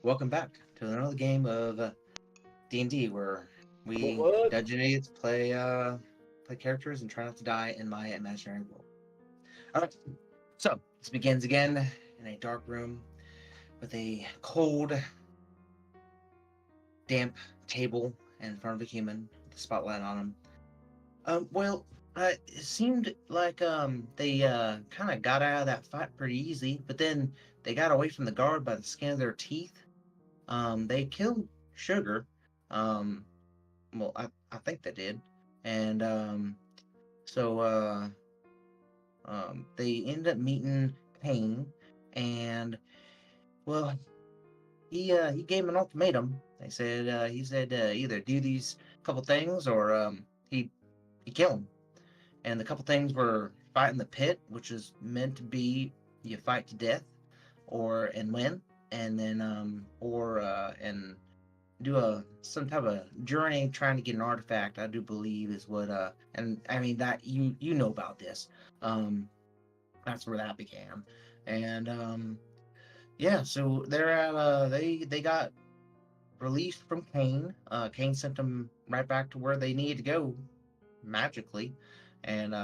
welcome back to another game of D&D where we What? Dungeon play characters and try not to die in my imaginary world. Alright, so this begins again in a dark room with a cold, damp table in front of a human with a spotlight on him. It seemed like they kind of got out of that fight pretty easy, but then they got away from the guard by the skin of their teeth. They killed Sugar. Um, I think they did, and so they ended up meeting Kane, and well, he gave him an ultimatum. He said either do these couple things or he kill him. And the couple things were fight in the pit, which is meant to be you fight to death, or and win, and then and do some type of journey trying to get an artifact. I do believe is what and I mean that you know about this. Um, that's where that began, and yeah. So they're at they got released from Kane. Kane sent them right back to where they needed to go magically, and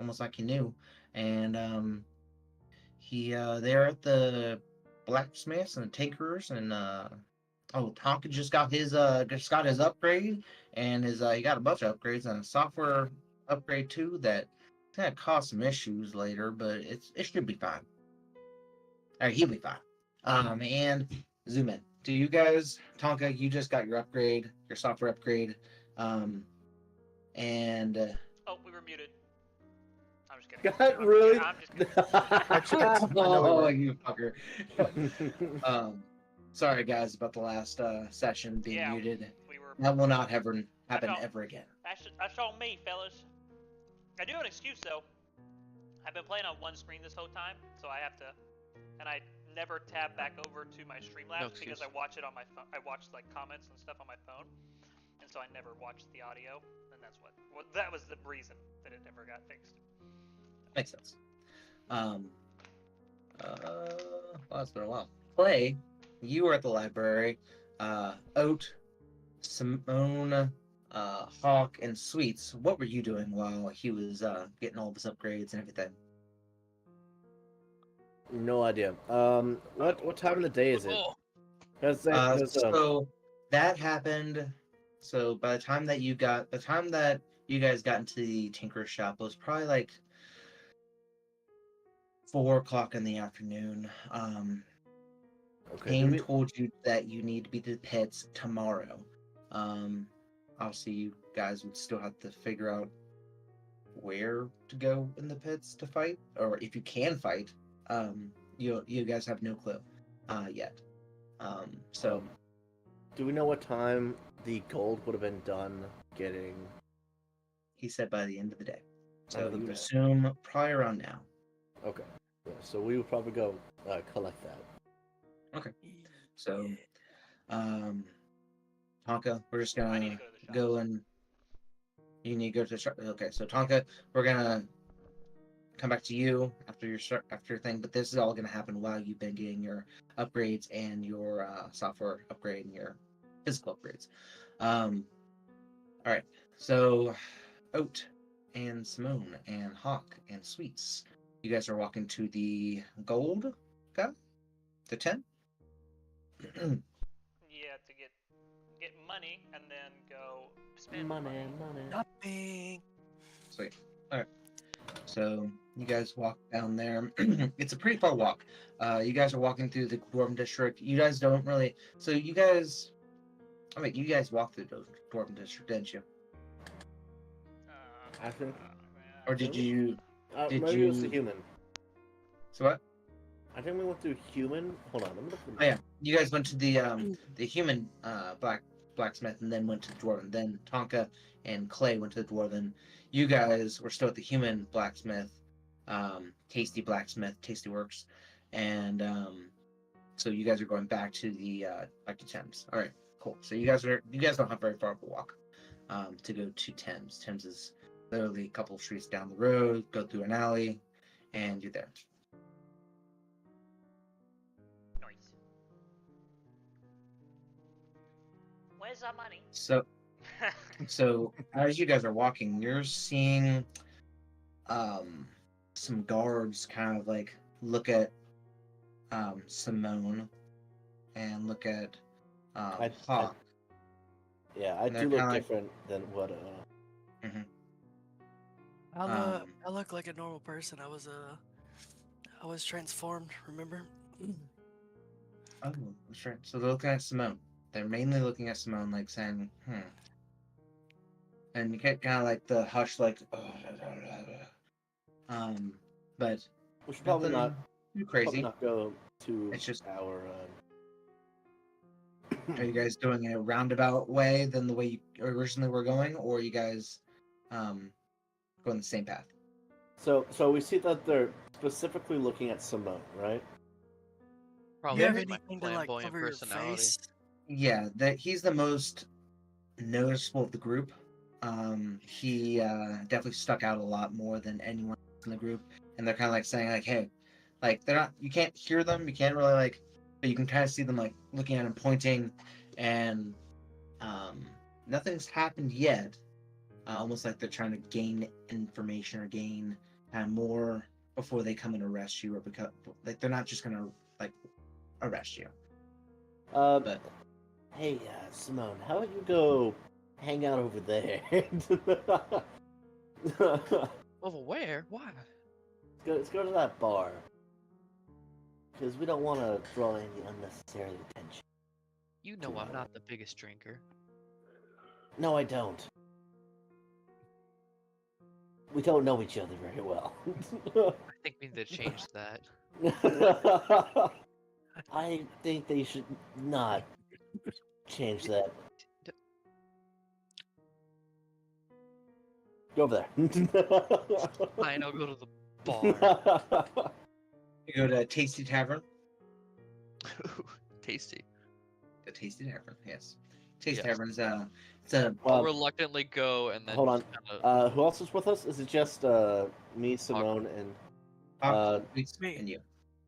almost like he knew. And they're at the blacksmiths and the tinkerers, and oh, Tonka just got his upgrade, and his he got a bunch of upgrades and a software upgrade too that gonna cause some issues later, but it should be fine. Or he'll be fine. And zoom in. Do you guys, Tonka? You just got your upgrade, your software upgrade, and Oh, we were muted. I'm just kidding. God, really? I'm just kidding. oh, you fucker. Sorry guys about the last session being Yeah, muted. we were. That will not happen know. ever again. That's all me, fellas. I do have an excuse though. I've been playing on one screen this whole time, so I have to, and I never tab back over to my Streamlabs because I watch it on my phone. I watch like comments and stuff on my phone, and so I never watched the audio, and that's what that was the reason that it never got fixed. Makes sense. Well, it's been a while. Clay, you were at the library. Oat, Simone, Hawk, and Sweets. What were you doing while he was getting all of his upgrades and everything? No idea. What time of the day is it? So that happened. So by the time that you guys got into the Tinker's shop, it was probably like 4 o'clock in the afternoon. Okay. Kane told you that you need to be to the pits tomorrow. Obviously, you guys would still have to figure out where to go in the pits to fight, or if you can fight. You guys have no clue yet. So, do we know what time the gold would have been done getting? He said by the end of the day. So I would assume probably around now. Okay. Yeah, so we would probably go collect that. Okay. So, Tonka, we're just gonna go and you need to go to the shop. Okay, so Tonka, we're gonna come back to you after your thing, but this is all gonna happen while you've been getting your upgrades and your software upgrade and your physical upgrades. All right. So, Oat and Simone and Hawk and Sweets, you guys are walking to the gold guy, the 10. Yeah, to get money and then go spend Money. Nothing. Sweet. All right. So you guys walk down there. It's a pretty far walk. You guys are walking through the Dwarven District. You guys don't really. So you guys walked through the Dwarven District, didn't you? I think. Or did you? Maybe it was the human. So what? I think we went through human. Hold on, let me look. Oh yeah, you guys went to the human blacksmith and then went to the dwarven. Then Tonka and Clay went to the dwarven. You guys were still at the human blacksmith, Tasty Blacksmith, Tasty Works, and so you guys are going back to the Thames. All right, cool. So you guys don't have very far of a walk to go to Thames. Thames is literally a couple of streets down the road. Go through an alley, and you're there. Nice. Where's our money? So as you guys are walking, you're seeing some guards kind of like look at Simone and look at Hawk. I And they're do look kinda like- different than what. Mhm. I look like a normal person. I was transformed. Remember? Oh, that's right. So they're looking at Simone. They're mainly looking at Simone, like saying, And you get kind of like the hush, like, but We should probably nothing not. too Probably crazy. not go to It's just- our. Are you guys doing a roundabout way than the way you originally were going, or are you guys going the same path? So we see that they're specifically looking at Simone, right? Probably You have with my anything to like flamboyant cover your personality. face? Yeah, that he's the most noticeable of the group. He definitely stuck out a lot more than anyone else in the group, and they're kind of like saying like, "Hey," like they're not. You can't hear them. You can't really like, but you can kind of see them like looking at him, pointing, and nothing's happened yet. Almost like they're trying to gain information or gain more before they come and arrest you, or because like they're not just gonna like arrest you. But Hey, Simone, how about you go hang out over there? Over where? Why? Let's go to that bar. Because we don't want to draw any unnecessary attention. You know I'm not the biggest drinker. No, I don't. We don't know each other very well. I think we need to change that. I think they should not change that. Go over there. Fine, I'll go to the bar. you go to Tasty Tavern. Tasty. The Tasty Tavern, yes. Tasty Yes. Tavern's it's a I'll Well, reluctantly go and then hold on. just kinda... Who else is with us? Is it just me, Simone, and Sweets me. and you.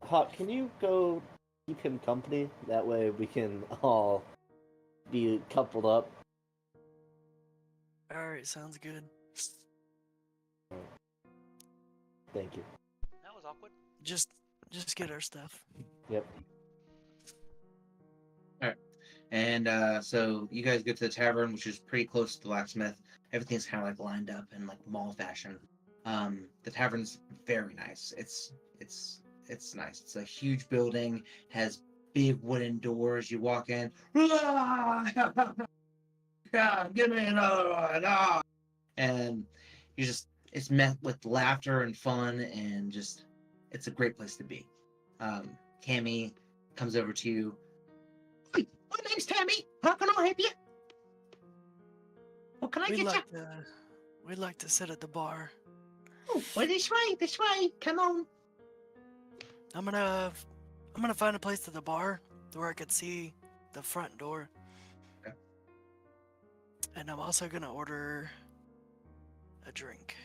Hawk? Can you go keep him company? That way we can all be coupled up. All right, sounds good. Thank you. That was awkward. Just get our stuff. Yep. And so you guys get to the tavern, which is pretty close to the blacksmith. Everything's kind of like lined up in like mall fashion. The tavern's very nice. It's nice. It's a huge building, has big wooden doors. You walk in, yeah, give me another one. Ah! And it's met with laughter and fun, and just it's a great place to be. Cammy comes over to you. Hi, my name's Tammy. How can I help you? What can I We'd get like to sit at the bar. you? Oh, well, this way. Come on. I'm gonna find a place at the bar where I could see the front door. Okay. And I'm also gonna order a drink.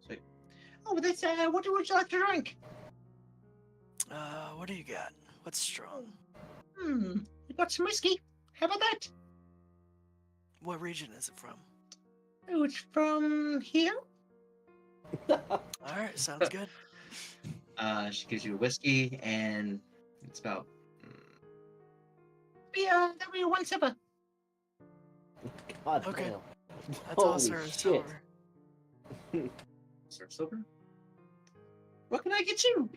Sweet. Oh, that's what would you like to drink? What do you got? What's strong? You got some whiskey. How about that? What region is it from? Oh, it's from here. All right, sounds good. She gives you a whiskey, and it's about that'll be one sipper. God Okay. damn. That's all Holy sir. shit. Silver. Serve silver. What can I get you?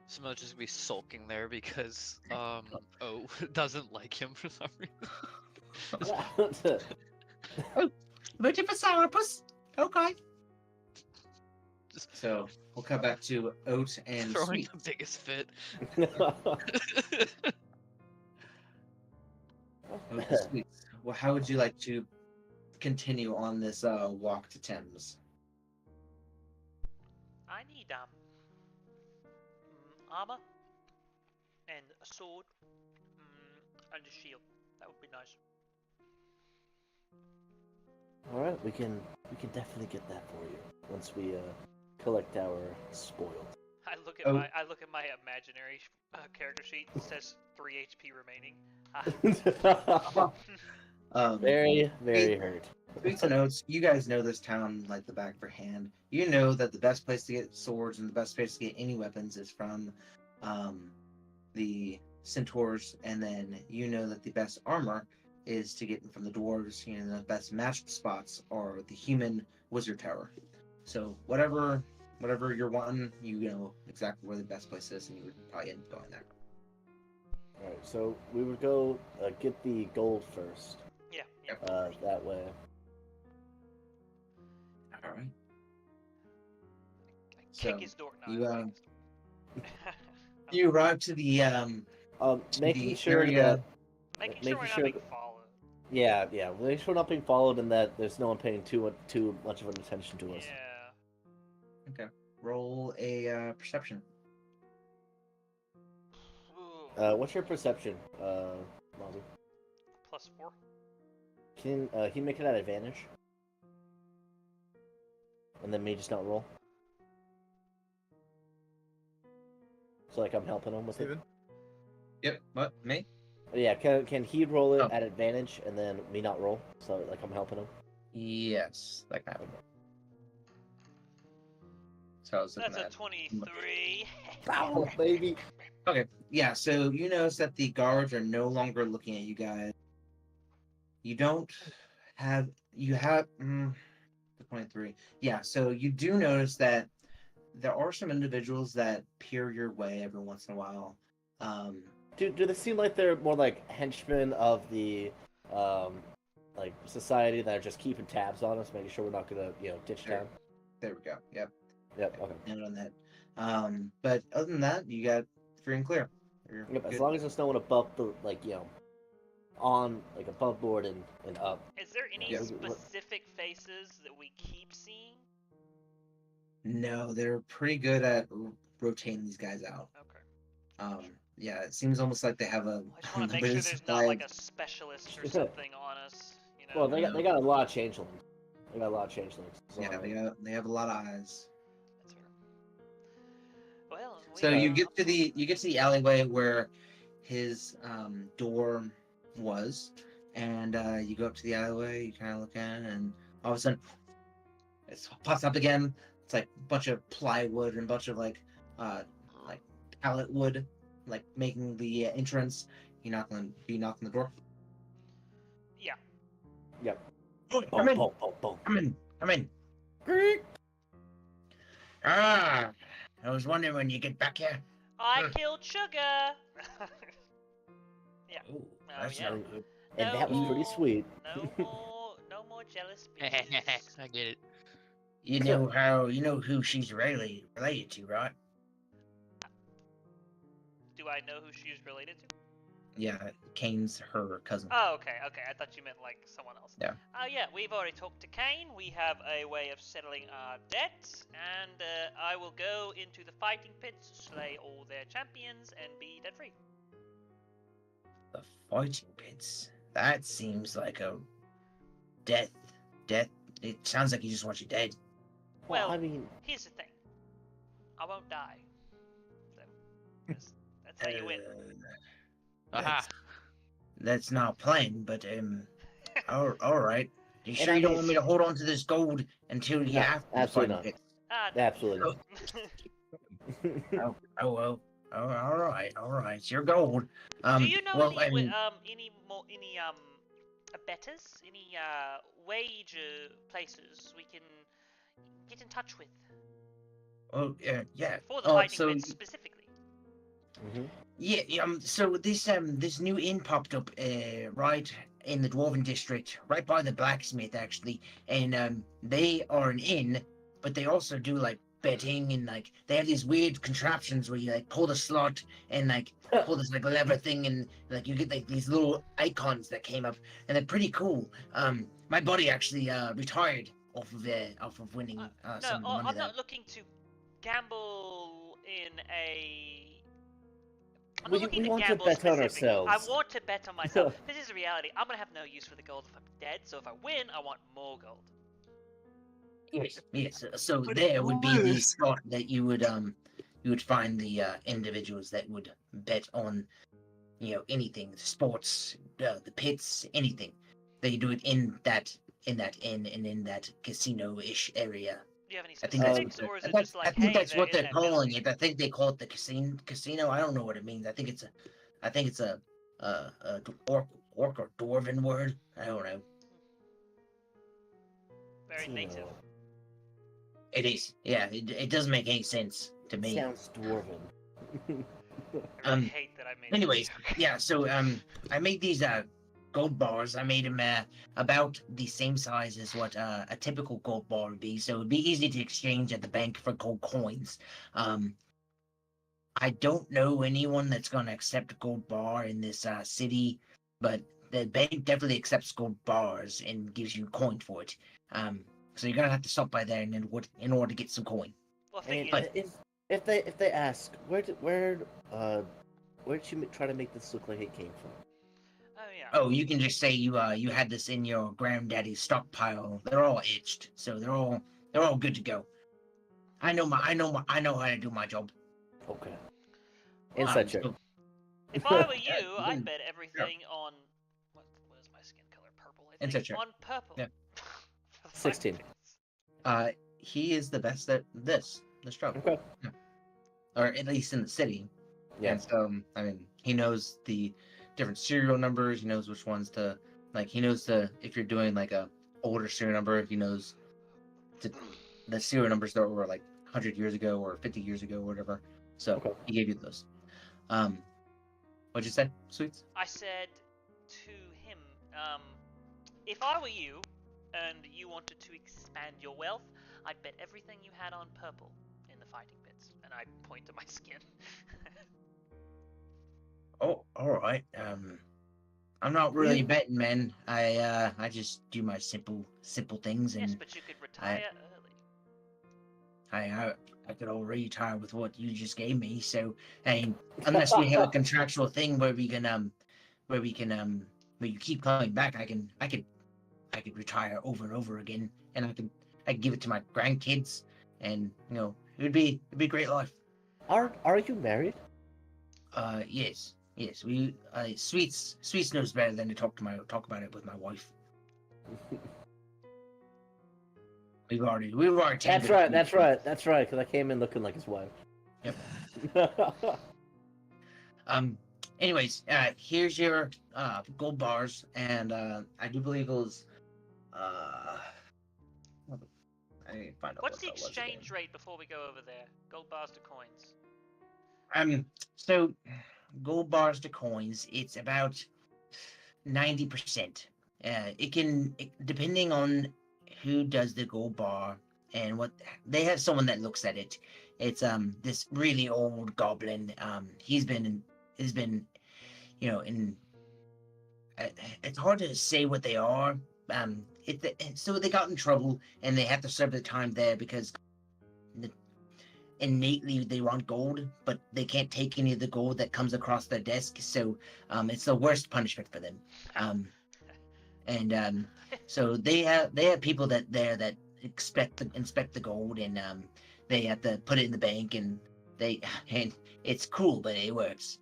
Simone's just gonna be sulking there because doesn't like him for some reason. Ready for sourpuss? Okay. Just So we'll cut back to Oat and throwing Sweet. the biggest fit. Oat and Sweet. Well, how would you like to continue on this walk to Thames? I need armor and a sword and a shield. That would be nice. All right, we can definitely get that for you once we collect our spoils. I look look at Oh. my imaginary character sheet. It says 3 HP remaining. Very, very hurt. Tweets and notes. You guys know this town like the back of your hand. You know that the best place to get swords and the best place to get any weapons is from the centaurs, and then you know that the best armor is to get from the dwarves. You know the best matched spots are the human wizard tower. So whatever you're wanting, you know exactly where the best place is, and you would probably end up going there. Alright, so we would go get the gold first. Yeah. That way. All right. Kick So, his door. No, you, I like his door. You arrive to the Making the sure area. that Making sure we're not sure being that- followed. yeah, make sure we're not being followed and that there's no one paying too much of an attention to us. Yeah. Roll a perception. Ooh, What's your perception, Mozzie? +4. Can he make it at advantage? And then me just not roll? So like I'm helping him with Steven? Yep. What? Me? it? Yeah, can he roll it Oh. at advantage and then me not roll? So like I'm helping him? Yes, that can happen. So I was looking That's a at. 23. Oh, baby! Okay. Yeah. So you notice that the guards are no longer looking at you guys. You don't have. You have. The 23. Yeah. So you do notice that there are some individuals that peer your way every once in a while. Do they seem like they're more like henchmen of the like society that are just keeping tabs on us, making sure we're not gonna ditch Sure. town? There we go. Yep. Yep. Okay. Note on that. But other than that, you got free and clear. You're Yep, as good. long as there's no one above the on like above board and up. Is there any Yeah. specific faces that we keep seeing? No, they're pretty good at rotating these guys out. Okay. Yeah, it seems almost like they have a I just want to make limited sure there's supply not like of- a specialist or something on us. You know. Well, they got a lot of changelings. They got a lot of changelings. So, Yeah, they have a lot of eyes. That's fair. Well, we So you are- get to the alleyway where his door was, and you go up to the alleyway. You kind of look at it, and all of a sudden, it pops up again. It's like a bunch of plywood and a bunch of like pallet wood, like making the entrance. You knocking the door. Yeah. Yep. Oh, Boom, come in, boom, boom, boom. come in. I was wondering when you get back here. I killed Sugar. Yeah. Oh, that's yeah. And that was pretty sweet. No more jealous bitches. I get it. You know who she's related to, right? Do I know who she's related to? Yeah, Kane's her cousin. Oh, okay. I thought you meant like someone else. Yeah. Yeah, we've already talked to Kane. We have a way of settling our debts, and I will go into the fighting pits, slay all their champions, and be debt free. The fighting pits. That seems like a death. It sounds like you just want you dead. Well, I mean, here's the thing. I won't die. So, that's how you win. Aha. That's not plain, but all right. You And sure I you don't mean- want me to hold on to this gold until you No, have the absolutely fighting not. pits? absolutely. Oh well. Oh, all right. It's your gold. Do you know well, any betters, any wage places we can get in touch with Oh yeah. for the Oh, fighting so pits specifically? yeah. So this new inn popped up right in the Dwarven district, right by the blacksmith actually, and they are an inn, but they also do like betting and like they have these weird contraptions where you like pull the slot and like pull this like lever thing and like you get like these little icons that came up and they're pretty cool. My buddy actually retired off of winning No, some money I'm there. not looking to gamble in a. I'm We- not looking we to want to gamble bet on specifically. I ourselves. want to bet on myself. This is the reality. I'm gonna have no use for the gold if I'm dead. So if I win, I want more gold. Yes. So But there would be the lose. spot that you would we would find the individuals that would bet on, anything, sports, the pits, anything. They do it in that inn and in that casino-ish area. Do you have any I think that's specifics, what or is I it think, just I like, think hey, that's they're what in they're that calling building? it. I think they call it the casino. I don't know what it means. I think it's a orc or dwarven word. I don't know. Very native. It is. Yeah, it doesn't make any sense to me. Sounds dwarven. I hate that I made. Anyways, that joke. yeah. So I made these gold bars. I made them about the same size as what a typical gold bar would be. So it'd be easy to exchange at the bank for gold coins. I don't know anyone that's gonna accept a gold bar in this city, but the bank definitely accepts gold bars and gives you coin for it. So you're gonna have to stop by there in order to get some coin. Well, And thinking, if they ask, where did you try to make this look like it came from? oh yeah. Oh, you can just say you had this in your granddaddy's stockpile. They're all itched, so they're all good to go. I know how to do my job. Okay. Well, Inside check. So, If I were Yeah, you, you I'd can- bet everything on what is my skin color? Purple, I think. Inside check. On purple. Yeah. For the 16. finance. he is the best at this job. Okay. Yeah. Or at least in the city. Yeah. And so, I mean, he knows the different serial numbers. He knows which ones to like. He knows if you're doing like a older serial number. He knows the serial numbers that were like 100 years ago or 50 years ago or whatever. So Okay. he gave you those. What'd you say, Sweets? I said to him, if I were you, and you wanted to expand your wealth, I'd bet everything you had on purple in the fighting pits. And I point to my skin. Oh, all right. I'm not really betting, man. I just do my simple things, and Yes, but you could retire early. I could already retire with what you just gave me. So, I mean, unless we have a contractual thing where we can where you keep coming back, I could retire over and over again, and I could give it to my grandkids, and it'd be a great life. Are you married? Yes. We Sweets knows better than to talk about it with my wife. We've already That's right. That's right. Because I came in looking like his wife. Yep. Anyways, here's your gold bars, and I do believe it was I need to find out What's what the that was again. exchange rate before we go over there? Gold bars to coins. So gold bars to coins, it's about 90%. Depending on who does the gold bar and what they have, someone that looks at it. It's this really old goblin. He's been in. It's hard to say what they are. So they got in trouble and they have to serve their time there because innately they want gold, but they can't take any of the gold that comes across their desk. So it's the worst punishment for them. So they have people that inspect the gold, and they have to put it in the bank, and it's cool, but it works.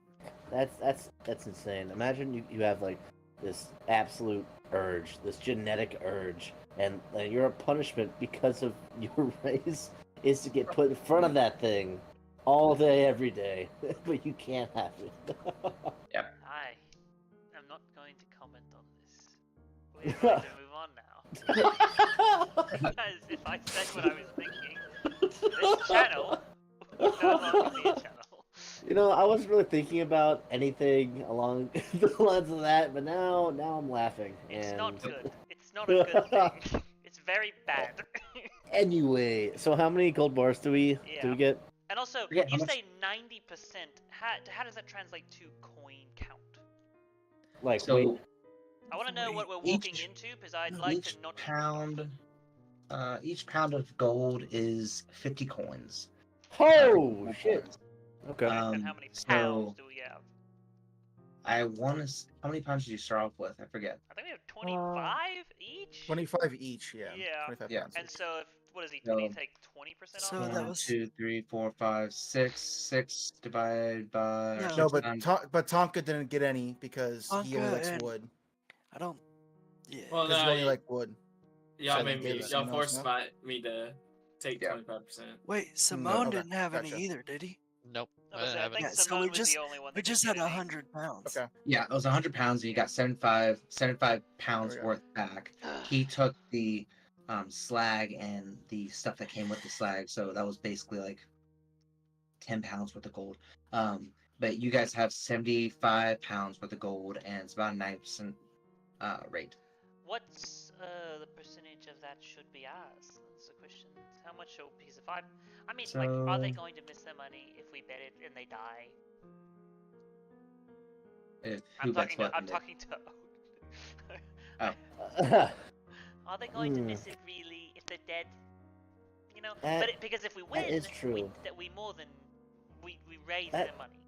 That's insane. Imagine you have like this absolute urge, this genetic urge, and your punishment because of your race is to get put in front of that thing all day, every day, but you can't have it. I am not going to comment on this. We're going to move on now. Because if I said what I was thinking, this channel would no longer be a channel. I wasn't really thinking about anything along the lines of that, but now I'm laughing. It's and... not good. It's not a good thing. It's very bad. Anyway, so how many gold bars do we get? And also, Yeah, you say 90%. How does that translate to coin count? Like, So wait, I want to know what we're walking into because I'd like to not. each pound of gold is 50 coins. oh shit! Okay. And how many so pounds do we have? I want to. How many pounds did you start off with? I forget. I think we have 25 each. 25 each, yeah. Yeah. 25 Yeah. pounds And each. so if what is he? So- Did he take 20% So off? that One, was- 2, 3, 4, 5, 6. 6 divided by. No. No, six but times- Tonka didn't get any because he only Tonka likes and- wood. I don't. Yeah. Well, Because no, you only like wood. y'all so made they me. gave Y'all someone else, forced no? me to take Yeah. 25%. Wait, Simone okay, didn't have any gotcha. either, did he? Nope. I, was gonna say, I haven't. think Yeah, so Simone we was just- the only one that We just didn't had get any. 100 pounds. Okay. Yeah, it was 100 pounds. And you got 75 pounds There we go. worth back. He took the slag and the stuff that came with the slag, so that was basically like 10 pounds worth of gold. But you guys have 75 pounds worth of gold, and it's about a 9% rate. What's the percentage of that should be ours? That's the question. How much will piece of five? I mean, like, are they So- going to miss their money if we bet it and they die? Who bets what? I'm talking to. Uh, Are they going to Hmm. miss it really if they're dead? You know, That- because if we win, is true. we more than we raise That- their money.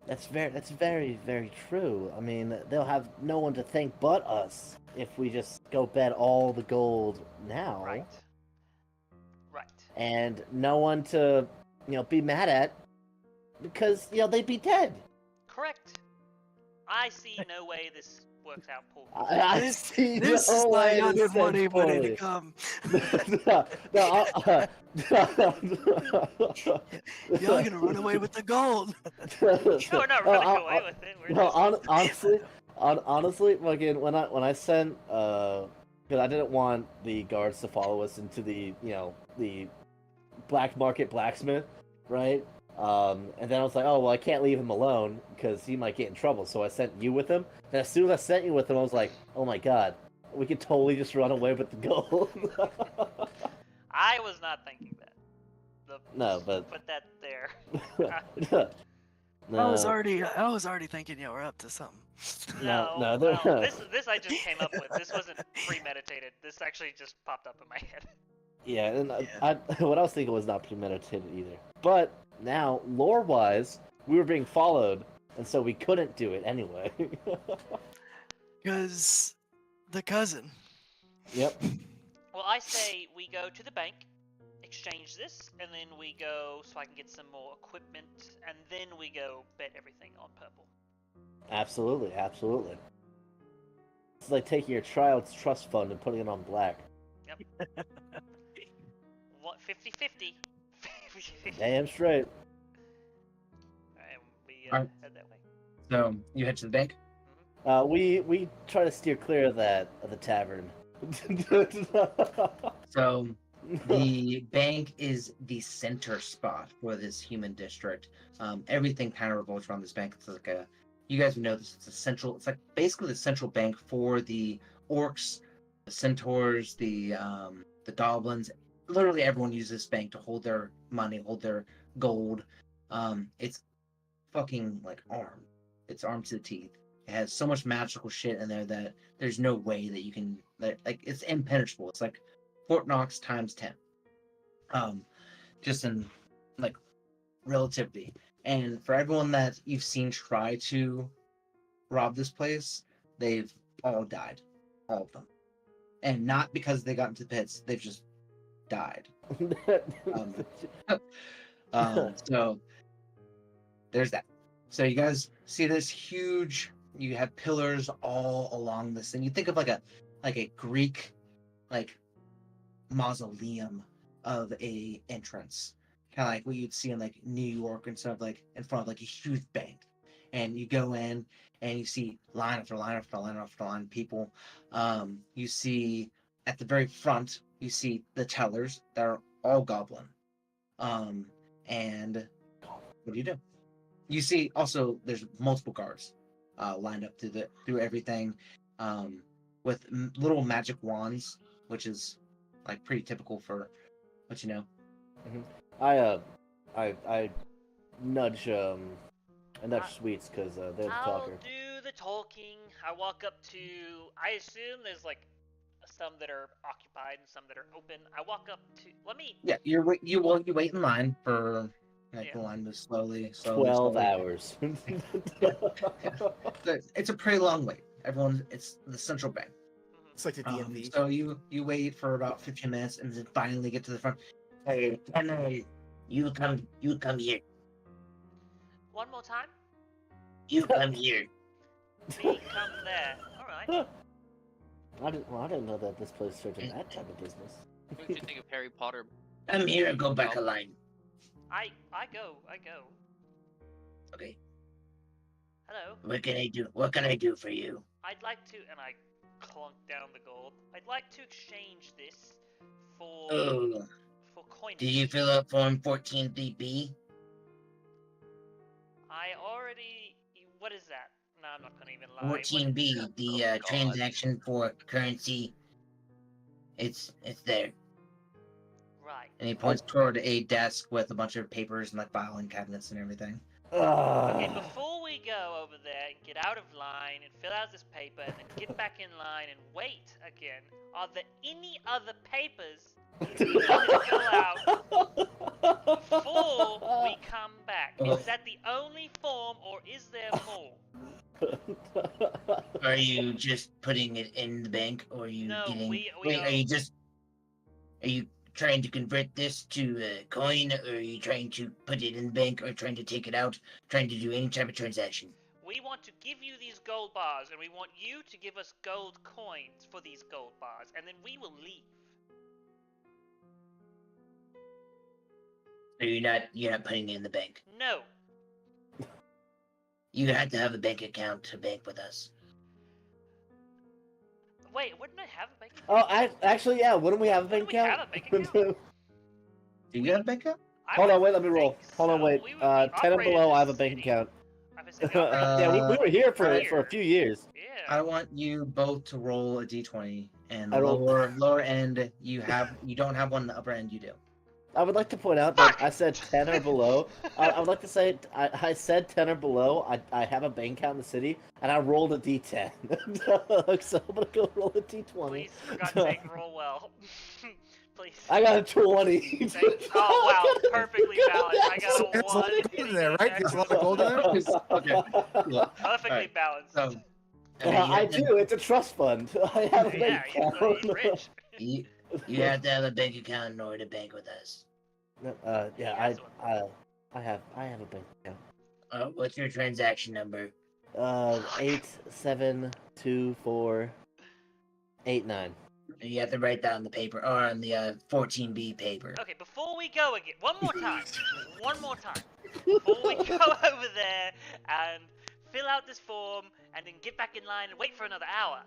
That's very, very true. I mean, they'll have no one to thank but us if we just go bet all the gold now, Right. Right. and no one to, be mad at because they'd be dead. Correct. I see no way this works out poorly. I This- see This no is way not this good money ends money poorly. to come. Y'all gonna run away with the gold. No, we're not running away with it. We're just... honestly, fucking when I sent because I didn't want the guards to follow us into the the black market blacksmith, right? And then I was like, oh well, I can't leave him alone because he might get in trouble. So I sent you with him. And as soon as I sent you with him, I was like, oh my god, we could totally just run away with the gold. I was not thinking that. No, but- Put that there. no, I was already thinking you were up to something. no, well, this I just came up with. This wasn't premeditated. This actually just popped up in my head. Yeah, and Yeah. what I was thinking was not premeditated either. But now, lore-wise, we were being followed, and so we couldn't do it anyway. Because the cousin. Yep. Well, I say we go to the bank, exchange this, and then we go so I can get some more equipment, and then we go bet everything on purple. Absolutely. It's like taking your child's trust fund and putting it on black. What, 50-50? 50-50. Damn straight. And we Alright. head that way. So you head to the bank. We try to steer clear of the tavern. So the bank is the center spot for this human district. Everything kind of revolves around this bank. It's like you guys would know this. It's like basically the central bank for the orcs, the centaurs, the goblins. Literally everyone uses this bank to hold their money, hold their gold. It's fucking like armed. It's armed to the teeth. It has so much magical shit in there that there's no way that you can like it's impenetrable. It's like Fort Knox times 10. Just in like relativity. And for everyone that you've seen try to rob this place, they've all died. All of them. And not because they got into the pits, they've just died. So there's that. So you guys see this huge, you have pillars all along this, and you think of like a Greek like mausoleum of a entrance, kind of like what you'd see in like New York and stuff, like in front of like a huge bank. And you go in and you see line after line after line after line of people. You see at the very front, you see the tellers that are all goblin. And what do? You see also there's multiple guards lined up through everything, with little magic wands, which is like pretty typical for what you know. I nudge Sweets because they're the I'll talker. do the talking. I walk up to. I assume there's like some that are occupied and some that are open. I walk up to. Let me. Yeah, you wait in line for like the Yeah. line moves slowly. 12 hours. It's a pretty long wait. It's the central bank. It's like the DMV. So you wait for about 15 minutes and then finally get to the front. Hey, Henry, you come here. One more time. You come here. Me come there. All right. I didn't know that this place served in that type of business. What did you think of Harry Potter? Come here and go back a line. I go. Okay. Hello. What can I do? What can I do for you? I'd like to, and I clunk down the gold. I'd like to exchange this for coinage. Did you fill out form 14B? I already. What is that? No, I'm not gonna even lie. 14B, the transaction for currency. It's there. Right. And he points toward a desk with a bunch of papers and like filing cabinets and everything. Okay, before we go over there and get out of line and fill out this paper and then get back in line and wait again, are there any other papers we need to fill out before we come back? Is that the only form or is there more? Are you just putting it in the bank, or are you getting? we Are you trying to convert this to a coin, or are you trying to put it in the bank, or trying to take it out, trying to do any type of transaction? We want to give you these gold bars, and we want you to give us gold coins for these gold bars, and then we will leave. So you're not putting it in the bank. No. You have to have a bank account to bank with us. Wait, wouldn't I have a bank account? Actually, yeah. Wouldn't we have a bank Wouldn't we account? have a bank account? Do you have a bank account? Hold on, wait. Let me roll. think Hold on, so. wait. We 10 and below, I have a bank account. Yeah, we were here for a few years. Yeah. I want you both to roll a d20, and I rolled- lower end you don't have one. The upper end you do. I would like to point out that I said 10 or below. I would like to say I said 10 or below. I have a bank account in the city, and I rolled a d10. So I'm gonna go roll a d20. Please, for God's sake, roll well. Please. I got a 20. Oh wow, perfectly balanced. I got So a there's a lot 1. of gold in there, right? There's a lot of gold in there. Okay. Cool. Perfectly Alright, balanced. So, I do. It's a trust fund. I have a Yeah, bank he's account. rich. you have to have a bank account in order to bank with us. Yeah, has I have a bank account. What's your transaction number? 872489. You have to write that on the paper, or on the 14B paper. Okay, before we go again, one more time. Before we go over there and fill out this form and then get back in line and wait for another hour.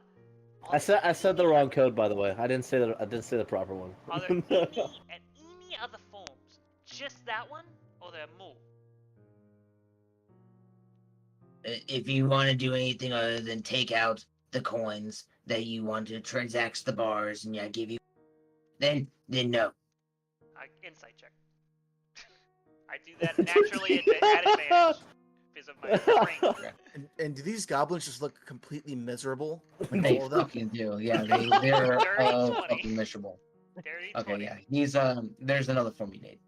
I said the wrong code, by the way. I didn't say the proper one. Are there any other forms? Just that one, or there are more? If you want to do anything other than take out the coins that you want to transact the bars, and I give you, then no. Insight check. I do that naturally at advantage because of my strength. And do these goblins just look completely miserable? Like They all of them? fucking do. Yeah, they're Dirty all 20. fucking miserable. Dirty Okay, 20. yeah. He's there's another form you need.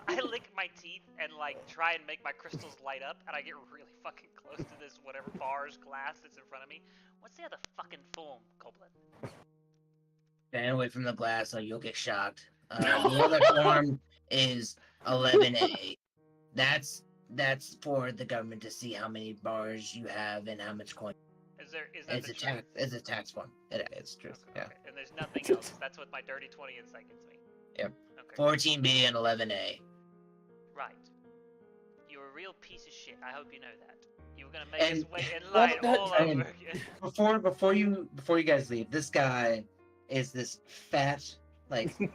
I lick my teeth and like try and make my crystals light up, and I get really fucking close to this whatever bar's glass that's in front of me. What's the other fucking form, Goblin? Stand away from the glass, or you'll get shocked. The other form is 11A. That's for the government to see how many bars you have and how much coin. Is that It's the a tax. It's a tax form. It's true. Okay, Yeah. okay. And there's nothing else. That's what my dirty 20 insight gives me. Yep. Okay. 14B and 11A. Right. You're a real piece of shit. I hope you know that. You were gonna make And- us wait in line all over and- again. Before you guys leave, this guy is this fat, like you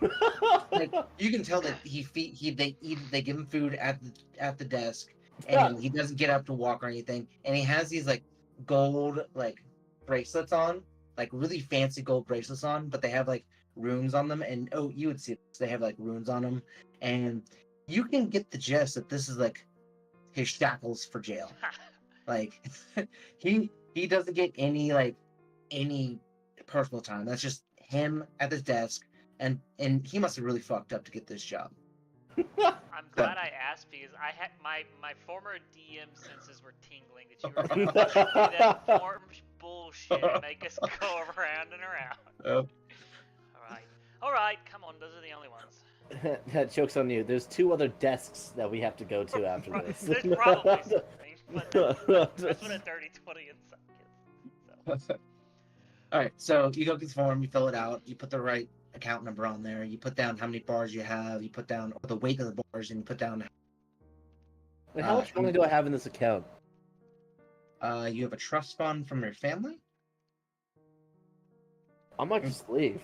can tell that they give him food at the desk, and he doesn't get up to walk or anything, and he has these like gold like bracelets on, like really fancy gold bracelets on, but they have like runes on them, and you would see this, they have like runes on them, and you can get the gist that this is like his shackles for jail. Like he doesn't get any personal time. That's just him at his desk, and he must have really fucked up to get this job. I'm glad I asked because I had my former DM senses were tingling that you were going to give me that bullshit make us go around and around. Oh. Alright, come on, those are the only ones. That joke's on you. There's 2 other desks that we have to go to after this. There's probably something, but that's what a dirty 20 in some kids. So. All right, so you go through the form, you fill it out, you put the right account number on there, you put down how many bars you have, you put down the weight of the bars, and you put down. Wait, how much money do I have in this account? You have a trust fund from your family. I might just leave.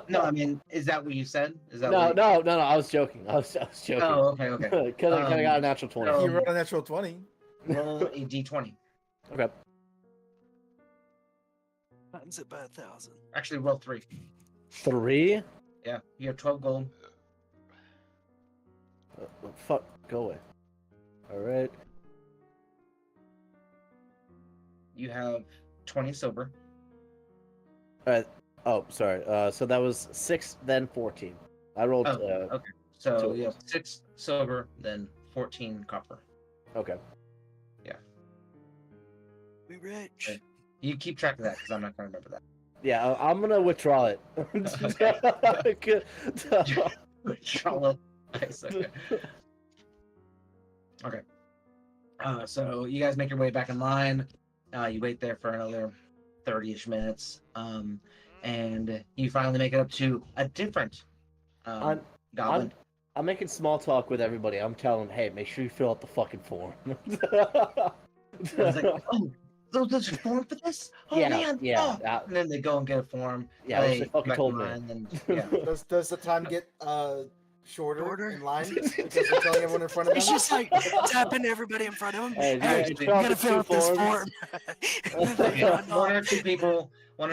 No, I mean, is that what you said? Is that No, what no. I was joking. I was joking. Oh, okay. Because I got a natural 20. so- You rolled a natural 20. Roll a d20. Okay. Times it by 1,000. Actually, roll 3. 3? Yeah, you have 12 gold. Fuck. Go away. All right. You have 20 silver. All right. Oh, sorry. So that was 6, then 14. I rolled. Okay. So so- you have 6 silver, then 14 copper. Okay. We rich. Okay. You keep track of that because I'm not going to remember that. Yeah, I'm gonna withdraw it. Charlotte. Nice. Okay. So you guys make your way back in line. You wait there for another 30-ish minutes. And you finally make it up to a different goblin. I'm making small talk with everybody. I'm telling them, hey, make sure you fill out the fucking form. I was like, oh, there's a form for this? Oh, Yeah, man. yeah, Oh. And then they go and get a form. Yeah, they they fucking back told in me. line, and, yeah. Does the time get shorter Shorter? in line because they're telling everyone in front of them? It's just like tapping everybody in front of him. Hey, Hey, you you gotta gotta fill out this form. Yeah, one or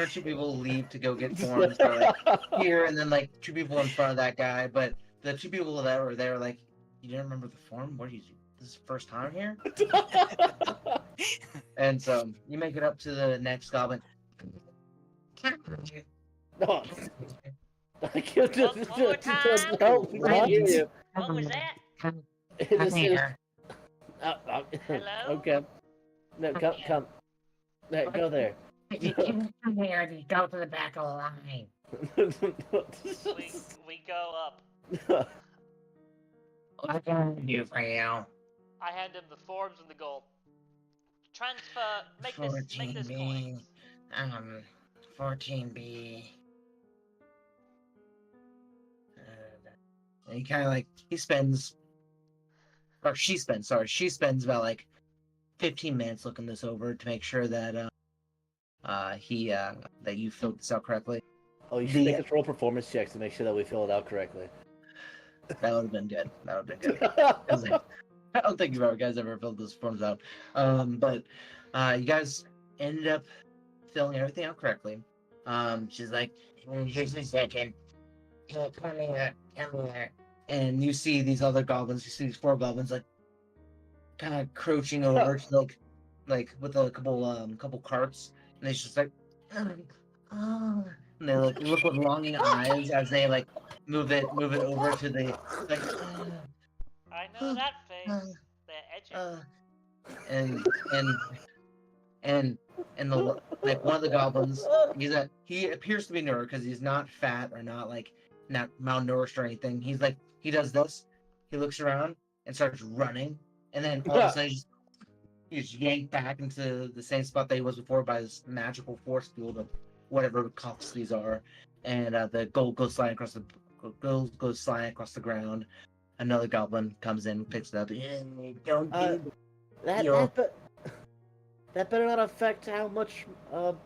two people leave to go get forms. They're like here, and then like 2 people in front of that guy. But the 2 people that were there, like, you didn't remember the form? What are you? This is the first time here. And so you make it up to the next goblin. No, I can't One more time. no, we can't hear you. What was that? This is- Hello? Okay. No, come. No, go there. If you can't come here, you go to the back of the line. We go up. What can I do for you? I hand him the forms and the gold. Transfer. Make this coin. 14B. 14B. And he kind of like she spends about like 15 minutes looking this over to make sure that that you filled this out correctly. Oh, you should make us roll performance checks to make sure that we fill it out correctly. That would have been good. That would have been good. I don't think you guys ever filled those forms out. But you guys ended up filling everything out correctly. She's like, Just a second. Hey, come here. Come here. and you see these other goblins. You see these 4 goblins like kind of crouching over to like with a couple carts, and they just like, and they like look with longing eyes as they like move it over to the like. I know that face. They're edging. And the like one of the goblins, he appears to be newer because he's not fat or not malnourished or anything. He's like, he does this, he looks around and starts running, and then all of a sudden he's yanked back into the same spot that he was before by this magical force field of whatever cuffs these are, and the gold goes sliding across the ground. Another goblin comes in, picks it up. Don't do That better not affect how much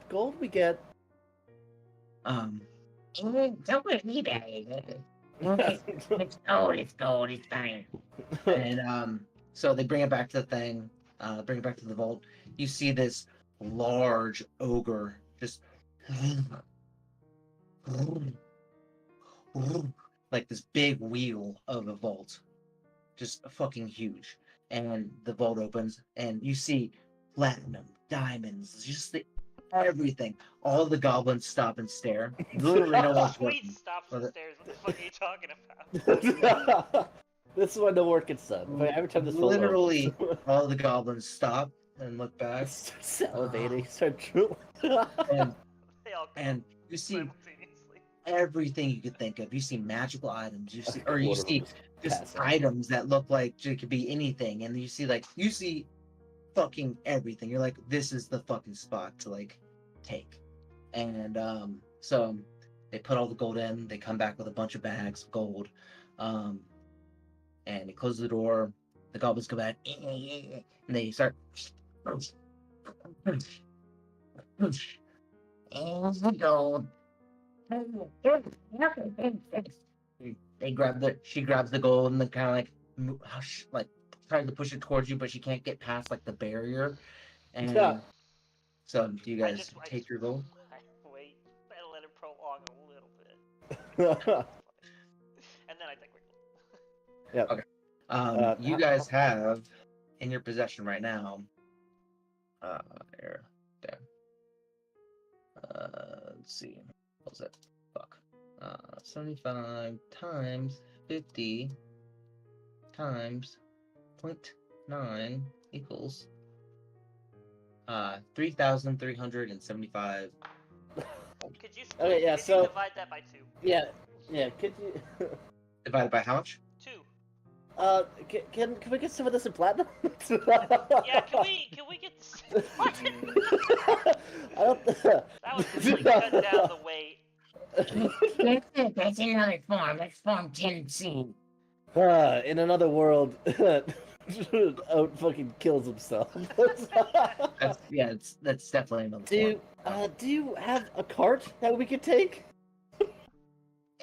gold we get. Don't worry about it. It's gold, it's fine. And so they bring it back to the thing, bring it back to the vault. You see this large ogre just like this big wheel of a vault, just fucking huge. And the vault opens, and you see platinum, diamonds, just everything. All the goblins stop and stare. Literally no one's Sweet working. stops and stares. What the fuck are you talking about? This is when the work gets done. Every time this phone Literally, all the goblins stop and look back, Start salivating, start drooling. and They all come and you see simultaneously. everything you could think of. You see magical items. You see, or you Quarter of see them just pass out. items that look like it could be anything, and you see fucking everything. You're like, this is the fucking spot to like take. And so they put all the gold in. They come back with a bunch of bags of gold, and they close the door. The goblins come back, and they start. Here's the gold. She grabs the gold and then kind of like tries to push it towards you, but she can't get past like the barrier. And Yeah. so, do you I guys just take your gold? I wait. I let it prolong a little bit, and then I take my gold. Yep. Okay. You how- guys have in your possession right now. There. Let's see. What's it? Fuck. 75 times 50 times 0.9 equals 3,375. Could you Okay, yeah, could so- you divide that by 2? yeah, could you? Divided by how much? 2. Can we get some of this in platinum? Yeah, can we get this? I don't. That would really cut down the weight. That's another form. That's form 10C. In another world, Oat fucking kills himself. That's definitely another Do you have a cart that we could take?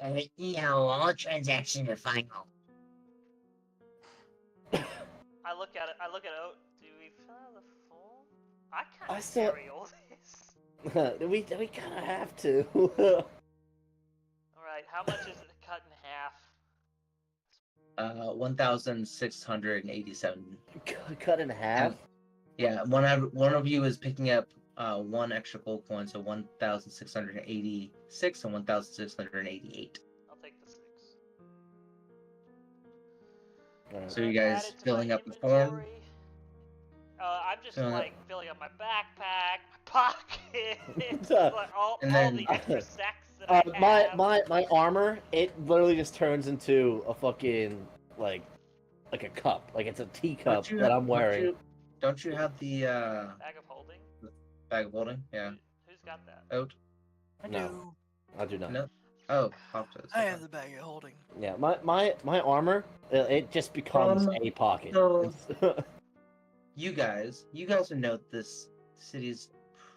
All transactions are final. I look at it. I look at Oat. Do we fill out the form? I I can't still- carry all this. we kind of have to. All right. How much is it cut in half? 1,687. Cut in half. Yeah, one of you is picking up one extra gold coin, so 1,686 and 1,688. I'll take the 6. Alright. So you Add guys it to filling my up the form? inventory. I'm just Filling up- like filling up my backpack, my pockets, like, all And then- the extra sacks that I have. My armor, it literally just turns into a fucking like a cup, like it's a teacup that I'm wearing. Don't you have the Bag of holding. bag of holding? Yeah. Who's got that? Oat? I No. do. I do not. No. Oh, Pop does. I have the bag of holding. Yeah, my armor, it just becomes a pocket. so- You guys would know this city is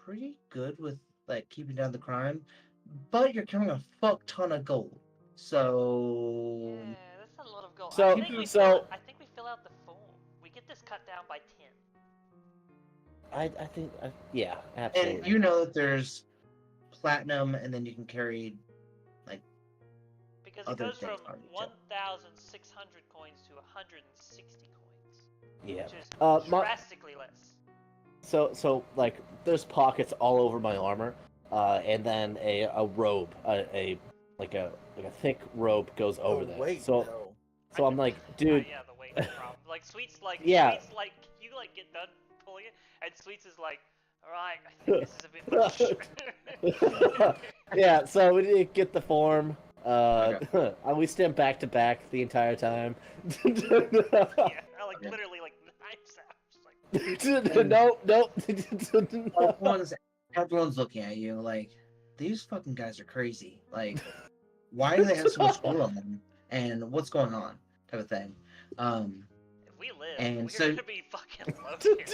pretty good with like keeping down the crime, but you're carrying a fuck ton of gold. So Yeah, that's a lot of gold. So- I think we fill out the form. We get this cut down by 10. I think, yeah, absolutely. and you know that there's platinum, and then you can carry Because it other goes things from on each other. 1,600 coins to 160 coins, Yeah. which is my- drastically less. So like there's pockets all over my armor, and then a robe, a thick robe goes over that. Wait, So no. I'm like, dude, Yeah, the weight problem. Like Sweets, like Yeah. Sweets, like you like get done pulling it, and Sweets is like, all right, I think this is a bit much. yeah. So we didn't get the form. Okay. We stand back to back the entire time. Yeah, I like Okay. literally like knives out. Just like, no. Everyone's looking at you like these fucking guys are crazy. Like, why do they have so much gold on them? And what's going on? Type of thing. if we live, And we're so- gonna be fucking low. Dude, If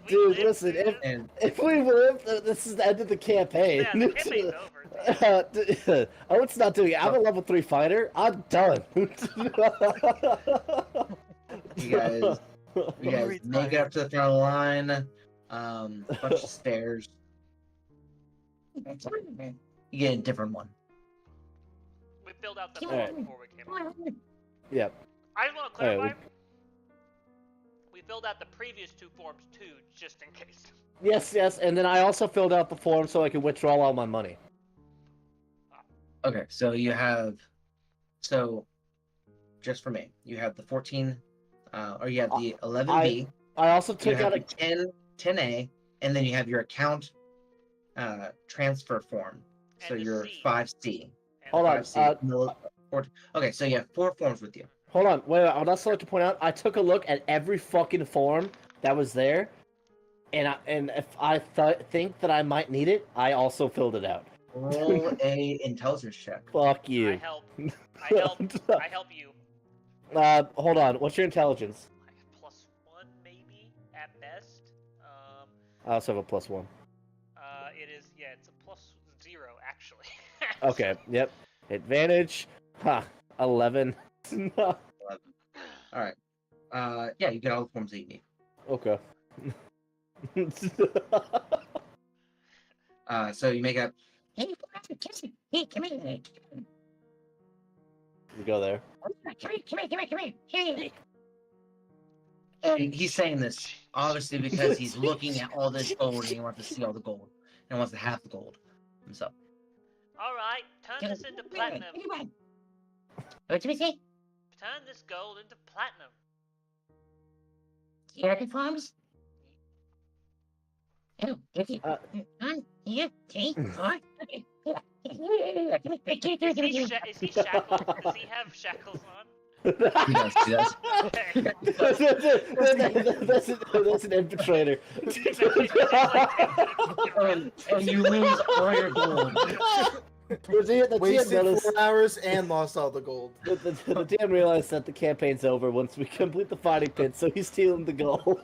we dude, live, listen, dude, And if we live, this is the end of the campaign. yeah, the campaign's over. Oh, it's not doing it. I'm a level 3 fighter. I'm done. you guys make it up to the front of the line. Bunch of stairs. You get a different one. We filled out the Alright. form before we came on. Yep. I just want to Alright, clarify. We filled out the previous 2 forms too, just in case. Yes, and then I also filled out the form so I could withdraw all my money. Okay, so you have, just for me, you have the 14, or you have the 11B. I also You took have out the 10A, and then you have your account transfer form. So And the you're C. 5C. And Hold on. 5C. Okay, so you have 4 forms with you. Hold on. Wait. I would also like to point out. I took a look at every fucking form that was there, and if I think that I might need it, I also filled it out. Roll a intelligence check. Fuck I you. help. I help you. Hold on. What's your intelligence? +1 maybe at best. I also have a +1. It is it's a +0 actually. Okay. Yep. Advantage. Ha. 11. No. 11. All right. Yeah, you get all the forms that you need. Okay. So you make up. Hey, hey, come here. We go there. Come here. He's saying this obviously because he's looking at all this gold and he wants to see all the gold and wants to have the gold himself. All right, turn this into platinum. What did we say? Turn this gold into platinum. Uniforms? Oh, if you... 1, 2, 3, 4. Is he shackled? Does he have shackles on? He does. Okay. That's an infiltrator. And you lose all your gold. Wasted 4 hours and lost all the gold. The DM realized that the campaign's over once we complete the fighting pit, so he's stealing the gold.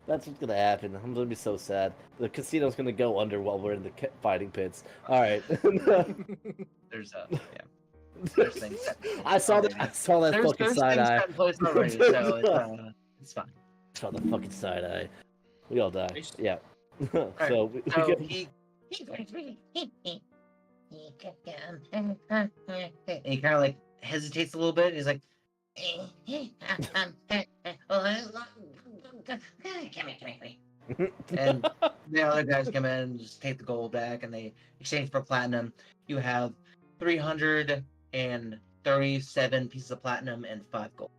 That's what's gonna happen. I'm gonna be so sad. The casino's gonna go under while we're in the fighting pits. All right. There's yeah. There's things. I saw that. I saw that There's fucking things side eye. that place already, so it's fine. I saw the fucking side eye. We all die. Yeah. Alright, So we So get. he kind of like hesitates a little bit. He's like, and the other guys come in and just take the gold back, and they exchange for platinum. You have 337 pieces of platinum and 5 gold.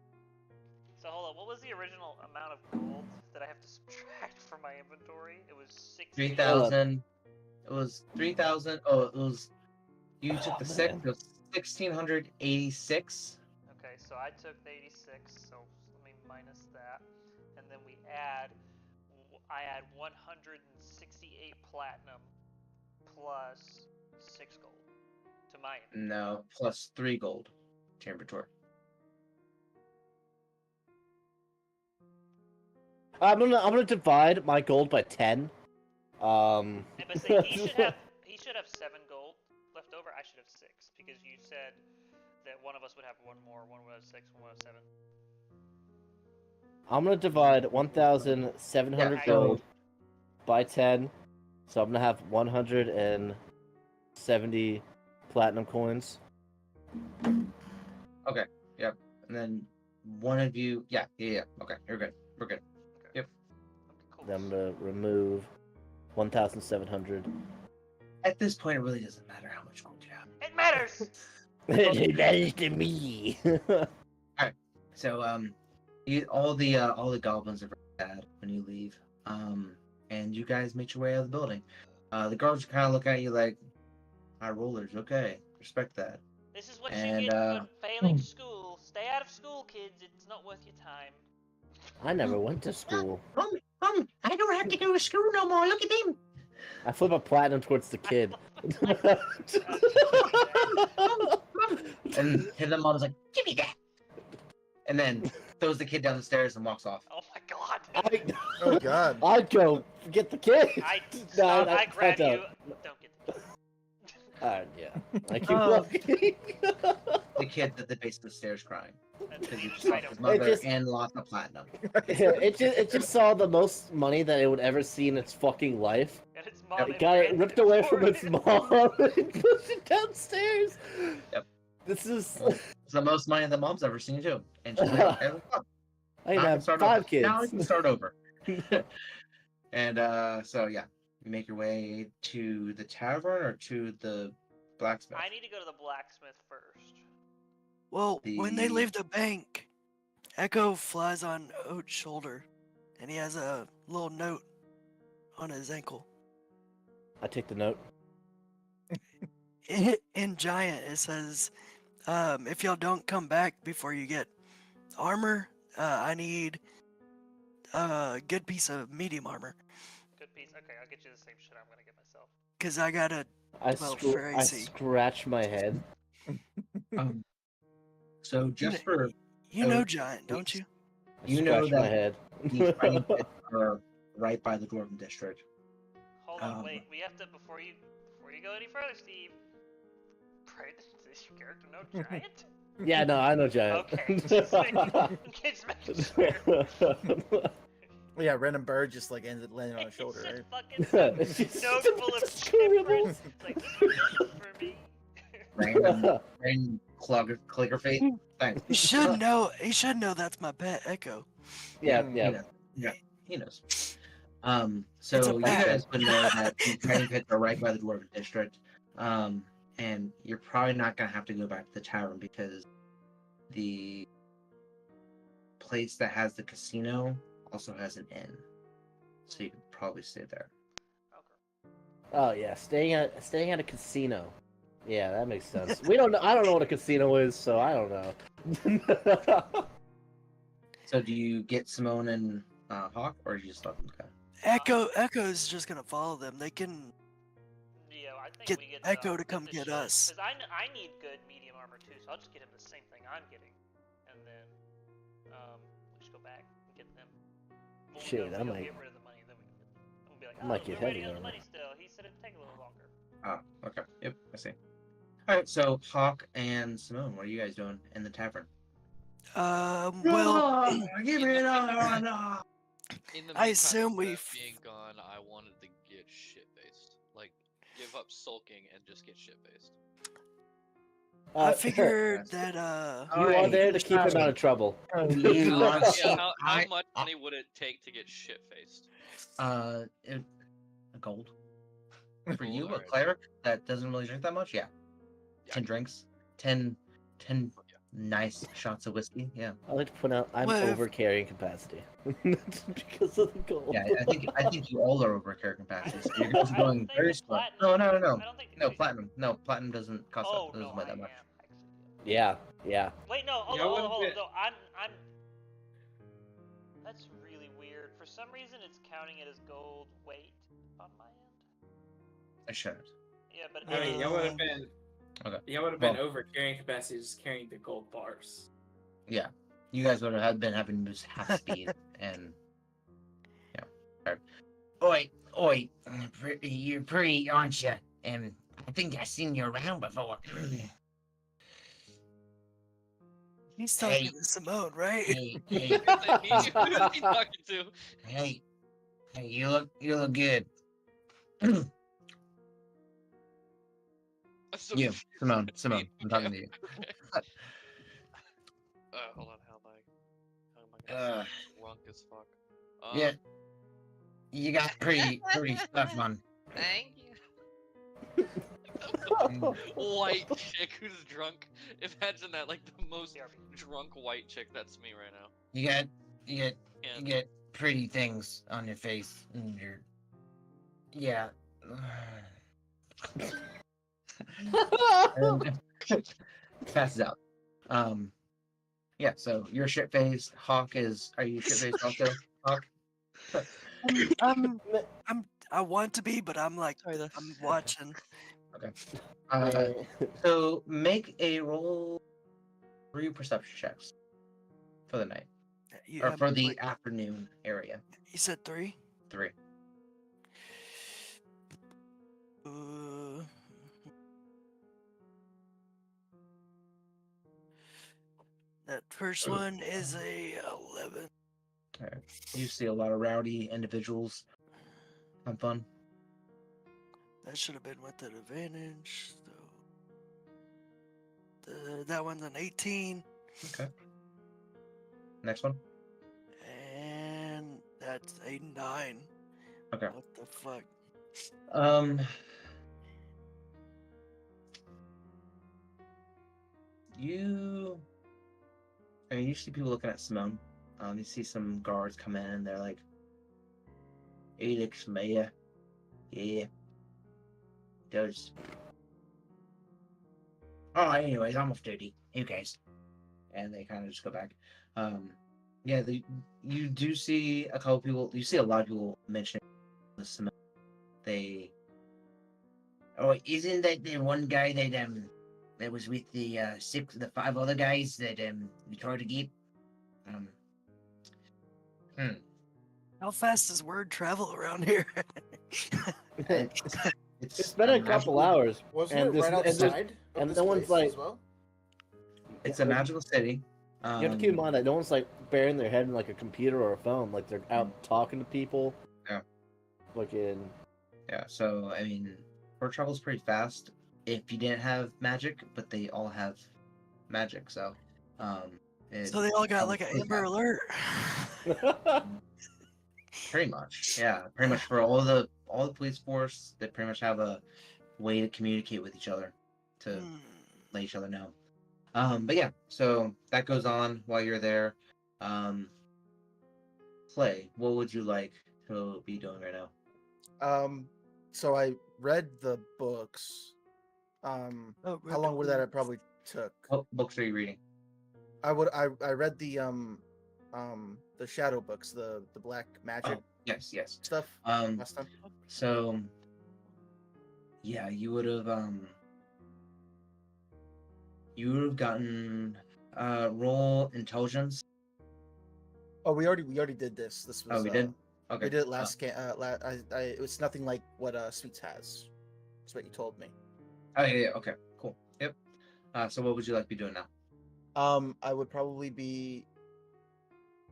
So hold on, what was the original amount of gold that I have to subtract from my inventory? It was 60. 3,000. It was 3,000. Oh, it was. You took the 6. man. It was 1,686. Okay, so I took the 86, so let me minus that, and then I add 168 platinum plus 6 gold to my inventory. No, plus 3 gold to your inventory. I'm gonna divide my gold by 10. And but say he should have 7 gold left over. I should have 6 because you said that one of us would have 1 more, one would have 6, one would have 7. I'm gonna divide 1,700 Yeah, gold by 10, so I'm gonna have 170 platinum coins. Okay, yep. And then one of you, yeah. Okay, you're good. We're good. Okay, cool. Then I'm gonna remove 1,700. At this point, it really doesn't matter how much gold you have. It matters. It matters to me. So, all the goblins are very sad when you leave. And you guys make your way out of the building. The guards kind of look at you like, high rollers. Okay, respect that. This is what And, you get for failing school. Stay out of school, kids. It's not worth your time. I never went to school. I don't have to go to school no more. Look at them. I flip a platinum towards the kid. And the mom's like, give me that. And then throws the kid down the stairs and walks off. Oh my god. Oh god. I'd go get the kid. I grab don't. you. Don't get the kid. Yeah. I keep Oh. looking. The kid at the base of the stairs crying. Because he just I lost don't his know. mother just- and lost the platinum. it just saw the most money that it would ever see in its fucking life. And its mom. It got it ripped away from its mom and pushed it downstairs. Yep. This is. It's the most money the mom's ever seen too. And she's like, hey, look, I can now have start 5 over. kids. Now we can start over. And so yeah, you make your way to the tavern or to the blacksmith. I need to go to the blacksmith first. Well, when they The- leave the bank, Echo flies on Oat's shoulder and he has a little note on his ankle. I take the note. In giant, it says, "If y'all don't come back before you get armor, I need a good piece of medium armor, Good piece. Okay, I'll get you the same shit I'm gonna get myself. cause I got a I 12 for I AC." scratch my head. Um, so just for You know giant, don't you? I You know scratch my that head. the training pits are right by the Dwarven District. Hold on, Um, wait. We have to before you go any further, Steve. Does your character know giant? Yeah, no, I know giant. Okay, just making sure. Yeah, random bird just like ends up landing on his shoulder, It's right? just fucking It's just- some note full of it's gibberish. It's like this is for me. Random clicker face. Thanks. He should know. He should know that's my pet Echo. Yeah, He yeah. knows. Yeah, he knows. It's a So you bat. guys would know that the training pits are right by the Dwarven District. And you're probably not gonna have to go back to the tavern because the place that has the casino also has an inn. So you could probably stay there. Okay. Oh yeah, staying at a casino. Yeah, that makes sense. We don't know. I don't know what a casino is, so I don't know. So do you get Simone and Hawk, or do you just let them go? Echo's just gonna follow them. They can. Yeah, I think Get we get Echo to come get shit. us. Because I need good medium armor too, so I'll just get him the same thing I'm getting, and then we'll just go back and get them. When we Shit, go, I we go might- get rid of the money, then we can get them. And we'll be like, I might oh, get we're waiting heavy on the armor. money still. He said it'd take a little longer. Oh, okay. Yep, I see. All right, so Hawk and Simone, what are you guys doing in the tavern? Well, Give me another one. Ah. In the I meantime assume of we that being gone, I wanted to get shit faced. Like, give up sulking and just get shit faced. I figured Yes. that You are there to keep him out of trouble. You are Yeah, how I- much money would it take to get shit faced? a gold for you, a Alright. cleric that doesn't really drink that much. Yeah, Yeah. 10 drinks, 10 nice shots of whiskey. Yeah, I like to point out I'm Well, if- over carrying capacity because of the gold. yeah. I think you all are over carry capacity. So you're just going think very it's slow. platinum. No. I don't think No it's platinum. No platinum doesn't cost Oh that. Doesn't no, weigh I that much. am actually. Yeah. Yeah. Wait, no, hold Yeah, on, what hold on. if it- No, I'm. That's really weird. For some reason, it's counting it as gold weight on my end. I shouldn't. Yeah, but I mean, y'all would have been. Okay. Y'all would have been Well- over carrying capacity, just carrying the gold bars. Yeah, you guys would have been having to use half speed and yeah. Right. Oi, you're pretty, aren't you? And I think I've seen you around before. he's talking Hey. to Simone, right? Hey, Who's he talking to? hey, you look good. So You, Simone, I'm talking to you. Hold on, how am I gonna sound drunk as fuck? Yeah, you got pretty stuff on. Thank you. White chick who's drunk. Imagine that, like the most drunk white chick. That's me right now. You get pretty things on your face and your yeah. And passes out. Yeah. So you're shit faced. Hawk is. Are you shit faced also, Hawk? I want to be, but I'm like, I'm watching. So make a roll 3 perception checks for the night You, or I'm for the like- afternoon area. You said 3. 3. That first one is a 11. Alright. You see a lot of rowdy individuals. Have fun. That should have been with an advantage. So that one's an 18, Okay. Next one. and that's a 9. Okay. What the fuck? You see people looking at Simone. You see some guards come in, and they're like, "Elix Mayor, yeah, does." Oh, anyways, I'm off duty. Who cares? And they kind of just go back. Yeah, you do see a couple people. You see a lot of people mentioning this. They. Oh, isn't that the one guy that was with the the 5 other guys that we tried to get? Um. How fast does word travel around here? It's been a couple hours. Wasn't And it there's- right and there's- outside of and this no one's place like- as well? It's a magical city. You have to keep in mind that no one's like burying their head in like a computer or a phone. Like they're out talking to people. Yeah. Looking. Yeah. So I mean, word travels pretty fast if you didn't have magic, but they all have magic. So, So they all got like an pretty Amber fast. Alert. Pretty much, yeah. Pretty much for all the police force, they pretty much have a way to communicate with each other to Hmm. let each other know. But yeah, so that goes on while you're there. Clay, what would you like to be doing right now? So I read the books. Oh, How long would that have probably took? What books are you reading? I read the shadow books, the black magic Yes, yes. stuff Um, last time. so yeah, you would have gotten roll intelligence. Oh, we already did this. This was Oh, we did. Okay. we did it last it was nothing like what Sweets has. That's what you told me. Oh yeah. Okay. Cool. Yep. So what would you like to be doing now? I would probably be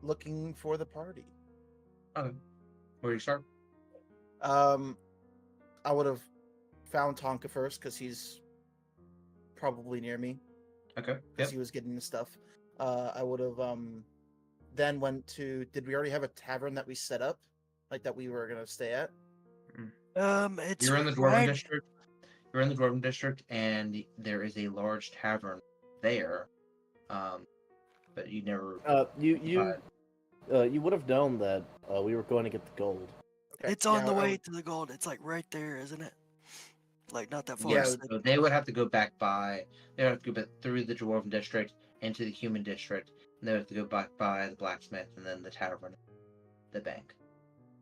looking for the party. Okay. Where do you start? I would have found Tonka first because he's probably near me Okay. because Yep. he was getting the stuff. I would have then went to. Did we already have a tavern that we set up, like that we were gonna stay at? It's You're in the Dwarven right. district. You're in the Dwarven district, and there is a large tavern there. But you never. You would have known that we were going to get the gold. Okay. It's on yeah, the I way would- to the gold. It's like right there, isn't it? Like not that far. Yes. Yeah. So they would have to go back by. They would have to go back through the Dwarven district into the Human district, and they would have to go back by the blacksmith and then the tavern, the bank.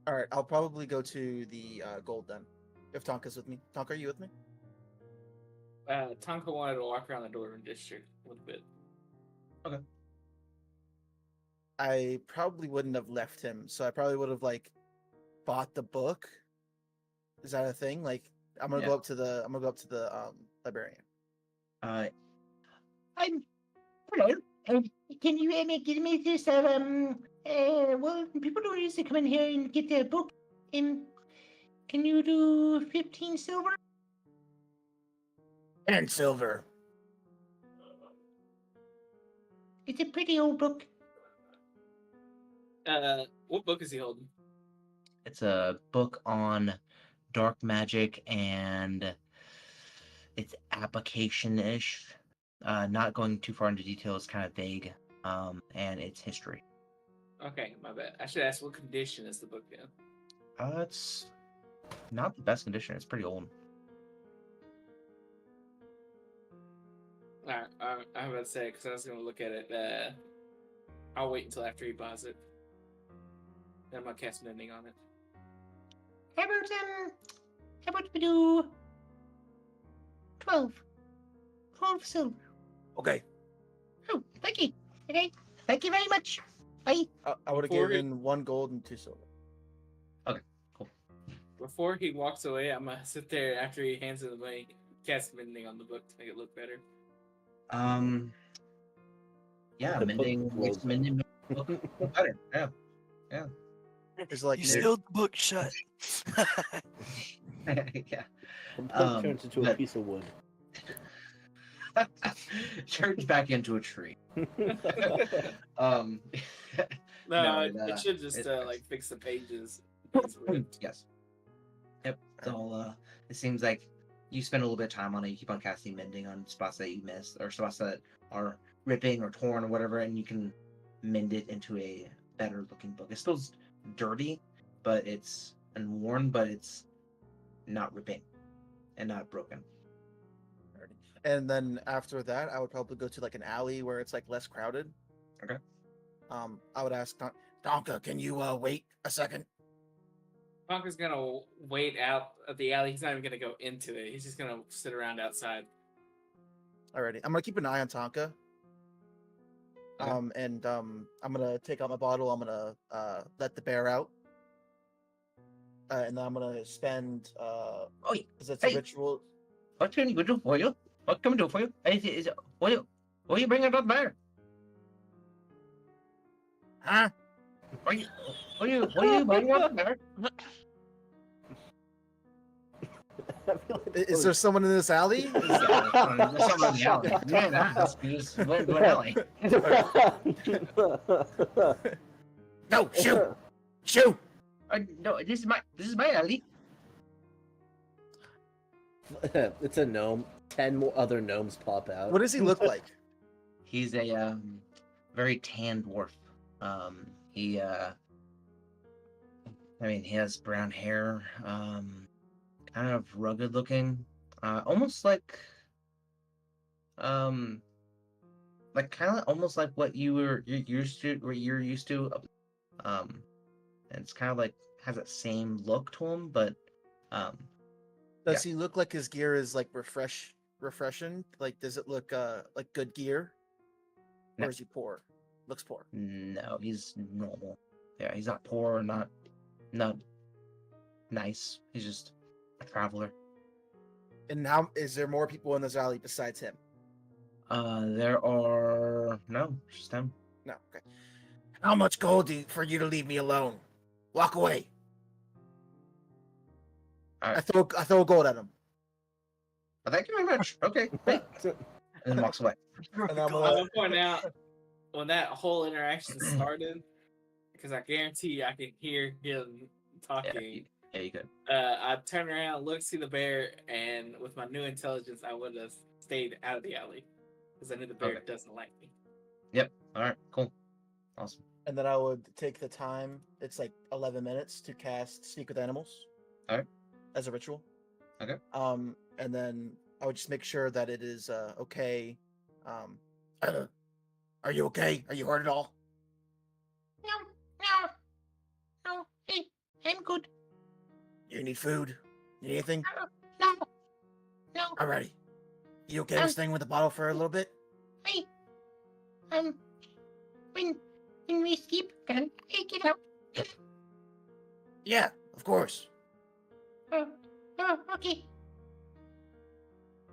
All right, I'll probably go to the gold then. If Tonka's with me. Tonka, are you with me? Tonka wanted to walk around the Dwarven district a little bit. I probably wouldn't have left him, so I probably would have like bought the book. Is that a thing? Like I'm gonna Yeah. go up to the librarian. I'm. Hello. Can you give me this? Well, people don't usually come in here and get their book. Can you do 15 silver? And silver. It's a pretty old book. What book is he holding? It's a book on dark magic and it's application-ish. Not going too far into detail, it's kind of vague. And it's history. Okay, my bad. I should ask what condition is the book in? It's not the best condition. It's pretty old. Alright, I'm about to say because I was gonna look at it. I'll wait until after he buys it. Then I'm gonna cast mending on it. How about we do 12? 12 silver. Okay. Oh, thank you. Okay, thank you very much. Bye. I would have Before given 1 gold and 2 silver. Before he walks away, I'm gonna sit there after he hands it the money, cast mending on the book to make it look better. Yeah, The book mending blows makes mending look better. Yeah. It's like You near- sealed the book shut. Yeah. The book turns into a but- piece of wood. Turns back into a tree. Um, No, No, it should just it- like fix the pages. It's ripped. yes. Yep. It's all. It seems like you spend a little bit of time on it. You keep on casting mending on spots that you missed or spots that are ripping or torn or whatever, and you can mend it into a better looking book. It's still dirty, but it's and worn, but it's not ripping and not broken. And then after that, I would probably go to like an alley where it's like less crowded. Okay. I would ask Donka, can you wait a second? Tonka's gonna wait out of the alley. He's not even gonna go into it. He's just gonna sit around outside. Alrighty, I'm gonna keep an eye on Tonka. Okay. I'm gonna take out my bottle. I'm gonna let the bear out, and then I'm gonna spend Oh, because it's hey. a ritual. What can we do for you? What can we do for you? What are you bringing up there? Huh? What are you bringing up there? Is there someone in this alley? There's someone in the alley. You didn't ask. You just went to an alley. No, shoot! Shoot! No, this is my alley. It's a gnome. 10 more other gnomes pop out. What does he look like? He's a very tan dwarf. He he has brown hair, kind of rugged looking, almost like kind of almost like what you're used to. And it's kind of like has that same look to him, but Does he look like his gear is like refreshing? Like, does it look like good gear? No. Or is he poor? Looks poor. no, he's normal. Yeah, he's not poor, not nice. He's just a traveler. And how is there more people in this alley besides him? There are no, just him. No. Okay. How much gold for you to leave me alone? Walk away. All I right. throw gold at him. Thank you very much. Okay, thanks. And then walks away. And I'm I gonna, will point out when that whole interaction started, because I guarantee you I can hear him talking. Yeah, you could. I turn around, look, see the bear, and with my new intelligence, I would have stayed out of the alley because I knew the bear Okay. doesn't like me. All right, cool, awesome. and then I would take the time. It's like 11 minutes to cast Speak with Animals. Alright. As a ritual. Okay. And then I would just make sure that it is okay. Are you okay? Are you hurt at all? No, hey, I'm good. You need food? Need anything? No. Alrighty. You okay with staying with the bottle for a little bit? Hey, when we sleep, can I get up? Yeah, of course. Okay.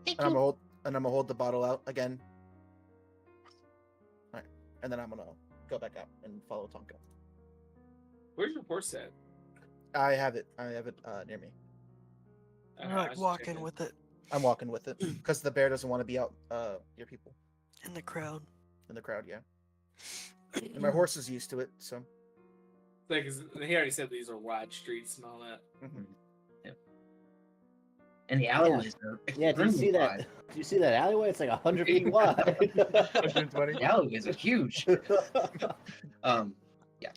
Thank And you. I'm gonna hold the bottle out again. Alright. And then I'm gonna go back out and follow Tonka. Where's your horse at? I have it near me. I'm I like was walking checking. with it I'm walking with it because the bear doesn't want to be out near people in the crowd. in the crowd. Yeah, and my horse is used to it, so. Like, 'cause he already said these are wide streets and all that. Mhm. And the alleyways are Yeah, do you see extremely that? wide. Do you see that alleyway? It's like 100 feet wide. 120. The alleyways are huge. Yeah.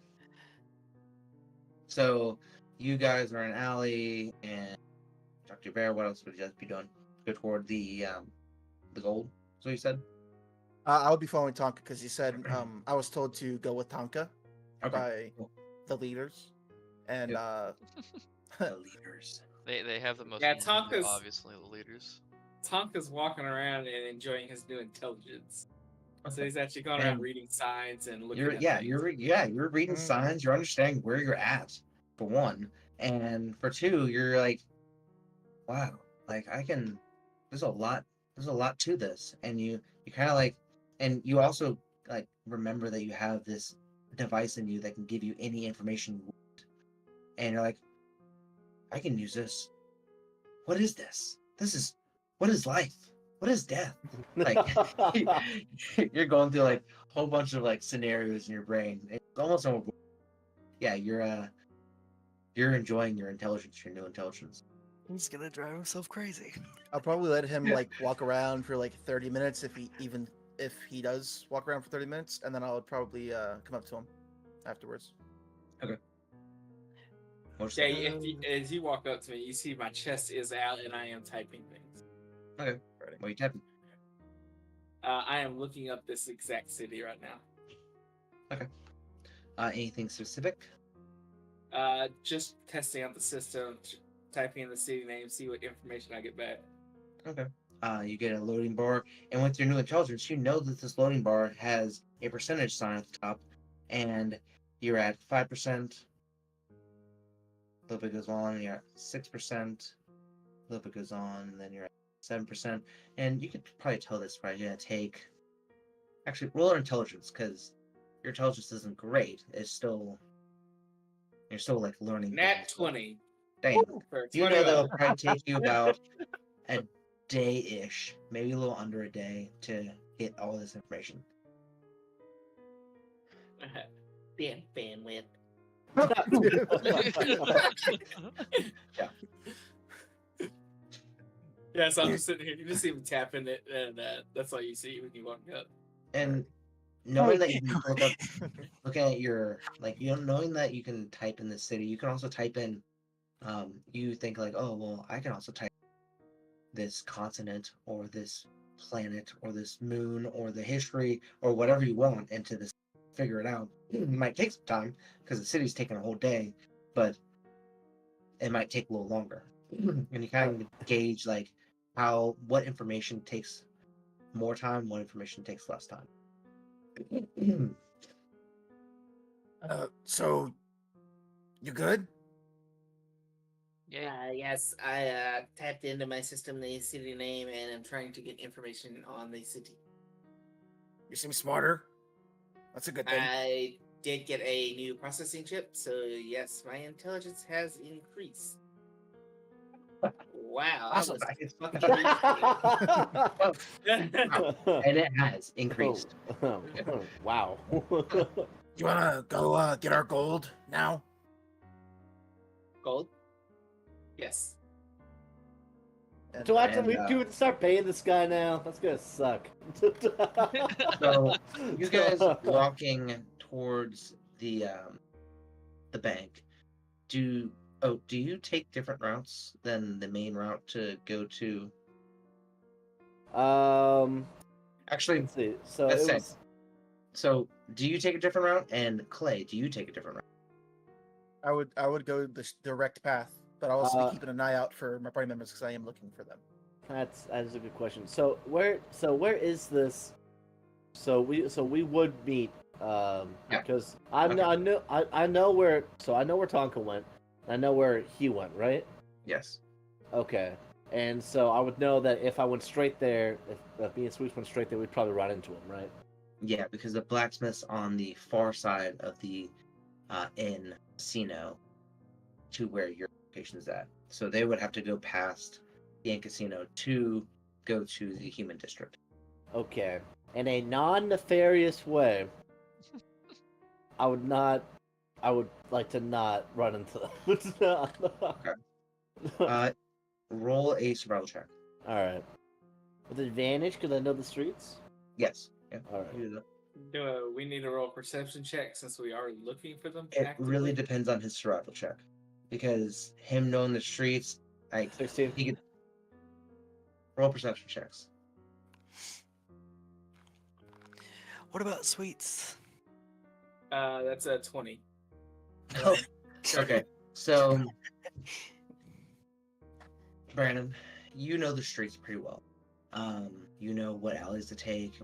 So you guys are in an alley and talk to your bear. What else would you guys be doing? Go toward the gold. So you said. I would be following Tonka because he said I was told to go with Tonka Okay. by Cool. the leaders, and The leaders. They have the most. Yeah, money, Tonka's- obviously the leaders. Tonka's walking around and enjoying his new intelligence. So he's actually going around And reading signs and looking You're at yeah, things. you're reading Mm. signs. You're understanding where you're at, for one, and for two, you're like, wow, like I can. There's a lot. There's a lot to this, and you kind of like, and you also like remember that you have this device in you that can give you any information you want, and you're like, I can use this. What is this? What is life? What is death? Like you're going through like a whole bunch of like scenarios in your brain. It's almost yeah, you're enjoying your intelligence, your new intelligence. He's gonna drive himself crazy. I'll probably let him like walk around for like 30 minutes if if he does walk around for 30 minutes, and then I would probably come up to him afterwards. What's Yeah, that? as you walk up to me, you see my chest is out and I am typing things. Okay. Ready. What are you typing? I am looking up this exact city right now. Okay. Anything specific? Just testing out the system, typing in the city name, see what information I get back. Okay. You get a loading bar, and with your new intelligence, you know that this loading bar has a percentage sign at the top, and you're at 5%. A little bit goes on, and you're at 6%. A little bit goes on, and then you're at 7%. And you could probably tell this probably gonna take. Actually, roll your intelligence, because your intelligence isn't great. It's still. You're still like learning. Nat things. 20. Dang. For You know that'll 21. probably take you about a day-ish, maybe a little under a day to get all this information. Damn bandwidth. Yeah, so I'm just sitting here. You just see me tapping it, and that's all you see when you walk up. And knowing that you can look up, looking at your knowing that you can type in the city, you can also type in. You think like, oh well, I can also type this continent or this planet or this moon or the history or whatever you want into this. Figure it out. It might take some time because the city's taking a whole day, but it might take a little longer. And you kind of gauge like what information takes more time, what information takes less time. So, you good? Yes, I tapped into my system the city name, and I'm trying to get information on the city. You seem smarter. That's a good thing. I did get a new processing chip, so yes, my intelligence has increased. Wow, I Awesome. was fucking And it has increased. Wow. You wanna go get our gold now? Gold? Yes. Do I have to And, do it to start paying this guy now? That's gonna suck. So you guys walking towards the bank. Do you take different routes than the main route to go to? Actually, Let's see. So let's it say. was, So do you take a different route? And Clay, do you take a different route? I would go the direct path, but I'll also be keeping an eye out for my party members because I am looking for them. that's a good question. So where is this? So we would meet because I know where Tonka went. I know where he went, right? Yes. Okay. And so I would know that if I went straight there, if me and Sweets went straight there, we'd probably run into him, right? Yeah, because the blacksmith's on the far side of the inn casino to where your location is at. So they would have to go past the inn casino to go to the human district. Okay. In a non-nefarious way, I would like to not run into them. Roll a survival check. Alright. With advantage, because I know the streets? Yes. Yeah. Alright. You do that. Do we need to roll a perception check since we are looking for them? It actively? really depends on his survival check, because him knowing the streets, like 16. he could roll perception checks. What about sweets? That's a 20. Oh, okay. So, Brandon, you know the streets pretty well. You know what alleys to take.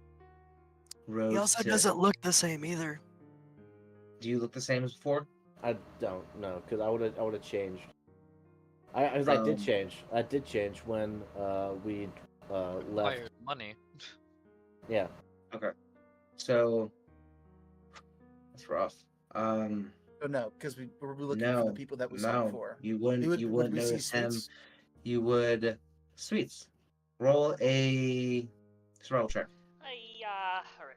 Roads. He also doesn't look the same either. Do you look the same as before? I don't know, because I would have changed. I did change. I did change when we left. Required money. Yeah. Okay. So that's rough. Oh no, because we were looking for the people that we saw no, before. you wouldn't. Would You we wouldn't see notice him. Sweets? You would. Sweets. Roll a survival check. Alright.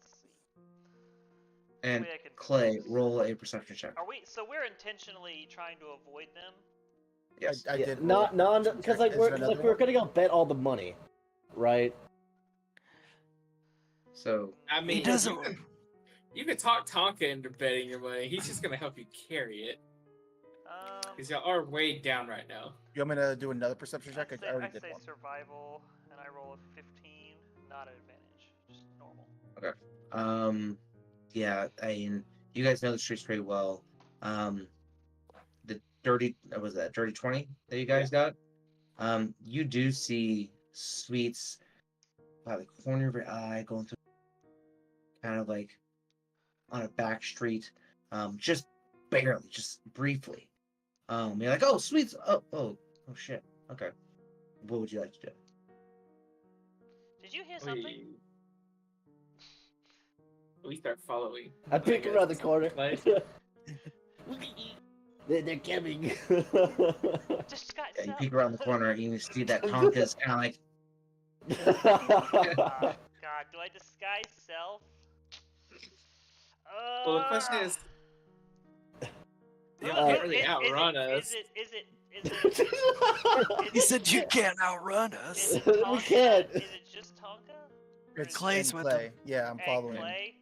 Let's see. And Maybe I can- Clay, roll a perception check. So we're intentionally trying to avoid them? Yes. I Yeah, did. not because like Is there we're another we're one? gonna go bet all the money, right? So I mean, doesn't. you can talk Tonka into betting your money. He's just gonna help you carry it. Because y'all are way down right now. You want me to do another perception check? I already I'd did say one. survival, and I roll a 15, not an advantage, just normal. Okay. Yeah, I mean, you guys know the streets pretty well. The was that dirty 20 that you guys got? You do see Sweets by the corner of your eye going through kind of like on a back street, just barely, just briefly. You're like, oh, Sweets, oh shit. Okay. What would you like to do? Did you hear something? We start following. I peek guess. around the corner. Like- They're coming. Disguise Yeah, you self. peek around the corner and you see that Tonka's kind of like, God, do I disguise self? Well, the question is, you Who- can't really is outrun us. Is it? He said you can't outrun Is us. it We Tonka? can't. Is it just Tonka? Or It's is it Clay's in with Clay. Yeah, I'm and following him. Clay?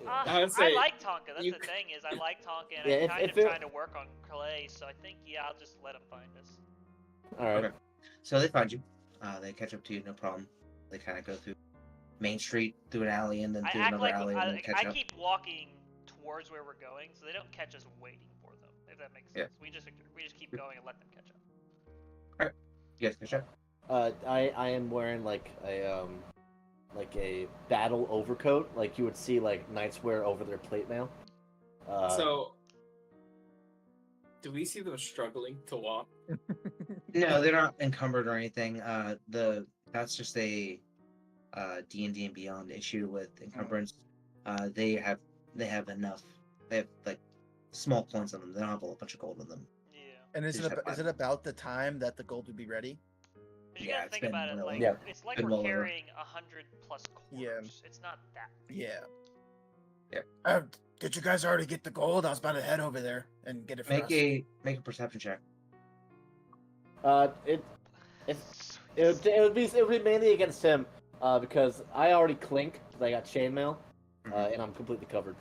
I would say I like Tonka. That's you the thing is I like Tonka, and Yeah, I'm if- kind if of it- trying to work on Clay. So I think I'll just let him find us. All right. Okay. So they find you. They catch up to you, no problem. They kind of go through Main Street, through an alley, and then I through act another like alley, and then catch I up. keep walking towards where we're going, so they don't catch us waiting for them. If that makes Yeah. sense. We just keep going and let them catch up. You guys catch up? I am wearing like a battle overcoat, like you would see like knights wear over their plate mail. So, do we see them struggling to walk? No, they're not encumbered or anything. That's just a D&D and Beyond issue with encumbrance. They have enough. They have like small coins on them. They don't have a bunch of gold on them. Yeah. And is They just it have is it about the time that the gold would be ready? But you Yeah, gotta it's think been about it really- like Yeah. it's like been we're well over. carrying 100 plus quarters. Yeah. It's not that. Yeah. Yeah. Did you guys already get the gold? I was about to head over there and get it for us. Make a perception check. It would be mainly against him, because I already clink. 'Cause I got chainmail, and I'm completely covered.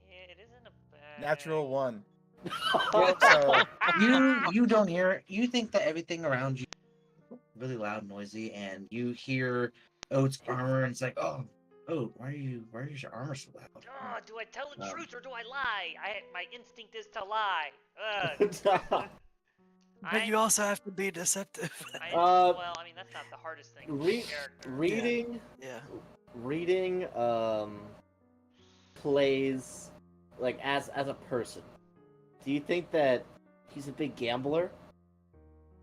Yeah, it isn't a bad. Natural one. So you don't hear it. You think that everything around you is really loud, and noisy, and you hear Oat's armor, and it's like, oh, why is your armor so loud? Oh, do I tell the Um, truth or do I lie? My instinct is to lie. But you also have to be deceptive. Well, I mean that's not the hardest thing. with Re- the character. reading, Yeah. plays like as a person. Do you think that he's a big gambler,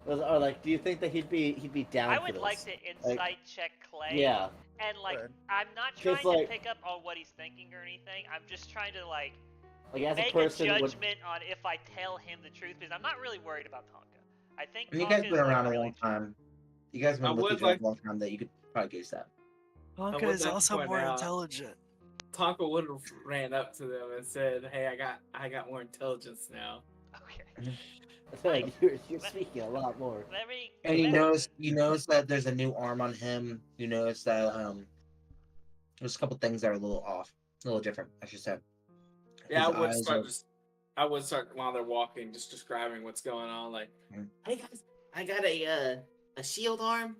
or like do you think that he'd be down I for would this? like to insight check Clay. Yeah. And like, Good. I'm not 'Cause, trying like- to pick up on what he's thinking or anything. I'm just trying to like Like as a make person, a would, judgment on if I tell him the truth because I'm not really worried about Tonka. I think And you guys Tonka's been around like, a really long time. You guys have I been with would each other like- a long time that you could probably gauge that. Honka would is like to also point more out- intelligent. Tonka would have ran up to them and said, "Hey, I got more intelligence now." Okay. you're speaking a lot more. Let me. And you let- notice that there's a new arm on him. You notice that there's a couple things that are a little off, a little different, I should say. Yeah, His I would eyes start are- just. I would start while they're walking, just describing what's going on. Like, Mhm. hey guys, I got a shield arm.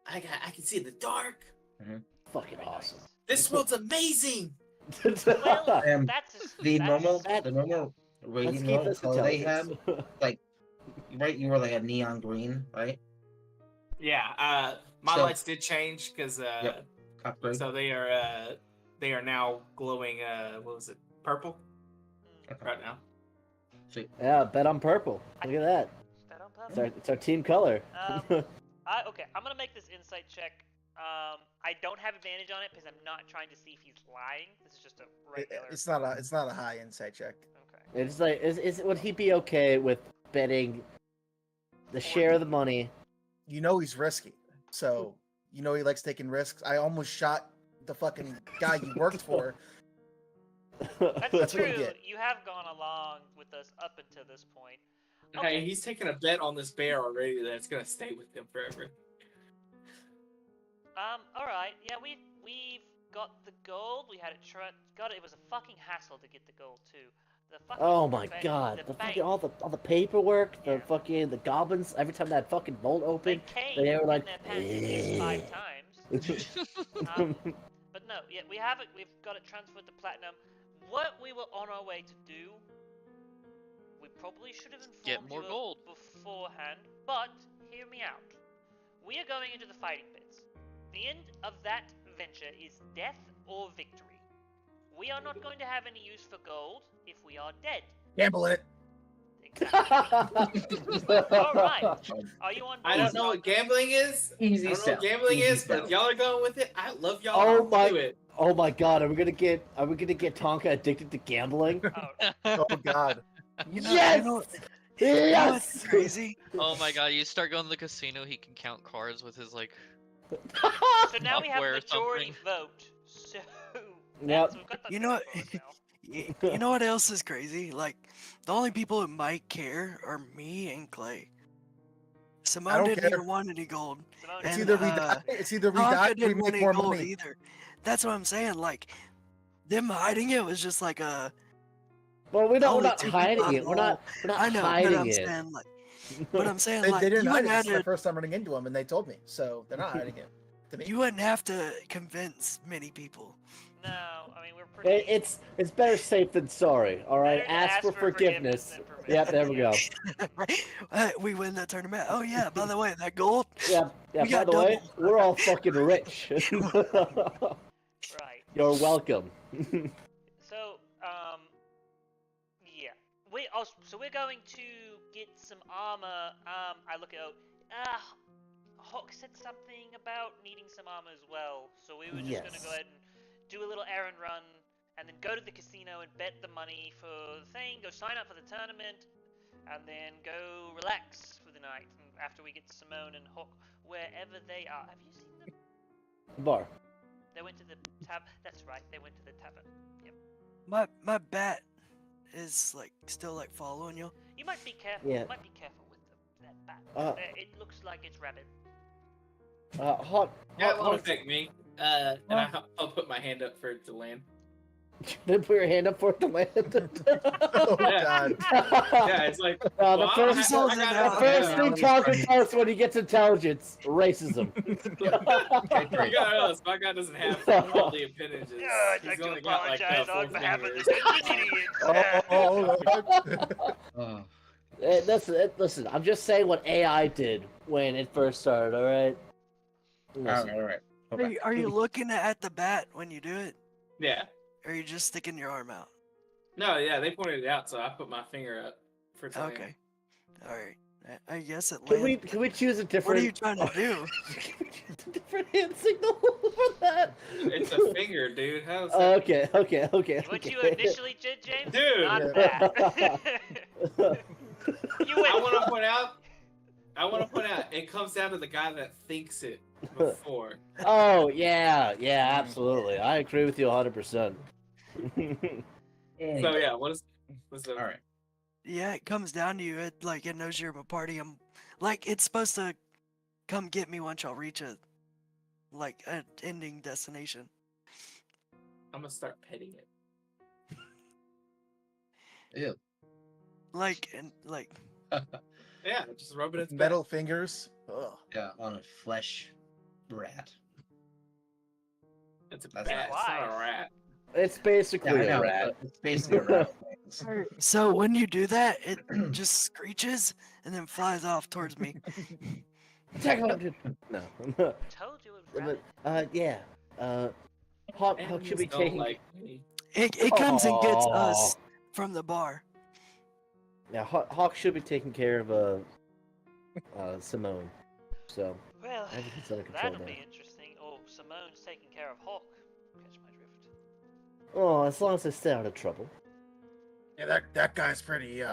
I can see in the dark. Fucking Very awesome. This world's amazing. Well, Um, that's just, The that's, normal Let's radiant keep normal this color they had, intelligence. right? You were like a neon green, right? Yeah. My So- lights did change because Yep. Upgrade. so they are now glowing. What was it? Purple Okay. right now. Sweet. Yeah, bet on purple. Look at that. That on purpose. It's our team color. Okay, I'm gonna make this insight check. I don't have advantage on it because I'm not trying to see if he's lying. This is just a regular. It's not a high insight check. Okay. It's like, would he be okay with betting the share of the money? You know he's risky, so you know he likes taking risks. I almost shot the fucking guy you worked for. That's That's true. what you get. You have gone along with us up until this point. Hey, he's taking a bet on this bear already that it's gonna stay with him forever. All right. Yeah, we've got the gold. We had it. God, it was a fucking hassle to get the gold too. The fucking. Oh my god, The the bank. fucking all the paperwork, Yeah. the fucking the goblins. Every time that fucking vault They opened, came they were like, in their pants at least 5 times. But no, yeah, we have it. We've got it transferred to platinum. What we were on our way to do, we probably should have informed Get more you gold. beforehand. But hear me out. We are going into the fighting pits. The end of that venture is death or victory. We are not going to have any use for gold if we are dead. Gamble it. Exactly. All right. Are you on board? I don't know what gambling is. Easy I don't know sell. what gambling Easy is, but if sell. y'all are going with it, I love y'all. Oh I'll my- do it. Oh my god, are we gonna get Tonka addicted to gambling? Oh god. You know, Yes! you know, Yes! what's crazy? Oh my god, you start going to the casino, he can count cards with his like. So now we have software a or majority something. vote. So Yep. we've got the You know what? vote now. You know what else is crazy? Like, the only people who might care are me and Clay. Simone don't didn't care. even want any gold. Simone, It's And, either we die. It's either we Tonka die or we didn't want make any more gold money. either. That's what I'm saying. Like, them hiding it was just like a. Well, we're Only not two people hiding out it. of We're not I know, but hiding I'm it. saying like. But I'm saying They like didn't you hide wouldn't it. have This is my to. first time running into them, and they told me, so they're not hiding it. To me. You wouldn't have to convince many people. No, I mean we're pretty. It's better safe than sorry. All right, Better to ask for forgiveness. than permission. Yep, there we go. We win that tournament. Oh yeah, by the way, that gold. Yeah. We By got the way, double. we're all fucking rich. Right. You're welcome. So yeah. So we're going to get some armor. I look at Hawk said something about needing some armor as well. So we were just gonna Yes. go ahead and do a little errand run, and then go to the casino and bet the money for the thing. Go sign up for the tournament, and then go relax for the night. And after we get Simone and Hawk wherever they are. Have you seen them? Bar. They went to the tab. That's right. They went to the tavern. Yep. My bat is like still like following you. You might be careful. Yeah. You might be careful with that bat. It looks like it's rabid. Hot. That won't affect me. And I'll put my hand up for it to land. Then put your hand up for it to land. Oh Yeah. god. Yeah, it's like the well, first, I the got the first thing Tonka does when he gets intelligence, racism. You gotta realize my guy doesn't have all the appendages. I'd He's like to only got like apologize four on behalf of fingers. the idiot. Oh, Listen, I'm just saying what AI did when it first started, alright? all right. Are you looking at the bat when you do it? Yeah. Or are you just sticking your arm out? No, yeah, they pointed it out, so I put my finger up for it to land. Okay. All right. I guess it Can lands. we choose a different? What are you trying to do? different hand signal for that? It's a finger, dude. How's that? Okay. What you initially did, James? Dude. Not Yeah. that. You went. I want to point out, it comes down to the guy that thinks it before. Oh yeah, absolutely. I agree with you 100%. So yeah, what's the All right. Yeah, it comes down to you. It knows you're a party. It's supposed to come get me once y'all reach an ending destination. I'm gonna start petting it. Ew. Yeah, just rub it its back. Metal fingers. Ugh. Yeah, on a flesh rat. It's a That's bat. It's not a live. rat. It's basically Yeah, I know, a rat. but It's basically a rat. So when you do that, it just screeches and then flies off towards me. Attack him! No. Told you it was But, rabid. yeah. Hawk should Animals be don't taking. like me. It comes and gets Aw. us from the bar. Yeah, Hawk should be taking care of Simone. So Well, everything's under control that'll now. be interesting. Oh, Simone's taking care of Hawk. Catch my drift. Oh, as long as they stay out of trouble. Yeah, that guy's pretty. You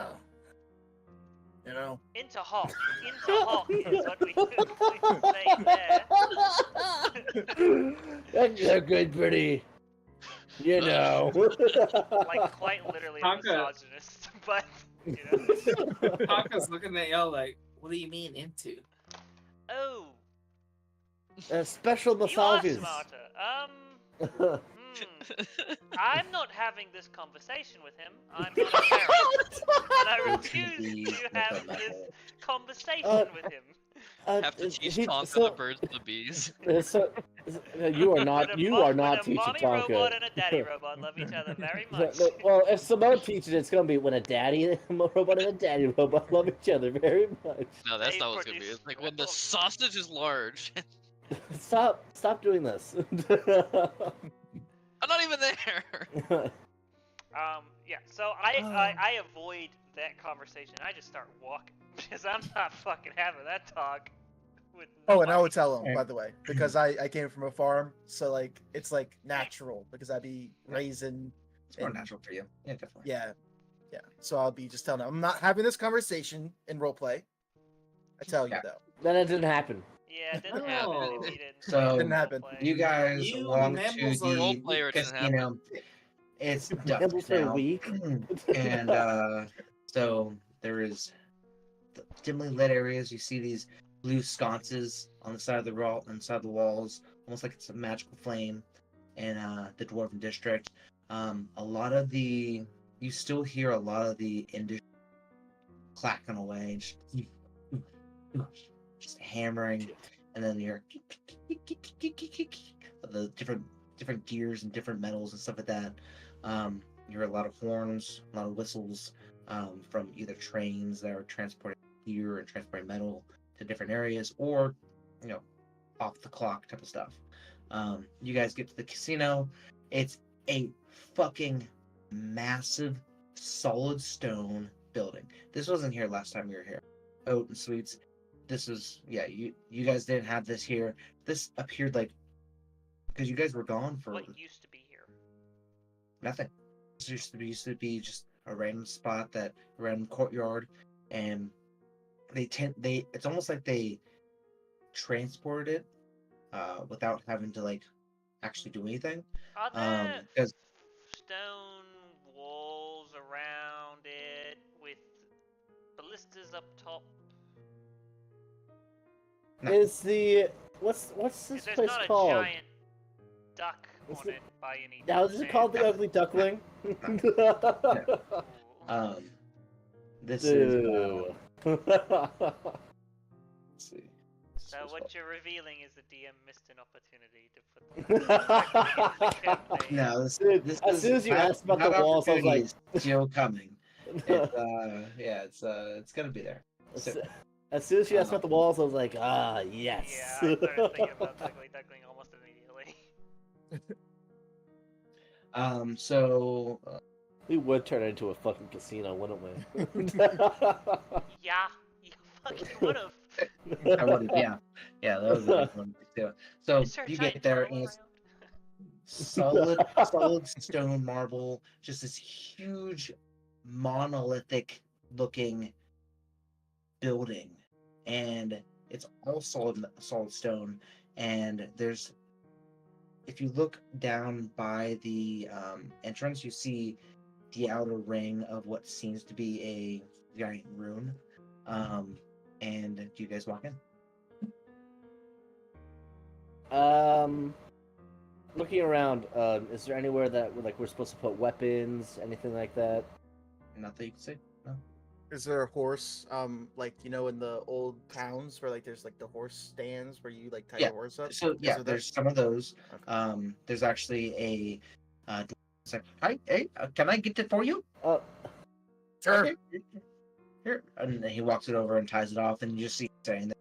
know. Into Hawk. Into Hawk is what we say there. They're good, pretty. You know. Like quite literally a Tonka. misogynist, but you know. Taka's looking at y'all like, what do you mean into? Oh, Special You are massages. smarter. I'm not having this conversation with him. I'm not a parent. And I refuse to have this conversation with him. Have to teach Tonka the birds and the bees. You are not. You are not when a teaching mommy Tonka. robot and a daddy robot love each other very much. Well, if Simone teaches it, it's gonna be when a daddy robot and a daddy robot love each other very much. No, that's They not what it's gonna be. produce It's like when the robots. sausage is large. Stop doing this. I'm not even there. Yeah. So I avoid that conversation. I just start walking because I'm not fucking having that talk. With Oh, and I nobody. would tell him, by the way, because I came from a farm, so like it's like natural because I'd be raising. It's more natural for you. Yeah, definitely. Yeah. So I'll be just telling him I'm not having this conversation in roleplay. I tell you Yeah. though. Then it didn't happen. Yeah, it didn't happen. Oh. If you didn't So, Didn't happen. play. You guys You walk to mammals are- Role player, the it doesn't casino. It's dusk Mammals are now. weak. And so there is dimly lit areas. You see these blue sconces on the side of the inside the walls, almost like it's a magical flame. In the Dwarven district, you still hear a lot of the industry clacking away, just hammering, and then you hear the different gears and different metals and stuff like that. You hear a lot of horns, a lot of whistles from either trains that are transporting gear and transporting metal to different areas, or off the clock type of stuff. You guys get to the casino. It's a fucking massive solid stone building. This wasn't here last time we were here. Oat and Sweets. This was you guys didn't have this here. This appeared because you guys were gone for What used to be here? nothing. This used to be just a random spot, a random courtyard, and it's almost like they transported it without having to actually do anything. Are there 'Cause- stone walls around it with ballistas up top? No. Is the what's this There's place not a called? giant duck Is on it- it by any Now is it called the chance. Ugly Duckling? Ooh. This is Boo. let's see. So what you're revealing is the DM missed an opportunity to put the campaign. No, Dude, this as is soon as you that- asked about that the walls, I was opportunity like, is still coming. It's gonna be there. So, as soon as you asked about the walls, I was like, yes. Yeah, I started thinking about Ugly Duckling almost immediately. so We would turn it into a fucking casino, wouldn't we? Yeah, you fucking would've. I would, yeah, that was a good one too. So Is there a you giant get there tunnel and it's around? solid stone marble, just this huge monolithic looking building, and it's all solid stone. And if you look down by the entrance, you see the outer ring of what seems to be a giant rune. And do you guys walk in? Looking around, is there anywhere that we're supposed to put weapons, anything like that? Not that you can see. No. Is there a horse, in the old towns where there's the horse stands where you tie Yeah, your horse up? So Is yeah, there that? there's some of those. Okay. There's actually a. It's like, hi, hey, can I get it for you? Sure. Okay. Here, and then he walks it over and ties it off, and you just see it saying that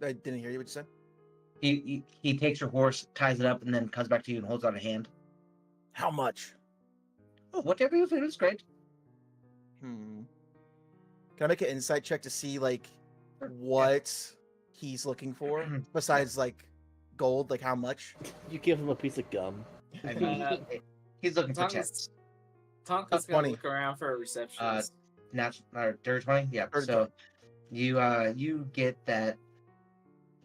I didn't hear you. What you said? he takes your horse, ties it up, and then comes back to you and holds out a hand. How much? Oh, whatever you feel is great. Can I make an insight check to see what he's looking for besides gold? How much? You give him a piece of gum. I mean, he's looking for Tonka's- checks. Tonka's gonna 20. look around for a receptionist. Dirty 20, yeah. Dirty So you get that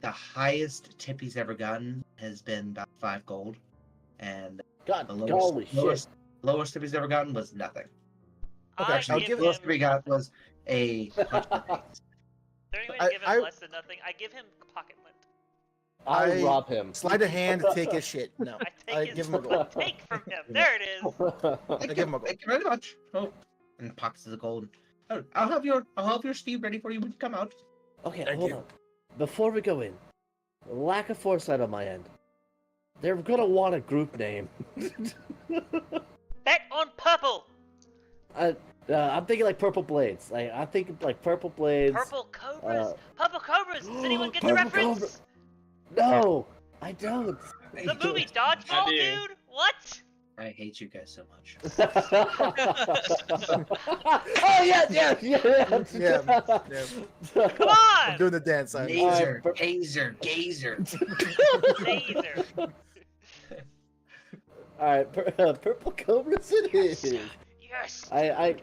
the highest tip he's ever gotten has been about 5 gold, and God, the holy shit. lowest tip he's ever gotten was nothing. Okay, I I'll Actually, give the lowest him... tip he got was a punch in the face. Is there any way to give him I- less than nothing. I give him pocket lint. I I- rob him. Slide a hand, take his shit. No, I take I his give him a gold. take from him. There it is. I give him a gold. Thank you very much. Oh, and pockets of the gold. Oh, I'll have your steed ready for you when you come out. Okay, Thank hold you. on. Before we go in, lack of foresight on my end. They're gonna want a group name. Bet on purple. I'm thinking like Purple Blades. I'm thinking like Purple Blades. Purple cobras. Purple cobras. Does anyone get the Purple reference? Cobra. No, I don't. The movie Dodgeball, do. dude. What? I hate you guys so much. Oh yeah. Come on. I'm doing the dance. Laser, Pur- gazer, gazer. Laser. All right, Purple Cobras it is. Yes. A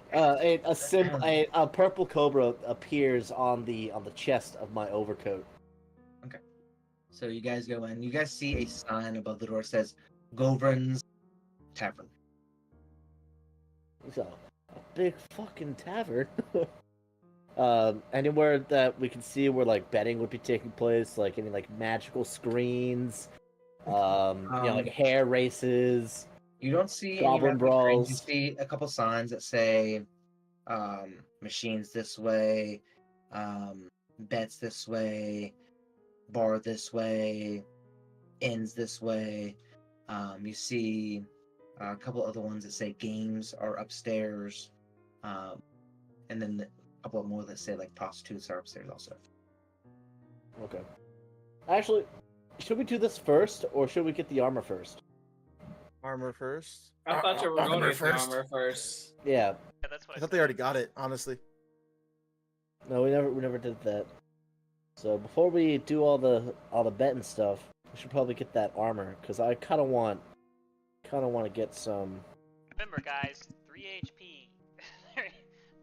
purple cobra appears on the chest of my overcoat. So you guys go in. You guys see a sign above the door that says Govern's Tavern. So, a big fucking tavern. Anywhere that we can see where like betting would be taking place, like any like magical screens, like hair races. You don't see Goblin any magical screens. brawls. You see a couple signs that say machines this way, bets this way, bar this way, ends this way. You see a couple other ones that say games are upstairs, and then a couple more that say like prostitutes are upstairs also. Okay. Actually, should we do this first, or should we get the armor first? Armor first. I thought you were going Armor to first. armor first. Yeah. Yeah, that's what I thought they already got it. Honestly. No, we never did that. So before we do all the betting stuff, we should probably get that armor because I kind of want to get some. Remember, guys, 3 HP.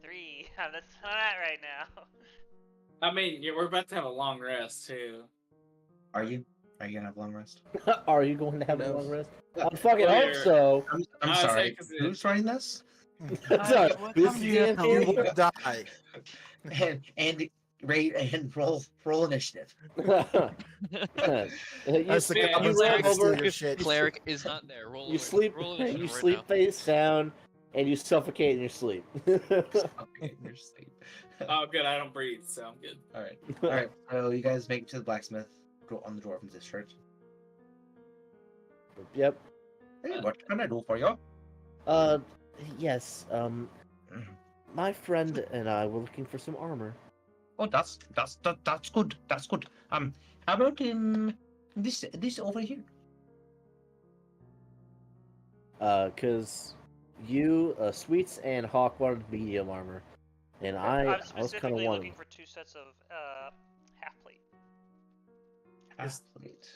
3. That's not at right now. I mean, we're about to have a long rest too. Are you? Are you gonna have a long rest? Are you going to have a No. long rest? I fucking hope We're- so. I'm I was sorry. saying 'cause it- Who's running this? Sorry, what this time do you have to You is will die. And rate and roll initiative. you, That's the you goblins roll trying to steal over, your shit. Cleric is not there. Roll you away. sleep, Roll initiative you right sleep now. face down, and you suffocate in your sleep. Okay, you're asleep. Oh, good. I don't breathe, so I'm good. All right. So you guys make it to the blacksmith on the Dwarven district. Yep. Hey, what can I do for you? Yes. My friend and I were looking for some armor. Oh, that's good. That's good. How about this over here? Cause you, Sweets and Hawk wanted medium armor, and I'm I was kind of specifically wanting. looking for 2 sets of half plate. Athlete.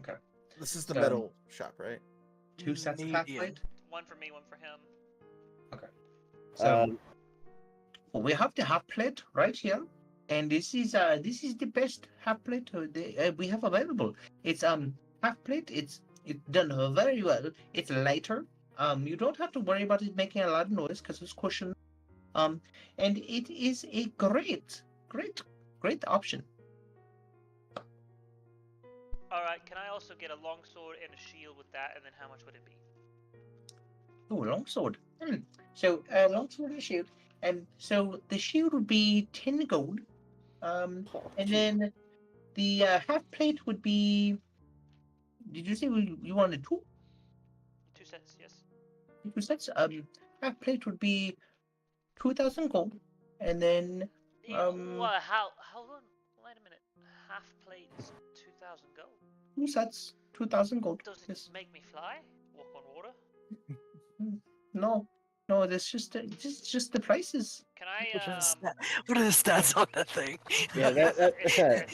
Okay. This is the So- metal shop, right? 2 sets of half Medium. plate. One for me, one for him. So we have the half plate right here, and this is the best half plate we have available. It's half plate. It's done very well. It's lighter. You don't have to worry about it making a lot of noise because it's cushioned. And it is a great option. Alright, can I also get a longsword and a shield with that, and then how much would it be? Oh, longsword. So longsword and shield. So the shield would be 10 gold. And then the half plate would be. Did you say you wanted 2? 2 sets, yes. 2 sets. Half plate would be 2,000 gold, and then What? How? Hold on. Wait a minute. Half plate is 2,000 gold. 2 sets, 2,000 gold. Does it Yes. make me fly? Walk on water? No, that's just the prices. Can I? What are the stats on that thing? Yeah, that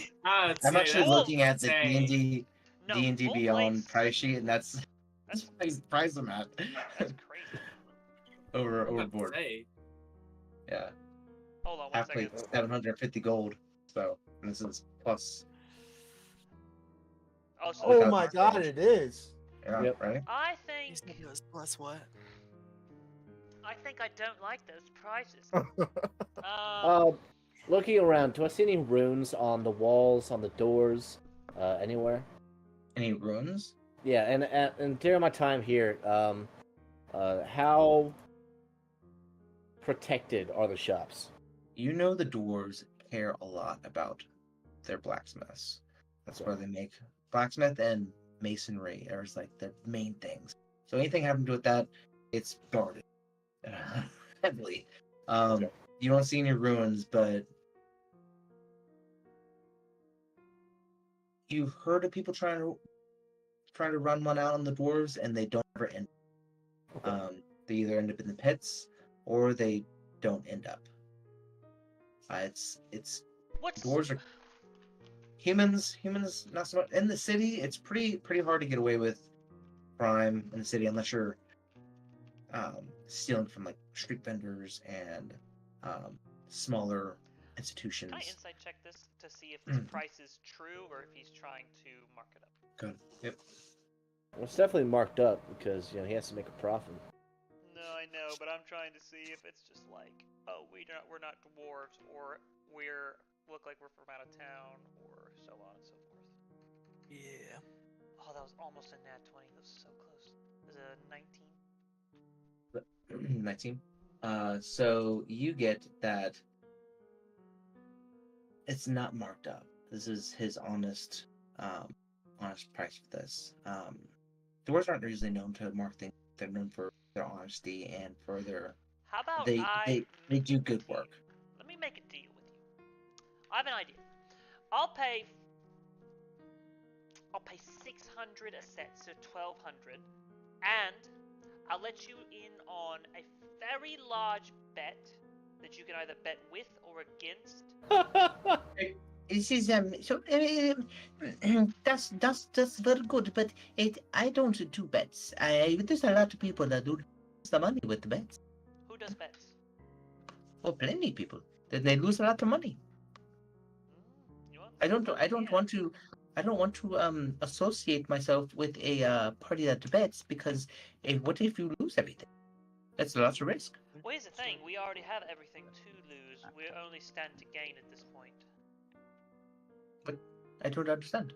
I'm actually looking at the D&D No, D&D full Beyond plates- price sheet, and that's That's what I price them at. that's crazy. overboard. Say, Yeah, Hold on one half second. plate 750 gold. So and this is plus. Also, Oh Without my the god, range. it is. Yeah, Yep. right. I You think said it was plus what? I don't like those prices. Uh, Looking around, do I see any runes on the walls, on the doors, anywhere? Any runes? Yeah, and during my time here, how protected are the shops? You know the dwarves care a lot about their blacksmiths. That's where they make blacksmith and masonry are like the main things. So anything having to do with that, it's guarded heavily. You don't see any ruins, but you've heard of people trying to run one out on the dwarves, and they don't ever end. They either end up in the pits or they don't end up. It's What's dwarves are humans not so much. In the city, it's pretty hard to get away with crime in the city unless you're stealing from like street vendors and smaller institutions. Can I insight check this to see if this price is true or if he's trying to mark it up? Good. Yep. Well, it's definitely marked up because he has to make a profit. No, I know, but I'm trying to see if it's just like, oh, we're not dwarves, or we're look like we're from out of town, or so on and so forth. Yeah. Oh, that was almost a nat 20. That was so close. It was a 19. 19. So you get that it's not marked up. This is his honest price for this. Dwarves aren't usually known to mark things. They're known for their honesty and for their How about they do good work. Let me make a deal with you. I have an idea. I'll pay 600 a set, so 1,200, and I'll let you in on a very large bet that you can either bet with or against. This is so that's very good, but I don't do bets. There's a lot of people that do the money with the bets. Who does bets? Well, plenty of people. Then they lose a lot of money. I don't want to associate myself with a party that bets because what if you lose everything? That's a lot of risk. Well, here's the thing. We already have everything to lose. We only stand to gain at this point. But I don't understand.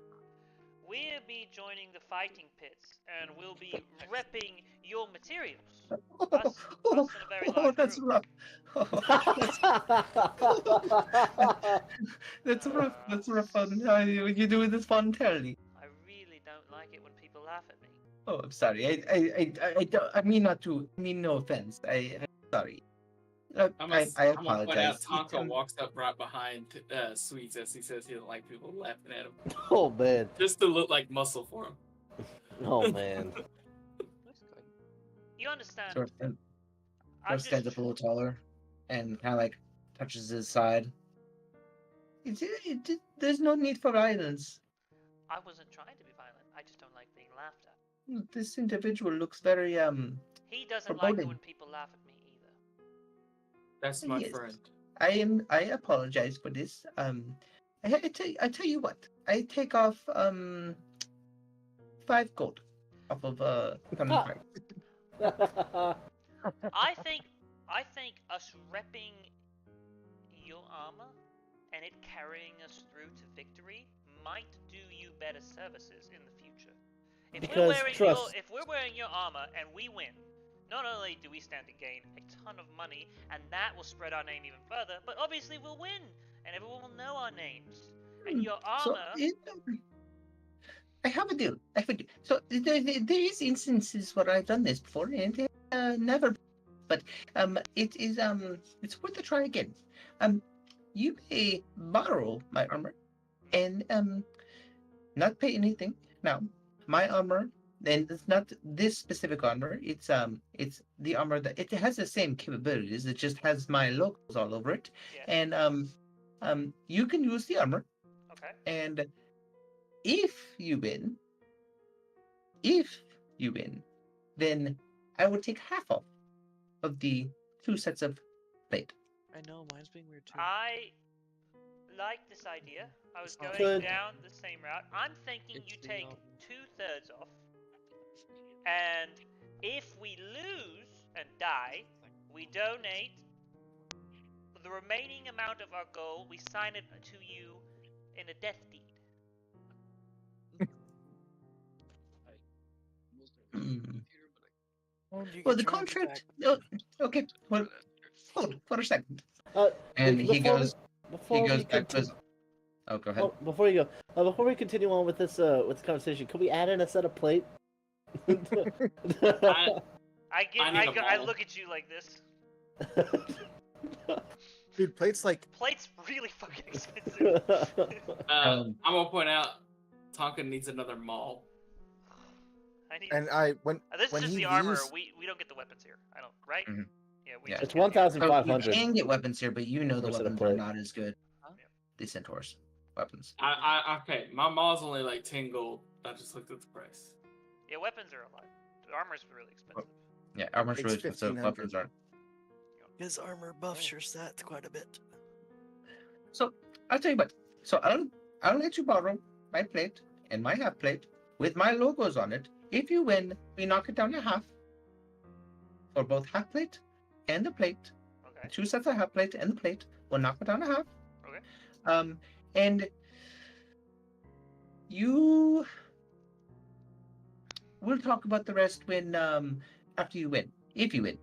We'll be joining the fighting pits, and we'll be repping your materials. Us in a very large that's group. rough. That's rough. That's rough. You're doing this voluntarily. I really don't like it when people laugh at me. Oh, I'm sorry. I mean no offense. I'm sorry. I apologize. Tonka walks up right behind Sweets as he says he doesn't like people laughing at him. Oh man. Just to look like muscle for him. Oh man. You understand? Sort of stands up a little taller and kind of like touches his side. There's no need for violence. I wasn't trying to be violent. I just don't like being laughed at. This individual looks very He doesn't foreboding. like it when people laugh at me either. That's my Yes. friend. I apologize for this. I tell you what. I take off 5 gold off of coming price. I think us repping your armor and it carrying us through to victory might do you better services in the future. If we're wearing your armor and we win, not only do we stand to gain a ton of money, and that will spread our name even further, but obviously we'll win, and everyone will know our names. And your armor... I have a deal. So there is instances where I've done this before, and never. But it is it's worth a try again. You may borrow my armor, and not pay anything. Now, my armor, and it's not this specific armor. It's the armor that it has the same capabilities. It just has my logos all over it, Yes. and you can use the armor. Okay. And if you win, then I will take half off of the 2 sets of plate. I know, mine's being weird too. I like this idea. I was going down the same route. I'm thinking you take 2/3 off, and if we lose and die, we donate the remaining amount of our gold, we sign it to you in a death deed. And you Well, get the your armor contract. back. Oh, okay. Well, hold for a second. And And he goes before we back to continue, his. Oh, go ahead. before you go, before we continue on with this conversation, can we add in a set of plate? I need a I ball. look at you like this. Dude, plate's like Plate's really fucking expensive. I'm gonna point out Tonka needs another maul. I need. and when This when is just he the armor. leaves- We don't get the weapons here. I don't. Right? Mhm. Yeah, we Yeah. just It's get the armor. 1,500. So you can get weapons here, but you know the For a set of weapons are plate. not as good. The Centaurs weapons. Okay, my maul's only like 10 gold. I just looked at the price. Yeah, weapons are a lot. The armor's really expensive. Yeah, armor's It's really expensive. 1,500. Weapons aren't. His armor buffs your stats quite a bit. So I'll tell you what. So I'll let you borrow my plate and my half plate with my logos on it. If you win, we knock it down to half for both half plate and the plate. Okay. 2 sets of half plate and the plate. We'll knock it down to half. Okay. And you. We'll talk about the rest when after you win. If you win,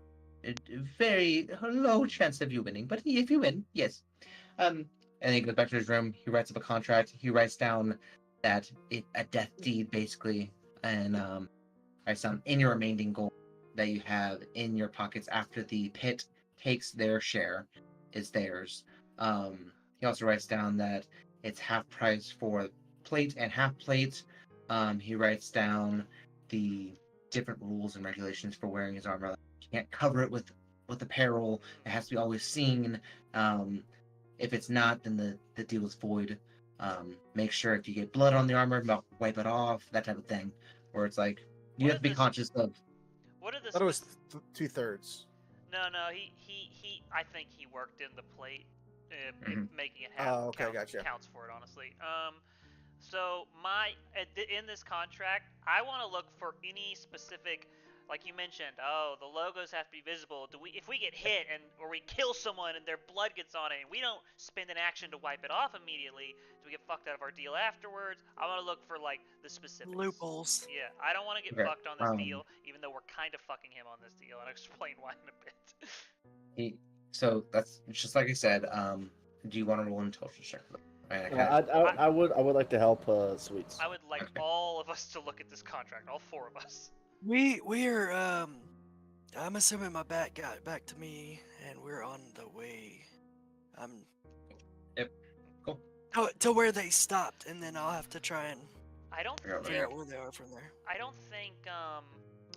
very low chance of you winning, but if you win, yes. And he goes back to his room. He writes up a contract. He writes down that a death deed, basically, and writes down in your remaining gold that you have in your pockets after the pit takes their share is theirs. He also writes down that it's half price for plate and half plate. He writes down the different rules and regulations for wearing his armor. You can't cover it with apparel. It has to be always seen. If it's not, then the deal is void. Make sure if you get blood on the armor, wipe it off, that type of thing. Where it's like you What have to be is this- conscious of. What are the? I thought it was 2/3. No, he. I think he worked in the plate, Mhm. making it happen. Oh, okay, gotcha. Counts for it, honestly. So in this contract, I want to look for any specific, like you mentioned. Oh, the logos have to be visible. If we get hit or we kill someone and their blood gets on it, and we don't spend an action to wipe it off immediately, do we get fucked out of our deal afterwards? I want to look for like the specifics. Loopholes. Yeah, I don't want to get Okay, fucked on this um, deal, even though we're kind of fucking him on this deal, and I'll explain why in a bit. So that's just like I said. Do you want to roll an intelligence check? I would like to help Sweets. I would like Okay. all of us to look at this contract, all 4 of us. We're I'm assuming my bat got back to me and we're on the way. Yep. Cool. To where they stopped, and then I'll have to try and I don't Figure out figure think out where they are from there. I don't think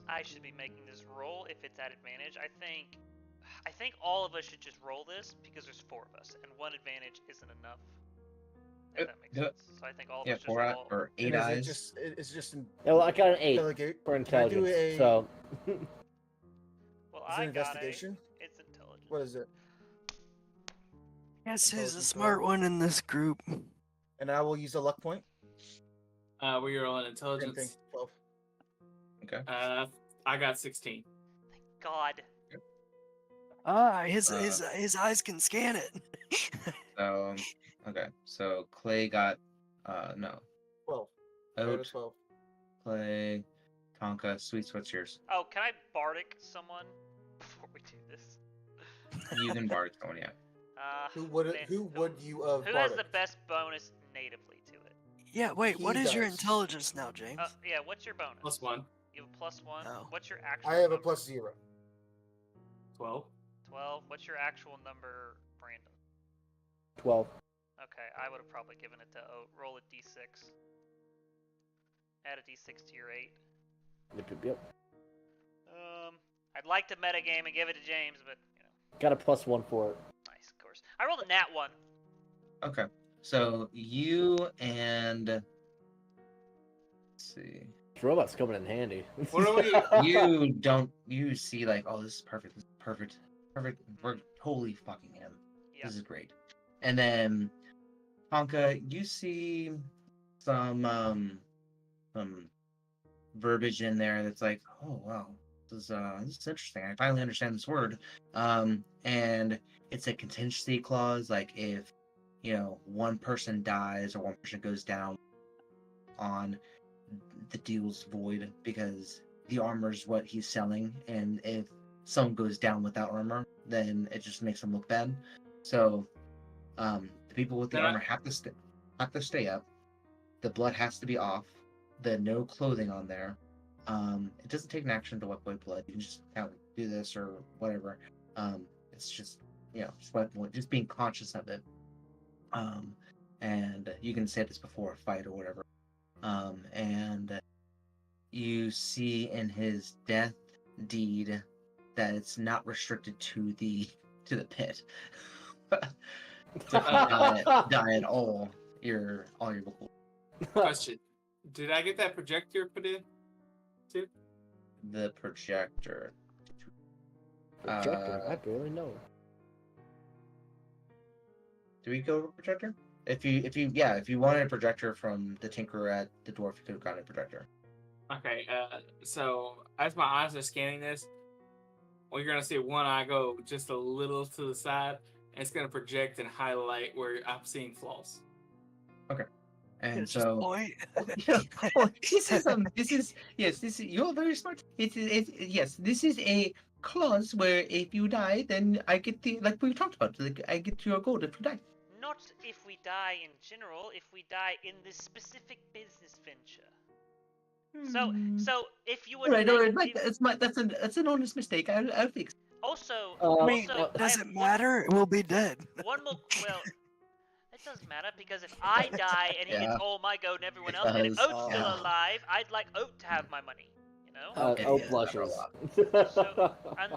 I should be making this roll if it's at advantage. I think all of us should just roll this because there's 4 of us, and 1 advantage isn't enough. If Yep, that makes do it. sense. So I think all of Yeah, us just 4 roll. or 8 And is eyes. it's just an Yeah, well, I got an 8 delegate. for Can I do intelligence. a- So Well, Is it I got investigation? It's intelligence. What is it? Guess who's the Intelligence smart roll. one in this group? And I will use a luck point. We are on Same thing. intelligence. 12. Okay. I got 16. Thank God. His eyes can scan it. So okay. So Clay got no. 12. I got a Oat, 12. Clay, Tonka, Sweets. What's yours? Oh, can I bardic someone before we do this? You can bardic someone, yeah. Who would man, you have Who has the bardic? best bonus natively to it? Yeah, wait, what He is your does. intelligence now, James? Yeah, what's your bonus? +1. You have a +1. Oh. What's your actual? I have a number? +0. 12. 12. What's your actual number, Brandon? 12. Okay, I would have probably given it to Oat. Roll a d6. Add a d6 to your 8. Yep. I'd like to metagame and give it to James, but you know, Got a +1 for it. nice, of course. I rolled a nat 1. Okay. So you and let's see. This robot's coming in handy. What are we? You see like, oh, this is perfect. This is perfect. We're holy fucking him. Yeah. This is great. And then Tonka, you see some verbiage in there that's like, oh wow, this is interesting. I finally understand this word. And it's a contingency clause. Like if one person dies or one person goes down on, the deal's void because the armor is what he's selling, and if someone goes down without armor, then it just makes them look bad. So the people with the armor have to stay up. The blood has to be off. The no clothing on there. It doesn't take an action to wipe away blood. You can just do this or whatever. It's just just being conscious of it. And you can say this before a fight or whatever. And you see in his death deed that it's not restricted to the pit. To die at all your gold. Question: did I get that projector put in too? The projector. Projector? I barely know. Do we go over projector? If you wanted a projector from the tinkerer at the dwarf, you could have gotten a projector. Okay, so as my eyes are scanning this, well, you're gonna see one eye go just a little to the side, and it's gonna project and highlight where I'm seeing flaws. Okay. And It's just so point. This is you're very smart. Yes, this is a clause where if you die, then I get like we talked about, like I get your gold if you die. Not if we die in general, if we die in this specific business venture. So if you would All right. That's an honest mistake. I'll fix. Also, I mean, does it matter? We'll be dead. One more. Well, it does matter because if I die and he gets all my gold and everyone else, and if Oat's still alive, I'd like Oat to have my money. You know. Okay, Oat yeah, blushes. So and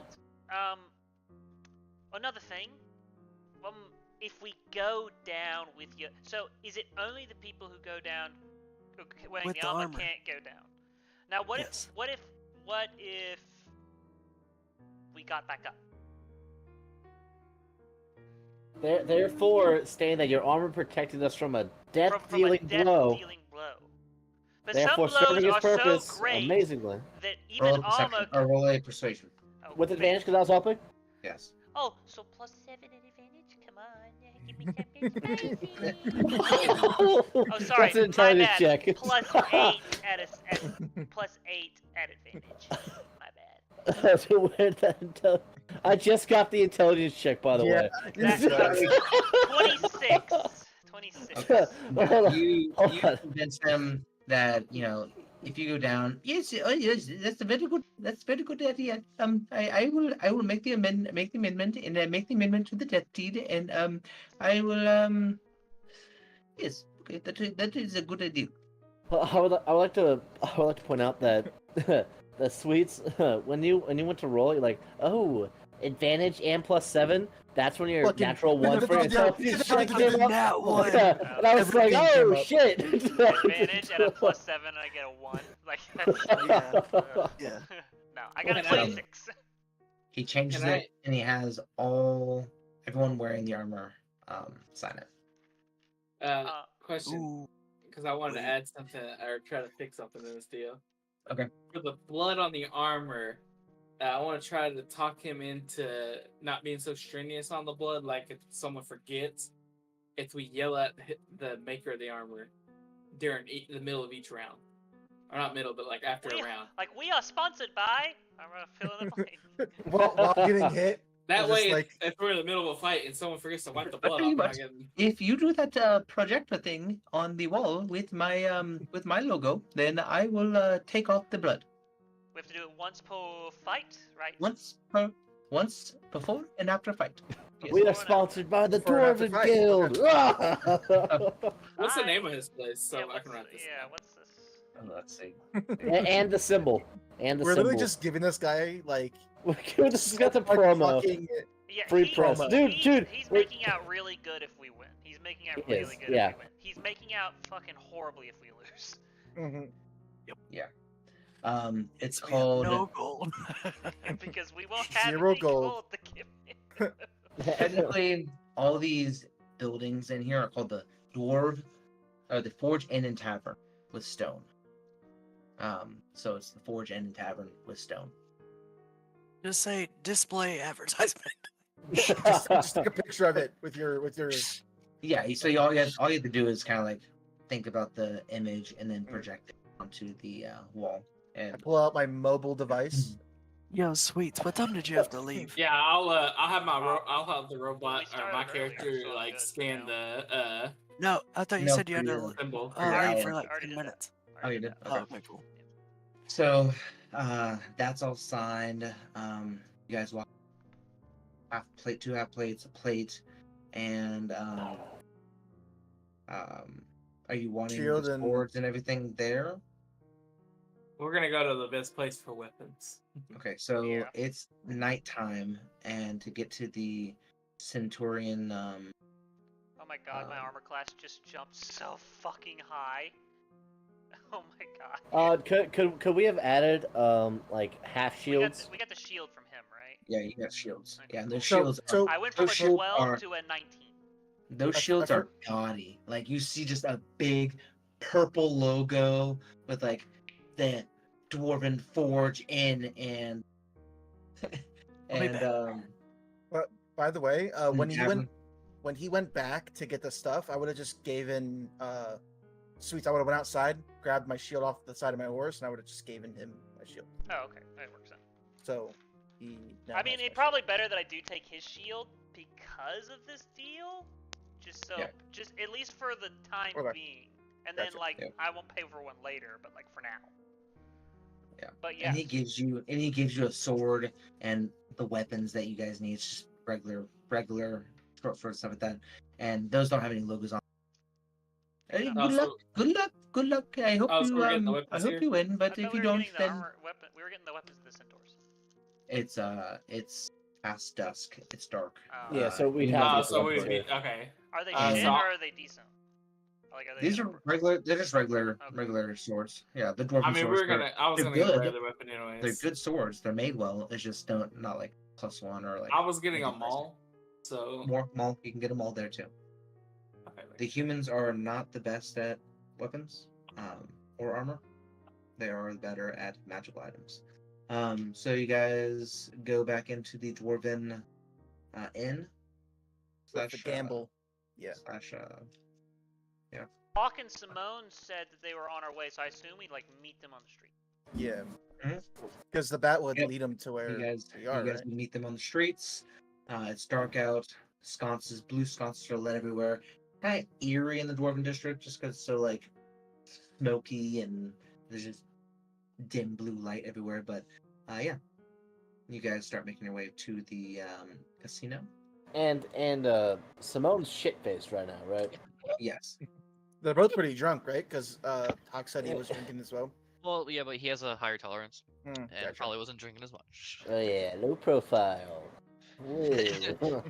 another thing, if we go down with your, so is it only the people who go down wearing With the the armor armor. can't go down? Now what Yes. if we got back up? Therefore, stating that your armor protected us from a From a death-dealing blow. death-dealing blow. But Therefore, some blows serving its are purpose so great amazingly. that Roll even a perception, armor. or roll a persuasion. Oh, With advantage because I was helping? Yes. Oh, so plus 7 at advantage? Come on, give me 10 bits, baby. Oh, sorry, That's an my intelligence bad. check. Plus 8 plus 8 at advantage. My bad. So where that I just got the intelligence check, by the way. That's 26. 26. Hold You on. convince them that if you go down, yes, that's a very good idea. I will make the amendment, and make the amendment to the death deed, and I will yes, okay, that is a good idea. I would like to point out that the sweets when you went to roll, you're like, oh, advantage and plus 7. That's when your Fucking- natural 1 for your intelligence check came up. Nat one. And I was like, Everything came oh up. shit. Advantage at a plus 7 and I get a 1. Like, that's, Yeah. No, I got a Can I- 26. He changes Can it, and he has everyone wearing the armor sign it. Question, Ooh. because I wanted to add something or try to fix something in this deal. Okay. For the blood on the armor, I want to try to talk him into not being so strenuous on the blood. Like if someone forgets, if we yell at the maker of the armor during the middle of each round, or not middle, but like after a round. Like, we are sponsored by. I'm gonna fill in the blank. While getting hit. That Or way, just, like- if we're in the middle of a fight and someone forgets to wipe the blood Pretty off, we're not much. getting... If you do that projector thing on the wall with my logo, then I will take off the blood We have to do it once per fight, right? once before and after fight. Yes. We are sponsored by the Before and after Dwarven fight. Guild. What's the name of his place? So I can write this down. What's this? Let's see. and the symbol. And the We're symbol. literally just giving this guy like This has got the like, promo. fucking- Yeah, Free he- press. he's- Dude, he's wait. making out really good if we win. He's making out He really is, good yeah. if we win. He's making out fucking horribly if we lose. Mhm. It's We have called no gold. Because we won't have Zero any gold. to give me. technically all these buildings in here are called the Forge Inn and Tavern with stone. So it's the Forge Inn and Tavern with stone. Just say display advertisement. just take a picture of it with your Yeah. So all you have to do is kind of like think about the image and then project it onto the wall. I And pull out my mobile device. Yo, sweets. What time did you have to leave? Yeah, I'll have I'll have the robot or started my earlier, character so I'm like good, scan you the No, I thought you No, said you had for to your- symbol. for your leave hour. for like Already 10 did that. minutes. Oh, you did? Oh, Okay. okay, cool. So that's all signed. You guys walk two half plates, a plate, and are you wanting Shield the and- swords and everything there? We're gonna go to the best place for weapons. Okay, so Yeah. it's nighttime, and to get to the Centurion, Oh my god, my armor class just jumped so fucking high. Oh my god. Could we have added like half shields? We got the shield from him, right? yeah, you got shields. Okay, Yeah, and cool. those shields. So I went from those a shields 12 are- to a 19. Those I shields are for- gaudy. Like you see just a big purple logo with like the Dwarven Forge in and I'll be and back. by the way, when Gavin- he went back to get the stuff, I would have just given Sweets. I would have went outside, grabbed my shield off the side of my horse, and I would have just given him my shield. Oh, okay, that works out. So he. now I mean, has my it's probably better that I do take his shield because of this deal. Yeah. Just at least for the time Okay. being, and then Gotcha. like Yeah. I won't pay for one later, but like for now. Yeah. But yeah. And he gives you a sword and the weapons that you guys need. It's just regular short swords, stuff like that. And those don't have any logos on. Hey, Oh, good so- luck. Good luck. Good luck. I hope Oh, so you we're getting the I weapons hope here? you win, I but thought if we you were don't, getting the then armor weapon. We were getting the weapons to the centaurs. it's past dusk. It's dark. Oh. Yeah, so we'd you have know, to So get we the be weapons here. okay. Are they Uh, shit so- or are they decent? Like, are they These are regular. They're just regular swords. Yeah, the dwarven I mean, swords. I was they're gonna get good. rid of the weapon anyways. They're good swords. They're made well. It's just not like +1 or like. I was getting a anything crazy. maul, so More maul. You can get them all there too. okay, The humans are not the best at weapons or armor. They are better at magical items. So you guys go back into the dwarven inn. With the gamble. Yeah. Slash, Hawk and Simone said that they were on our way, so I assume we like meet them on the street. Yeah. Mhm. Because the bat would Yep. lead him to where you guys we are. Right? meet them on the streets. It's dark out. Sconces, blue sconces are lit everywhere. Kind of eerie in the dwarven district, just because it's so like smoky and there's just dim blue light everywhere. But yeah, you guys start making your way to the casino. And Simone's shit faced right now, right? Yes. They're both pretty drunk, right? Because Hawk said he was drinking as well. Well, yeah, but he has a higher tolerance and Gotcha. probably wasn't drinking as much. Oh yeah, low profile. Whoa.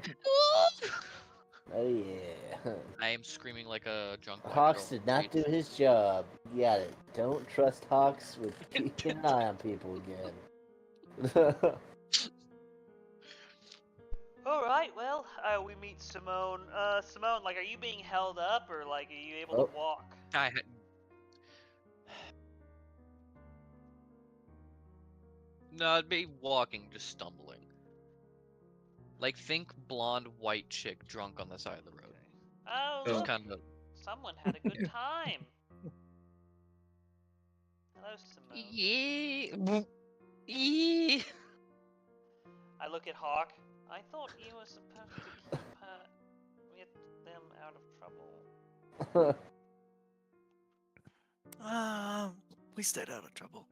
Oh yeah. I am screaming like a drunk. white Hawks girl did not on do the his job. You got it. Don't trust Hawks with keeping an eye on people again. All right, well, we meet Simone. Simone, like, are you being held up or like, are you able Oh. to walk? street. I had. No, I'd be walking, just stumbling. Like, think blonde white chick drunk on the side of the road. Oh, So- look, Kind of. someone had a good time. Hello, Simone. Yeah. Yeah. I look at Hawk. I thought you were supposed to keep get them out of trouble. We stayed out of trouble.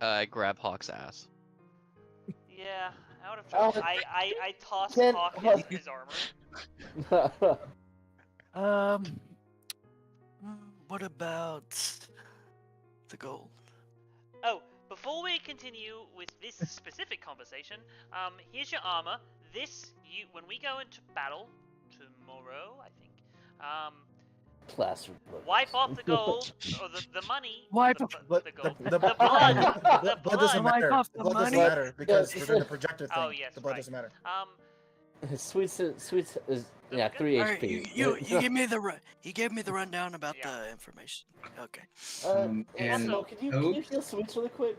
I grab Hawk's ass. Yeah, out of trouble. Oh, I toss Ken- Hawk his armor. What about the gold? Oh, before we continue with this specific conversation, here's your armor. When we go into battle tomorrow, I think, Plaster. wipe off the gold or the money. Wipe the, off- the gold. the The blood. blood The doesn't blood. matter. Wipe The off blood the doesn't money. matter because Yeah. we're doing the projector thing. Oh, yes, the blood right. doesn't matter. Sweets is yeah, 3 All right, HP. you gave me the rundown about Yeah. the information. Okay. And also, can you heal Sweets really quick?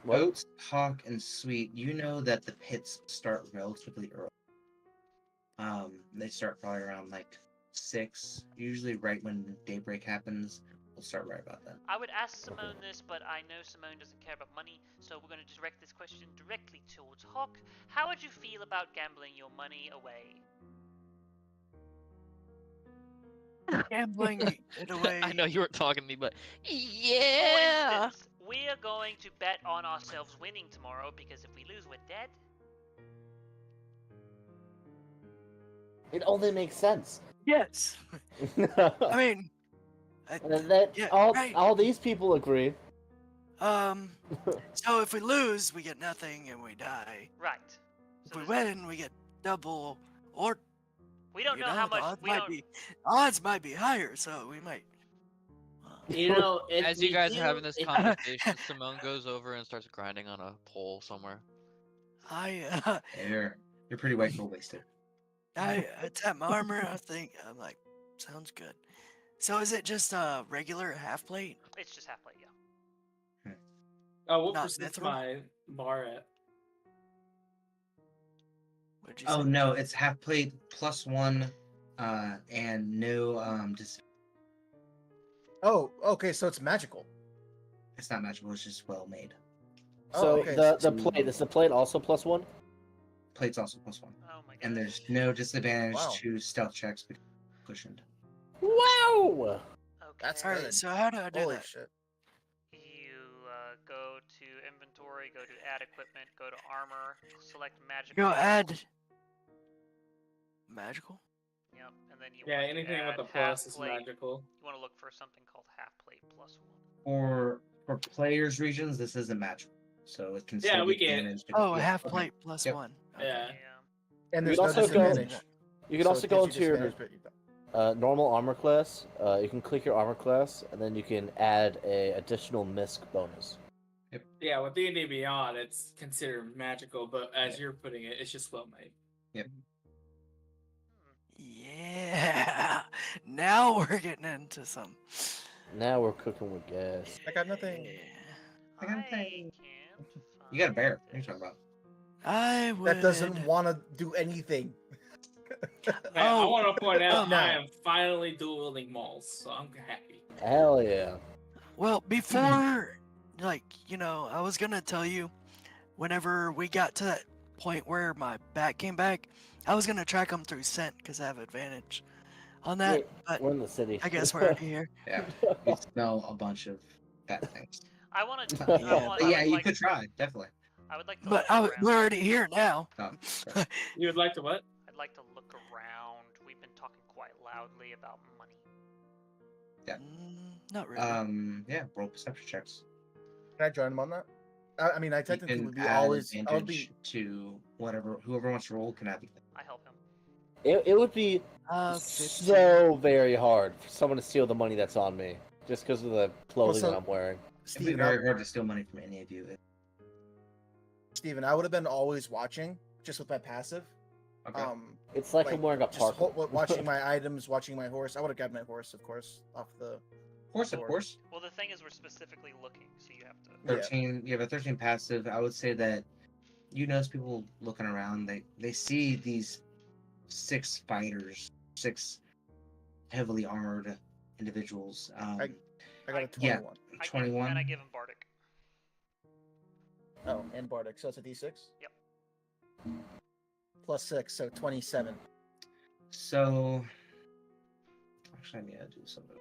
What? Oats, hawk, and sweet. You know that the pits start relatively early. They start probably around like 6, usually right when daybreak happens. We'll start right about then. I would ask Simone this, but I know Simone doesn't care about money, so we're going to direct this question directly towards Hawk. How would you feel about gambling your money away? Gambling it away. I know you weren't talking to me, but For yeah. instance, we are going to bet on ourselves winning tomorrow because if we lose, we're dead. It only makes sense. Yes. I mean, And that yeah, right. all these people agree. So if we lose, we get nothing and we die. Right. If So we there's- win, we get double. Or we don't you know how the much. odds might be higher, so we might. You know, if As we you guys do- are having this if- conversation, Simone goes over and starts grinding on a pole somewhere. I You're pretty white girl wasted. I tap my armor. I'm like, sounds good. So is it just a regular half plate? It's just half plate, yeah. Oh, what Not percent's mithril? my bar at? What'd you Oh say? no, it's half plate +1, and no just Oh, okay, so it's magical. it's not magical. It's just well made. So okay, the so- plate is the plate also +1? Plate's also +1, Oh my god. and there's no disadvantage Wow. to stealth checks because cushioned. Wow! Okay. That's All right. good. So how do I do Holy that? shit. You go to inventory, go to add equipment, go to armor, select magical. Go add magical. Yep, and then you Yeah, want to anything with add a plus is half plate. magical. You want to look for something called half plate +1. For players' regions, this isn't magical, so it can Yeah, still we be get it. damaged. Oh, Yeah, half okay. plate plus Yep. 1. Yeah. And You there's can no also go- disadvantage. You can So also it go gives you into your disadvantage, but you don't. normal armor class. You can click your armor class, and then you can add a additional misc bonus. Yeah, with D&D Beyond, it's considered magical, but as you're putting it, it's just well made. Yeah. Now we're getting into some. Now we're cooking with gas. I got nothing. Yeah. I got I nothing. can't You got a find bear. What are you this. talking about? I would. That doesn't want to do anything. Man, I Oh, want to point out no. I am finally dual wielding mauls, so I'm happy. Hell yeah! Well, before, like, I was gonna tell you, whenever we got to that point where my bat came back, I was gonna track them through scent because I have advantage on that. Wait, But we're in the city. I guess we're already here. Yeah, you smell a bunch of bad things. I want to. Yeah, But yeah, you could try, definitely. I would like to. But look around. we're already here now. Oh, sorry. You would like to what? I'd like to look around. We've been talking quite loudly about money. Not really. Yeah, roll perception checks. Can I join them on that? I mean, I You technically can would be add always. I would advantage be. to whoever wants to roll can have it. I help him. It would be 15. so very hard for someone to steal the money that's on me just because of the clothing so- that I'm wearing. It'd be Steven, very hard to steal money from any of you. Steven, I would have been always watching just with my passive. Okay. It's like I'm wearing a just parka. watching my items, watching my horse. I would have grabbed my horse, of course, off the. of course. Well, the thing is, we're specifically looking, so you have to. Yeah. 13. You have a 13 passive. I would say that you notice people looking around. They see these 6 fighters, 6 heavily armored individuals. I got a yeah. 21. 21. And I give him Bardic. Oh, and Bardic, so it's a D6. Yep. Plus 6, so 27. So actually, I need to do something.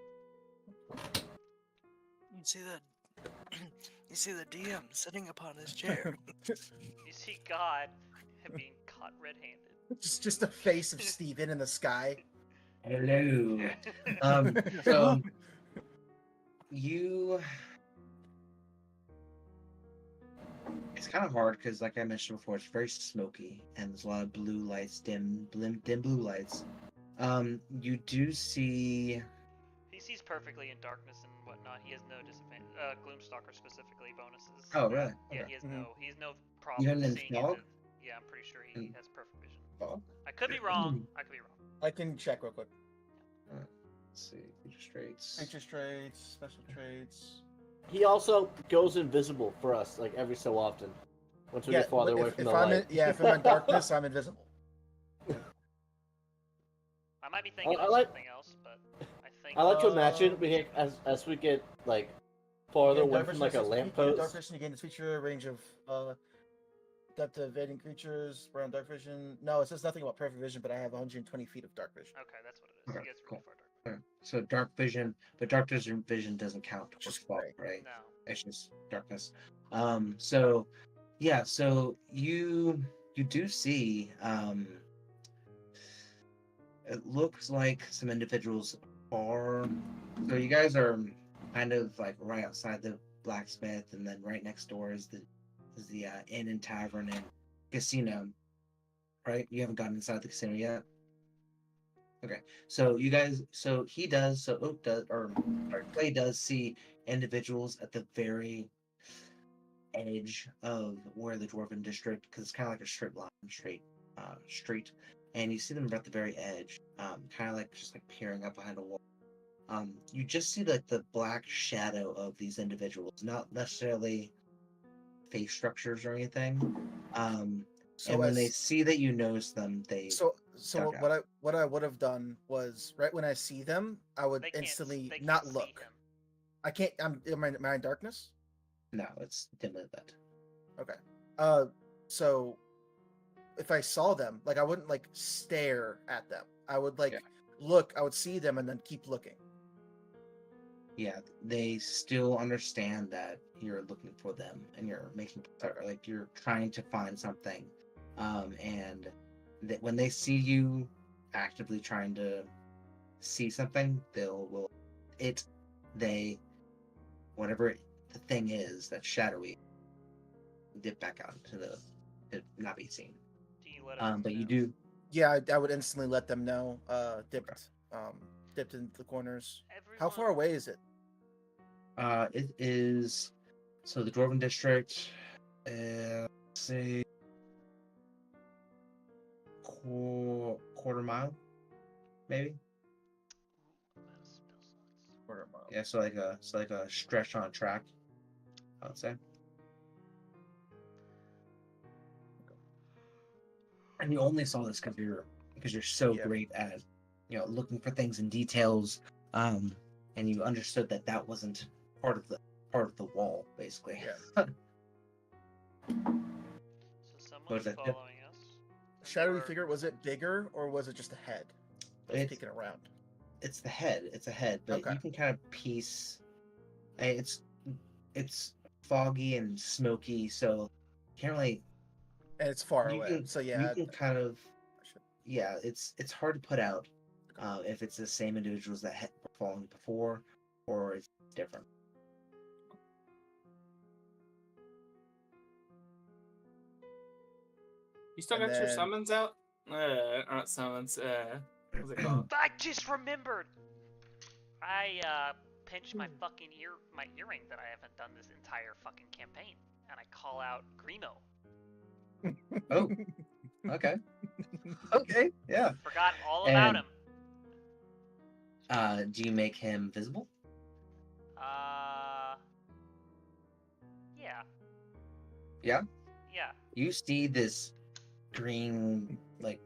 You see the DM sitting upon his chair. You see God being caught red-handed. just a face of Steven in the sky. Hello. So you. It's kind of hard because, like I mentioned before, it's very smoky and there's a lot of blue lights, dim blue lights. You do see. He sees perfectly in darkness and whatnot. He has no disadvantage. Gloomstalker specifically bonuses. Oh, really? Yeah, Okay. he has Mhm. no problem Even in seeing fog? into. Yeah, I'm pretty sure he In has perfect vision. Fog? I could be wrong. I could be wrong. I can check real quick. Let's see. Feature traits. Feature traits, special traits. He also goes invisible for us, like every so often, once we Yeah, get farther away from if the I'm light. if I'm in darkness, I'm invisible. I might be thinking I of like- something else, but I think I like to imagine we get, as we get like farther away from like a Dark lamppost. vision, you gain this feature range of depth of evading creatures around dark vision. No, it says nothing about perfect vision, but I have 120 feet of dark vision. okay, that's what it is. Okay, You guys are cool. really far dark. So dark vision, but dark vision doesn't count towards Just fog, gray. right? No. It's just darkness. So yeah, so you do see it looks like some individuals are, so you guys are kind of like right outside the blacksmith, and then right next door is the inn and tavern and casino, right? You haven't gotten inside the casino yet. Okay, so you guys, so he does, so Oak does, or Clay does see individuals at the very edge of where the Dwarven district, because it's kind of like a straight line, street, and you see them at the very edge, kind of like just like peering up behind a wall. You just see like the black shadow of these individuals, not necessarily face structures or anything. So and when they see that you notice them, they so duck what I would have done was right when I see them, I would They can't, instantly they not can't see look. him. I can't. Am I in darkness? no, it's dimly lit. Okay. So if I saw them, like I wouldn't like stare at them. I would like Yeah. look. I would see them and then keep looking. Yeah, they still understand that you're looking for them and you're making, like you're trying to find something, and that when they see you actively trying to see something, they whatever the thing is that's shadowy, dip back out to not be seen. Do you let him But you know? do. Yeah, I would instantly let them know. Dipped into the corners. How far away is it? It is, so the Dwarven district, let's say quarter mile, maybe. Quarter mile. Yeah, so like a stretch on a track, I would say. And you only saw this because you're so Yeah. great at looking for things in details, and you understood that wasn't part of the wall, basically. Yeah. So What was someone's that? following us. and Shadowy we're- figure. Was it bigger or was it just a head? That's It's- peeking around. It's the head. It's a head, but Okay. you can kind of piece. It's foggy and smoky, so you can't really. And it's far You away. can, So yeah. you can kind of. I should- Yeah, it's hard to put out if it's the same individuals that were falling before, or it's different. You still And got your then- summons out? Not summons. What's it called? I just remembered. I pinched my fucking my earring that I haven't done this entire fucking campaign, and I call out Grimo. Oh, okay, okay, yeah. Forgot all about And- him. Do you make him visible? Yeah. Yeah. Yeah. You see this green like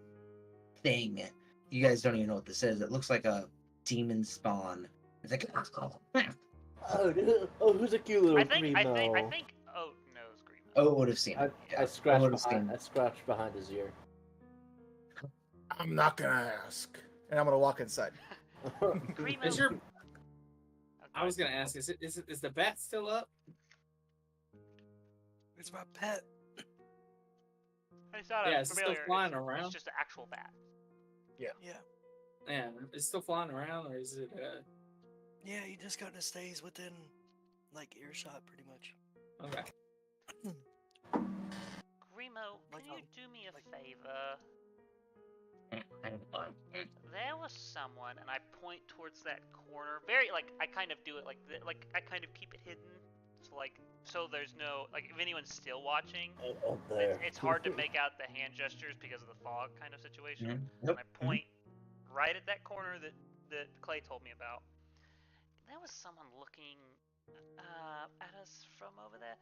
thing. You guys don't even know what this is. It looks like a demon spawn. It's like Oh, who's a cute little I think Grimo? Oat knows Grimo. oh, would have seen I, it. Yeah, I scratched would've behind. seen- I scratched behind his ear. I'm not gonna ask, and I'm gonna walk inside. Grimo. Is your? Okay. I was gonna ask. Is the bat still up? It's my pet. It's not Yeah, a it's still familiar. flying it's around. just an actual bat. Yeah. Yeah, it's still flying around, or is it? Yeah, he just kind of stays within, like, earshot, pretty much. Okay. Grimo, Like can you a- do me a like- favor? There was someone, and I point towards that corner. Very like I kind of do it like I kind of keep it hidden, so there's no if anyone's still watching, There. it's hard to make out the hand gestures because of the fog kind of situation. Nope. And I point right at that corner that Clay told me about. There was someone looking up at us from over there,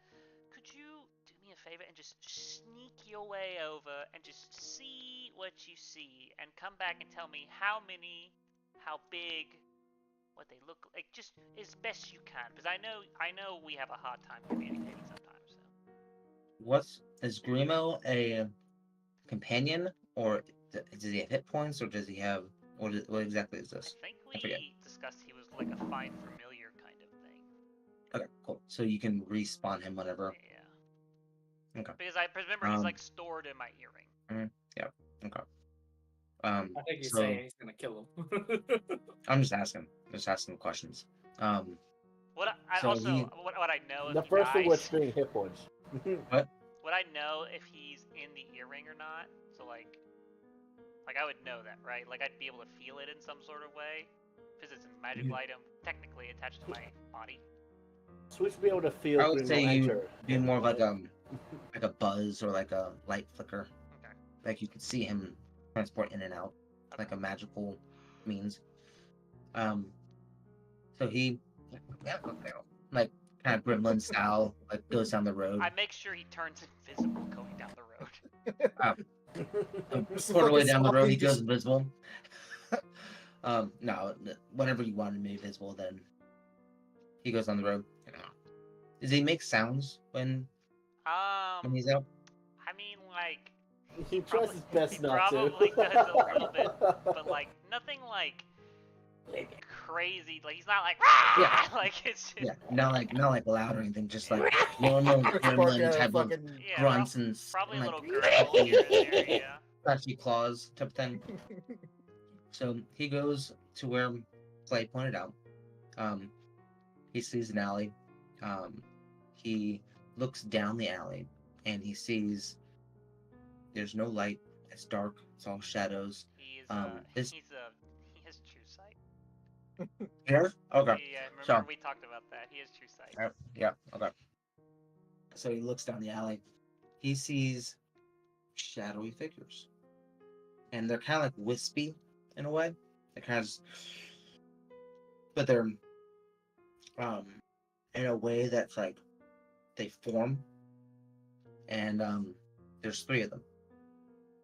could you do me a favor and just sneak your way over and just see what you see and come back and tell me how many, how big, what they look like, just as best you can, because I know we have a hard time communicating sometimes. So. Is Grimo a companion, or does he have hit points, or does he have what exactly is this? I think I forget. we discussed he was like a find familiar kind of thing. Okay, cool. So you can respawn him whenever. Yeah. Okay. Because I remember he's like stored in my earring. Yeah. Okay. I think he's so saying he's gonna kill him. I'm just asking questions. What I So also he- what I know The if he first thing was dies, being hit points. would I know if he's in the earring or not? So like I would know that, right? Like I'd be able to feel it in some sort of way, because it's a magical item technically attached to my body. Switch be able to feel. I would say Grimo you enter. do more of like a buzz or like a light flicker. Okay. Like you could see him transport in and out, like a magical means. So he, like kind of gremlin style, like goes down the road. I make sure he turns invisible going down the road. A quarter way down the road, he goes invisible. No, whenever you want him to be invisible, then he goes on the road. Does he make sounds when he's out? I mean, like He tries his best he not to. probably does a little bit, but like nothing like crazy. Like he's not like Rah! Yeah. Like it's just Yeah, not like loud or anything, just like normal gremlin Barking type of fucking yeah, grunts and probably a like little gurgle here and there. Yeah. scratchy claws type of thing. So he goes to where Clay pointed out. He sees an alley. He looks down the alley and he sees there's no light. It's dark. It's all shadows. He This he has true sight. here. Okay. Yeah, remember So we talked about that. He has true sight. yeah. Okay. So he looks down the alley. He sees shadowy figures, and they're kind of like wispy in a way. They kind of, but they're in a way that's like they form, and there's 3 of them,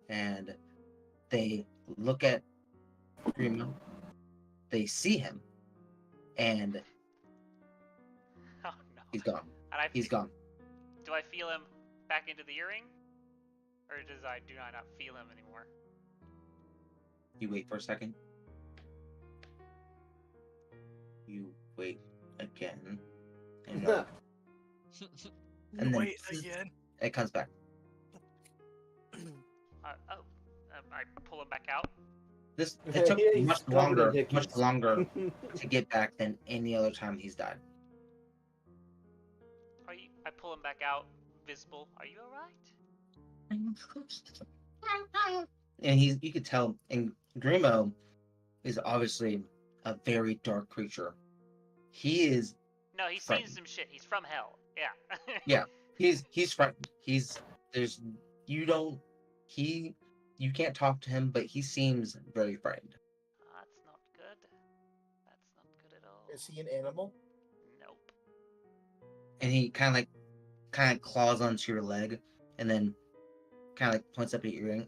and they look at Grimo. They see him, and Oh no. he's gone. And He's gone. Do I feel him back into the earring, or do I not feel him anymore? You wait for a second. You wait again, and then Wait again. it comes back. I pull him back out. It took Yeah, he's much covered in longer hickeys. to get back than any other time he's died. I pull him back out, visible. Are you alright? And you could tell, and Grimo is obviously a very dark creature. He is. No, he's Frightened. seen some shit. He's from hell. Yeah. Yeah. He's frightened. You can't talk to him, but he seems very frightened. That's not good. That's not good at all. Is he an animal? Nope. And he kind of claws onto your leg, and then kind of like points up at your earring.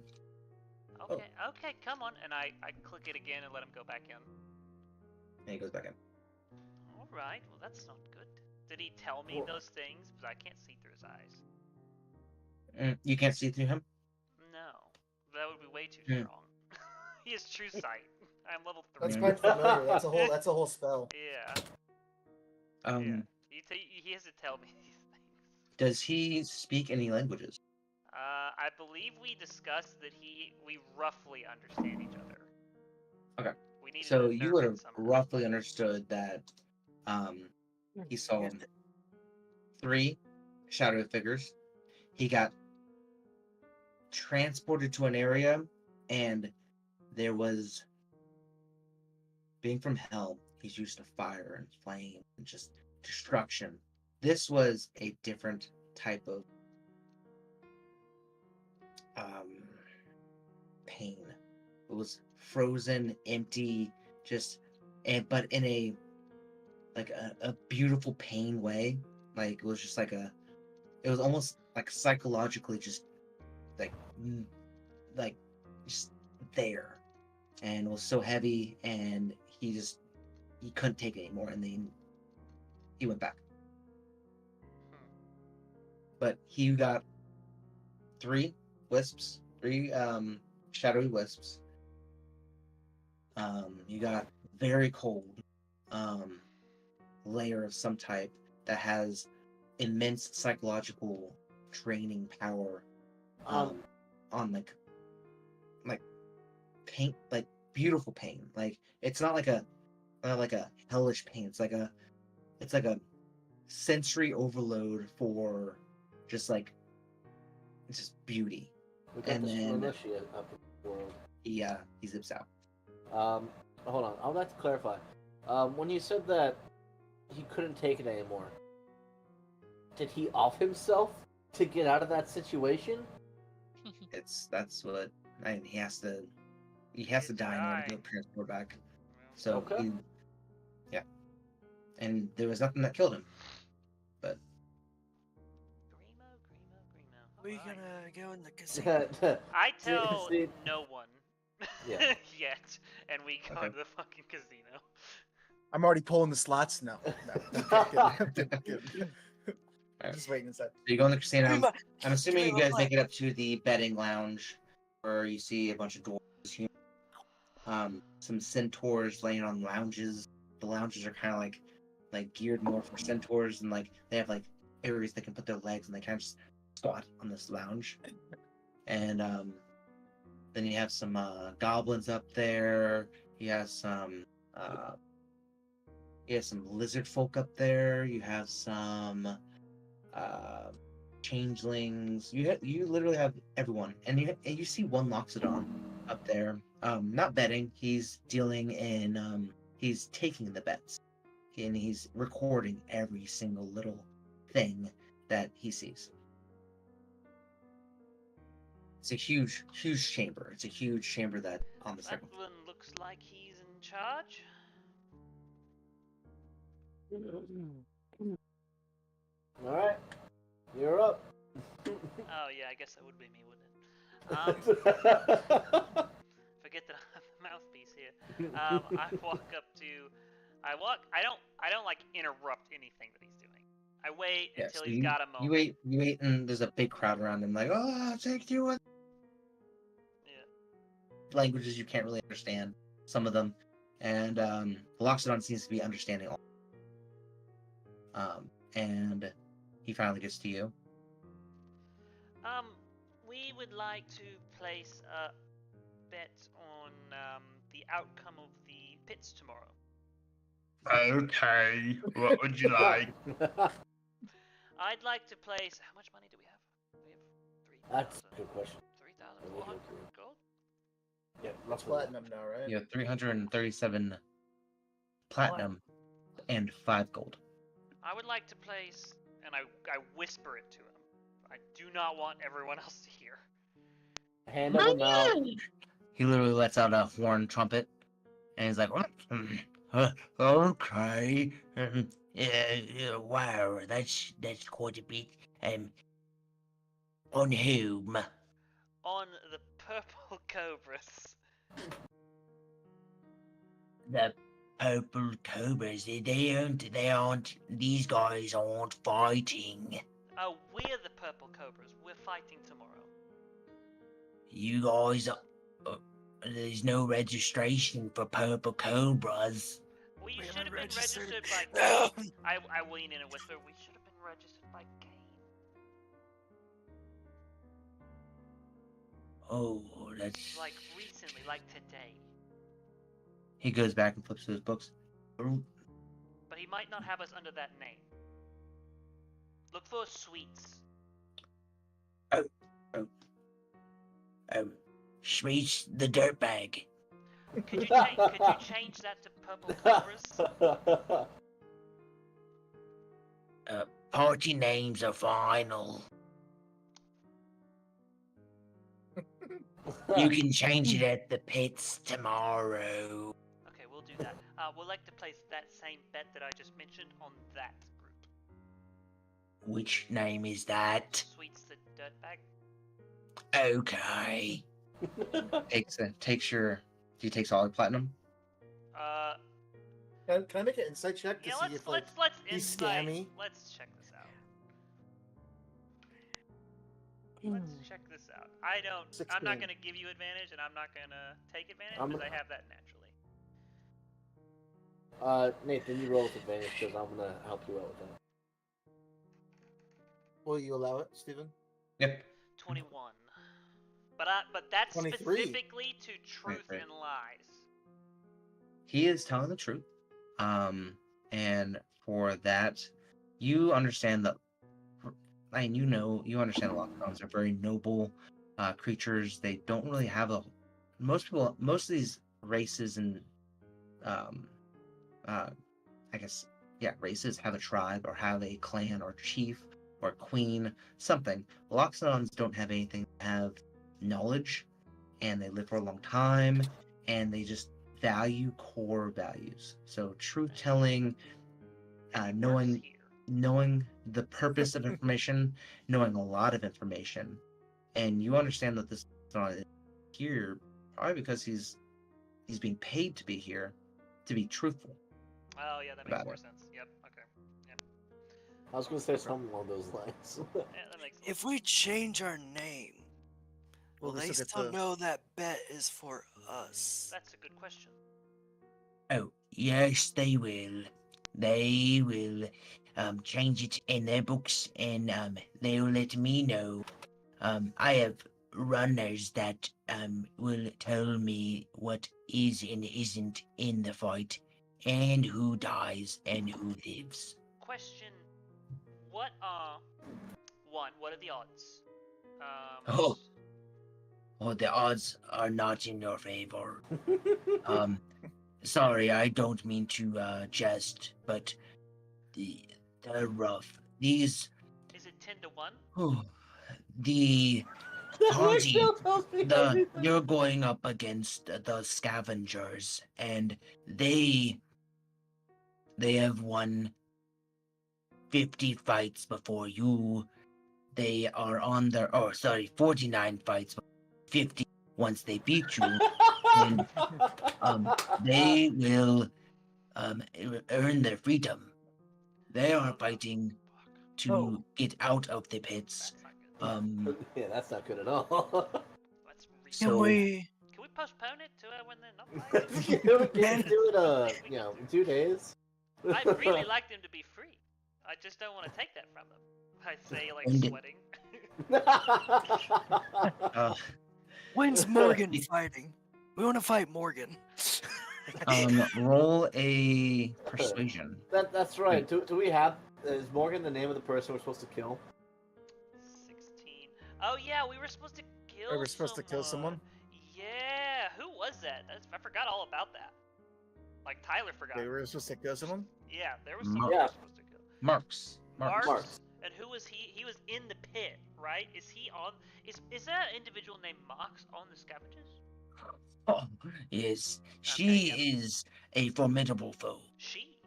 Okay, come on. And I click it again and let him go back in. And he goes back in. Alright, well that's not good. Did he tell me those things? Because I can't see through his eyes. You can't see through him. No. That would be way too strong. He has true sight. I'm level 3. That's quite familiar. That's a whole spell. Yeah. Um, Yeah. He has to tell me these things. Does he speak any languages? I believe we discussed that we roughly understand each other. Okay. We needed So a you nerd would have somehow. roughly understood that he saw 3 shadow figures. He got transported to an area, and there was, being from hell, he's used to fire and flame and just destruction. This was a different type of pain. It was frozen, empty, but in a beautiful pain way. Like it was just like it was almost like psychologically just like like just there, and it was so heavy, and he couldn't take it anymore, and then he went back. But he got three shadowy wisps. You got very cold layer of some type that has immense psychological draining power on like pain, like beautiful pain. Like it's not like a hellish pain. It's like a sensory overload for just like just beauty. We got And this then militia up in the world. he zips out. Hold on. I would like to clarify. When you said that he couldn't take it anymore, did he off himself to get out of that situation? That's what he has to die in order to get transport back. So Okay. and there was nothing that killed him. But Grimo. We gonna go in the casino. I tell See- no one Yeah. yet, and we go Okay. to the fucking casino. I'm already pulling the slots. No. I'm kidding. Alright. Just waiting inside. So you go in the casino. Give me I'm assuming give you me my guys make plan. it up to the betting lounge, where you see a bunch of dwarves, some centaurs laying on lounges. The lounges are kind of like geared more for centaurs, and like they have like areas they can put their legs, and they kind of just squat on this lounge. And then you have some goblins up there. You have some lizard folk up there. You have some changelings. You literally have everyone, and you see one Loxodon up there. Not betting. He's dealing in. He's taking the bets, and he's recording every single little thing that he sees. It's a huge chamber. It's a huge chamber that on the That second. one looks like he's in charge. All right, you're up. Oh yeah, I guess that would be me, wouldn't it? Forget that I have the mouthpiece here. I walk up to. I don't like interrupt anything that he's doing. I wait Yeah, until so he's got a moment. you wait, and there's a big crowd around him, like, oh, take you with Yeah. languages you can't really understand, some of them, and Loxodon seems to be understanding all. And he finally gets to you. We would like to place a bet on the outcome of the pits tomorrow. Okay, what would you like? I'd like to place. How much money do we have? We have That's a good question. 3,400 gold. Yeah, It's roughly. platinum now, right? You have 337 platinum and 5 gold. I would like to place, and I whisper it to him. I do not want everyone else to hear. Hand over mouth. He literally lets out a horn trumpet, and he's like, "What? Okay. Wow, that's quite a bit. On whom? On the purple cobras. The purple cobras. These guys aren't fighting. Oh, we're the purple cobras. We're fighting tomorrow. You guys, there's no registration for purple cobras. We We should haven't have been registered. registered by No. Kane. I lean in and whisper, we should have been registered by Kane. Oh, that's... Like recently, like today. He goes back and flips through his books. But he might not have us under that name. Look for sweets. Sweets the dirtbag. Could you change that to purple cobras? Party names are final. You can change it at the pits tomorrow. Okay, we'll do that. We'd like to place that same bet that I just mentioned on that group. Which name is that? Sweet's the dirtbag. Okay. He takes all your platinum. Can I make an insight check to Yeah, see if like let's he's insight. scammy? Let's check this out. Let's check this out. I'm not 16. gonna give you advantage, and I'm not gonna take advantage I'm- because I have that naturally. Nathan, you roll with advantage because I'm gonna help you out with that. Will you allow it, Stephen? Yep. 21. But that's 23. specifically to truth Right. and lies. He is telling the truth. And for that, you understand that. And you understand the Lockstones are very noble creatures. They don't really have most of these races and I guess races have a tribe or have a clan or chief or queen, something. Lockstones don't have anything. They have knowledge, and they live for a long time, and they just value core values. So truth telling, knowing the purpose of information, knowing a lot of information, and you understand that this is here probably because he's being paid to be here to be truthful. Oh yeah, that makes more sense. Yep. Okay. Yep. I was gonna say something along those lines. Yeah, that makes sense. If we change our name, will they still know that bet is for us? That's a good question. Oh, yes, they will. They will change it in their books, and they'll let me know. I have runners that will tell me what is and isn't in the fight, and who dies and who lives. Question: what are the odds? Oh, the odds are not in your favor. Sorry, I don't mean to jest, but they're rough. These. Is it 10 to 1? The party, you're going up against the scavengers, and they have won 50 fights before you. They are on their 49 fights, 50 once they beat you. And they will earn their freedom. They are fighting to get out of the pits. Yeah, that's not good at all. Can we postpone it to when they're not fighting? Can we do it, in 2 days? I'd really like them to be free. I just don't want to take that from them. I say, like, sweating. When's Morgan fighting? We want to fight Morgan. Roll a persuasion. That's right. Do we have? Is Morgan the name of the person we're supposed to kill? 16. Oh yeah, we were supposed to kill. We're supposed to kill someone. Yeah, who was that? I forgot all about that. Like Tyler forgot. They were supposed to kill someone. Yeah, there was someone Yeah. we were supposed to kill. Marks. And who was he? He was in the pit, right? Is he on? Is that individual named Mox on the scavengers? Oh, yes. She is a formidable foe. She?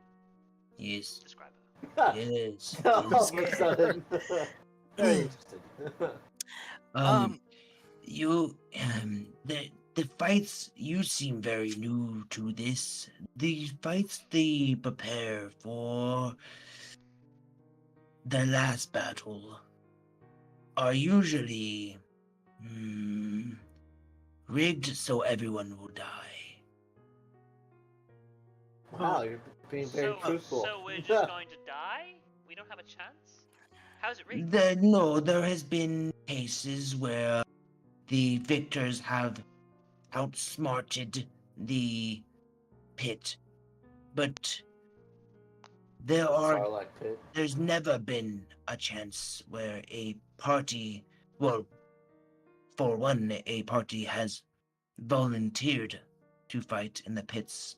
Yes. Describe her. Yes. All of a sudden. Very interesting. The fights, you seem very new to this. The fights they prepare for the last battle are usually rigged so everyone will die. Wow, you're being very truthful. So we're just going to die? We don't have a chance? How's it rigged? There has been cases where the victors have outsmarted the pit, but there's never been a chance where a party, for one, a party has volunteered to fight in the pits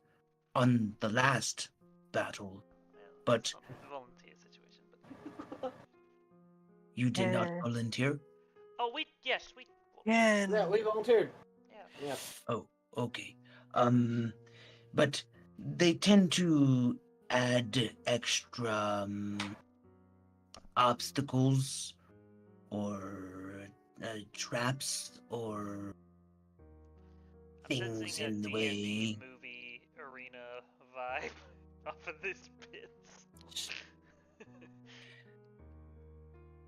on the last battle, but It's not a volunteer situation, but you did not volunteer? oh, yes, we Yeah, we volunteered. Yeah. Oh, okay. But they tend to add extra obstacles or traps or I'm things sensing a in the D&D way. movie arena vibe off of this bits.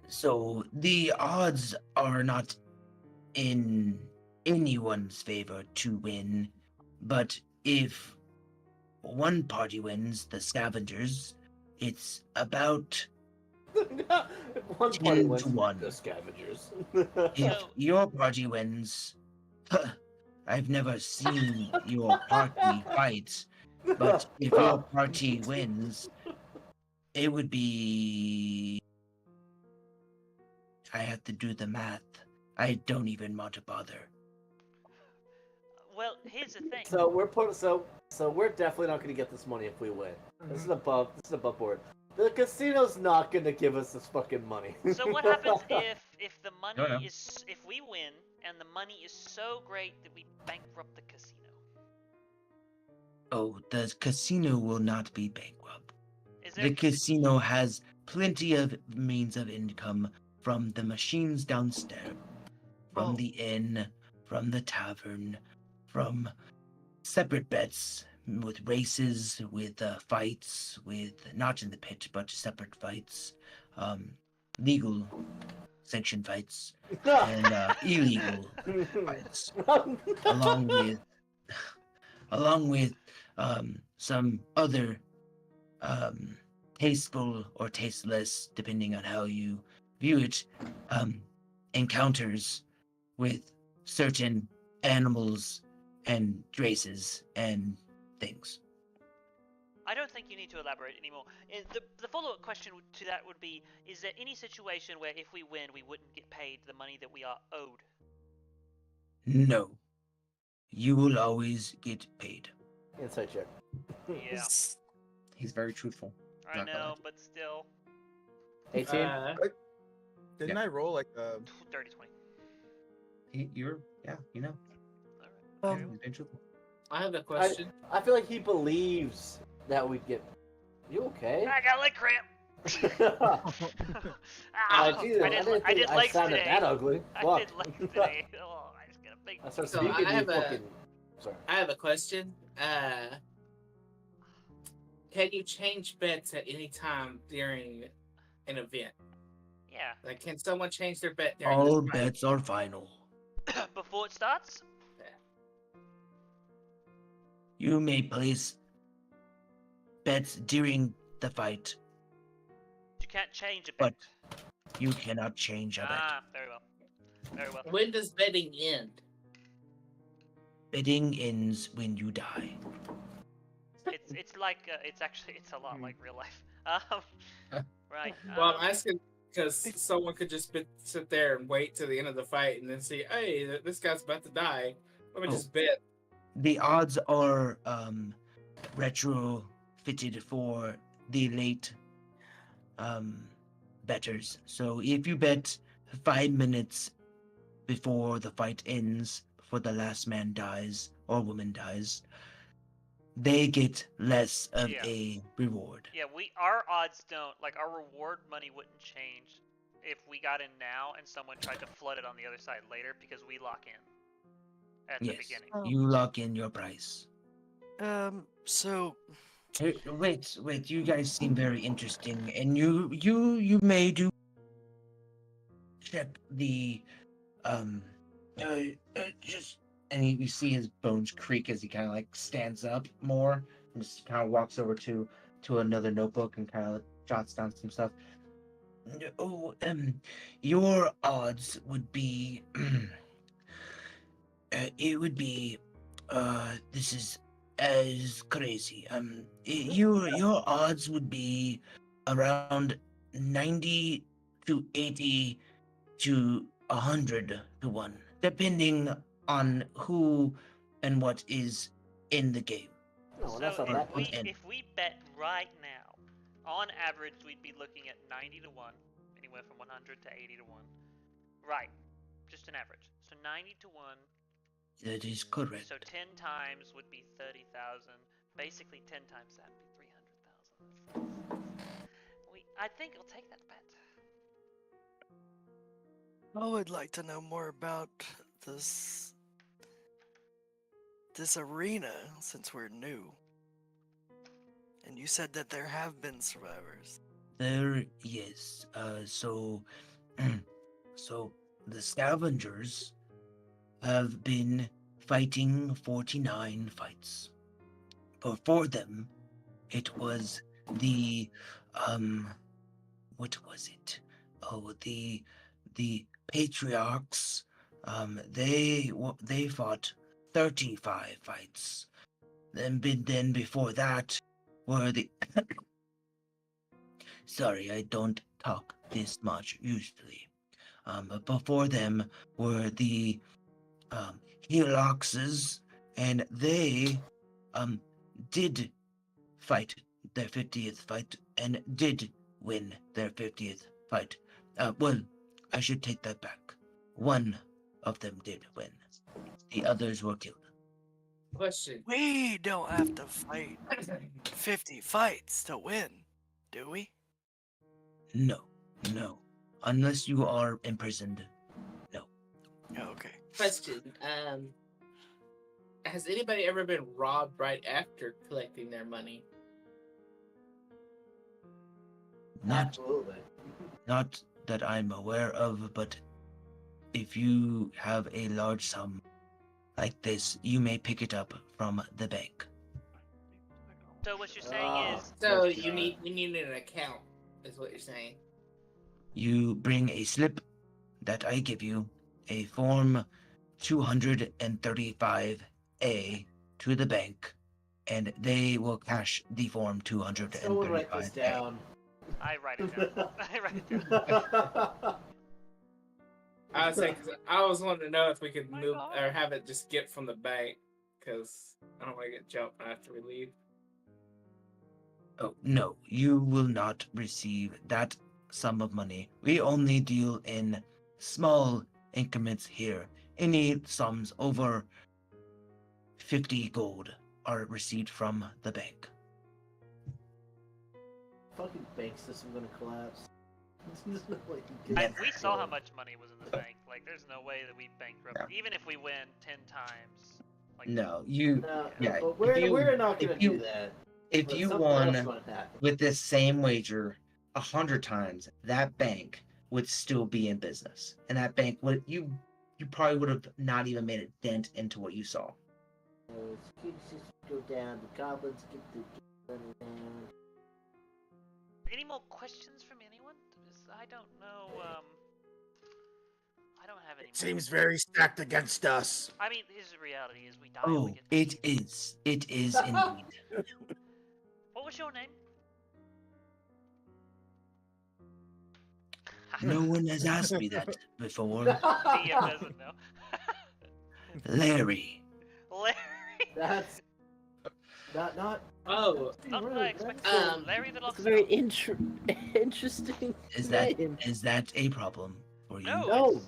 So the odds are not in anyone's favor to win, but if one party wins, the scavengers, it's about One party 10 wins to 1. the scavengers. If So- your party wins, I've never seen your party fight, but if your party wins, it would be. I have to do the math. I don't even want to bother. Well, here's the thing. So we're definitely not going to get this money if we win. This is above board. The casino's not going to give us this fucking money. So what happens if the money No. is if we win and the money is so great that we bankrupt the casino? Oh, the casino will not be bankrupt. Is there The casino has plenty of means of income from the machines downstairs, from Well- the inn, from the tavern, from separate bets with races, with fights, with not in the pit, but separate fights, legal sanctioned fights, and illegal fights, along with some other tasteful or tasteless, depending on how you view it, encounters with certain animals and races and things. I don't think you need to elaborate anymore. The follow-up question to that would be: is there any situation where if we win, we wouldn't get paid the money that we are owed? No, you will always get paid. Inside check. Yeah, He's very truthful. I Not gonna lie know, to you. but still, 18. Didn't I roll like a? dirty 20. You're, yeah, you know. All right. He's been truthful. I have a question. I feel like he believes that we'd get. You okay? I got leg cramp. Jesus, I I did I legs sounded today. that ugly. I Fuck. did legs today. Oh, I just got a big. I start So speaking I to you have a- fucking. Sorry. I have a question. Can you change bets at any time during an event? Yeah. Like, can someone change their bet during All this fight? bets are final. Before it starts. You may place bets during the fight, You can't change a bet. but you cannot change a bet. Very well. Very well. When does betting end? Betting ends when you die. It's like it's a lot like real life. Right. Well, I'm asking because someone could just sit there and wait till the end of the fight and then see, hey, this guy's about to die. Let me just bet. The odds are retrofitted for the late betters. So if you bet 5 minutes before the fight ends, before the last man dies or woman dies, they get less of Yeah. a reward. Yeah, our odds don't like our reward money wouldn't change if we got in now and someone tried to flood it on the other side later because we lock in at the Yes, beginning. you lock in your price. So Hey, wait, you guys seem very interesting, and you may do check the just, and you see his bones creak as he kind of like stands up more and just kind of walks over to another notebook and kind of jots down some stuff. Oh, your odds would be it would be this is as crazy. Your odds would be around 90 to 80 to 100 to 1, depending on who and what is in the game. No, that's So not that much. if we bet right now, on average we'd be looking at 90 to 1, anywhere from 100 to 80 to 1. Right. Just an average. So 90 to 1. That is correct. So 10 times would be 30,000. Basically 10 times that would be 300,000. I think I'll take that bet. I would like to know more about this arena since we're new. And you said that there have been survivors. Yes. So the scavengers have been fighting 49 fights. Before them, it was the what was it? Oh, the patriarchs. They fought 35 fights. Then before that were the sorry, I don't talk this much usually. But before them were the Helioxes, and they did fight their 50th fight and did win their 50th fight. Well, I should take that back. One of them did win. The others were killed. Question. We don't have to fight 50 fights to win, do we? No. Unless you are imprisoned. No. Oh, okay. Question. Has anybody ever been robbed right after collecting their money? Absolutely. Not that I'm aware of, but if you have a large sum like this, you may pick it up from the bank. So what you're saying is, So we need an account, is what you're saying. You bring a slip that I give you, a form 235A to the bank, and they will cash the form Someone write this 235A. down. I write it down. I write it down. I was saying, 'cause I was wanting to know if we could move or have it just get from the bank, because I don't want to get jumped after we leave. Oh, no, you will not receive that sum of money. We only deal in small increments here. Any sums over 50 gold are received from the bank. Fucking bank system gonna collapse. We saw how much money was in the bank. Like, there's no way that we bankrupt, even if we win 10 times. Like, No, you. No, Yeah, but we're not gonna if you- do that. If But you something else won might happen. With this same wager 100 times, that bank would still be in business, and that bank would you probably would have not even made a dent into what you saw. Security systems go down. The goblins get money down. any more questions from anyone? 'Cause I don't know. I don't have any. It seems very stacked against us. I mean, his reality is we die. and we Oh, get to it leave. is. It is indeed. What was your name? No one has asked me that before. DM doesn't know. Larry. Larry. That's not. Oh, Not what I expected. Larry the It's Lobster. a very interesting Is that name. a problem for you? No.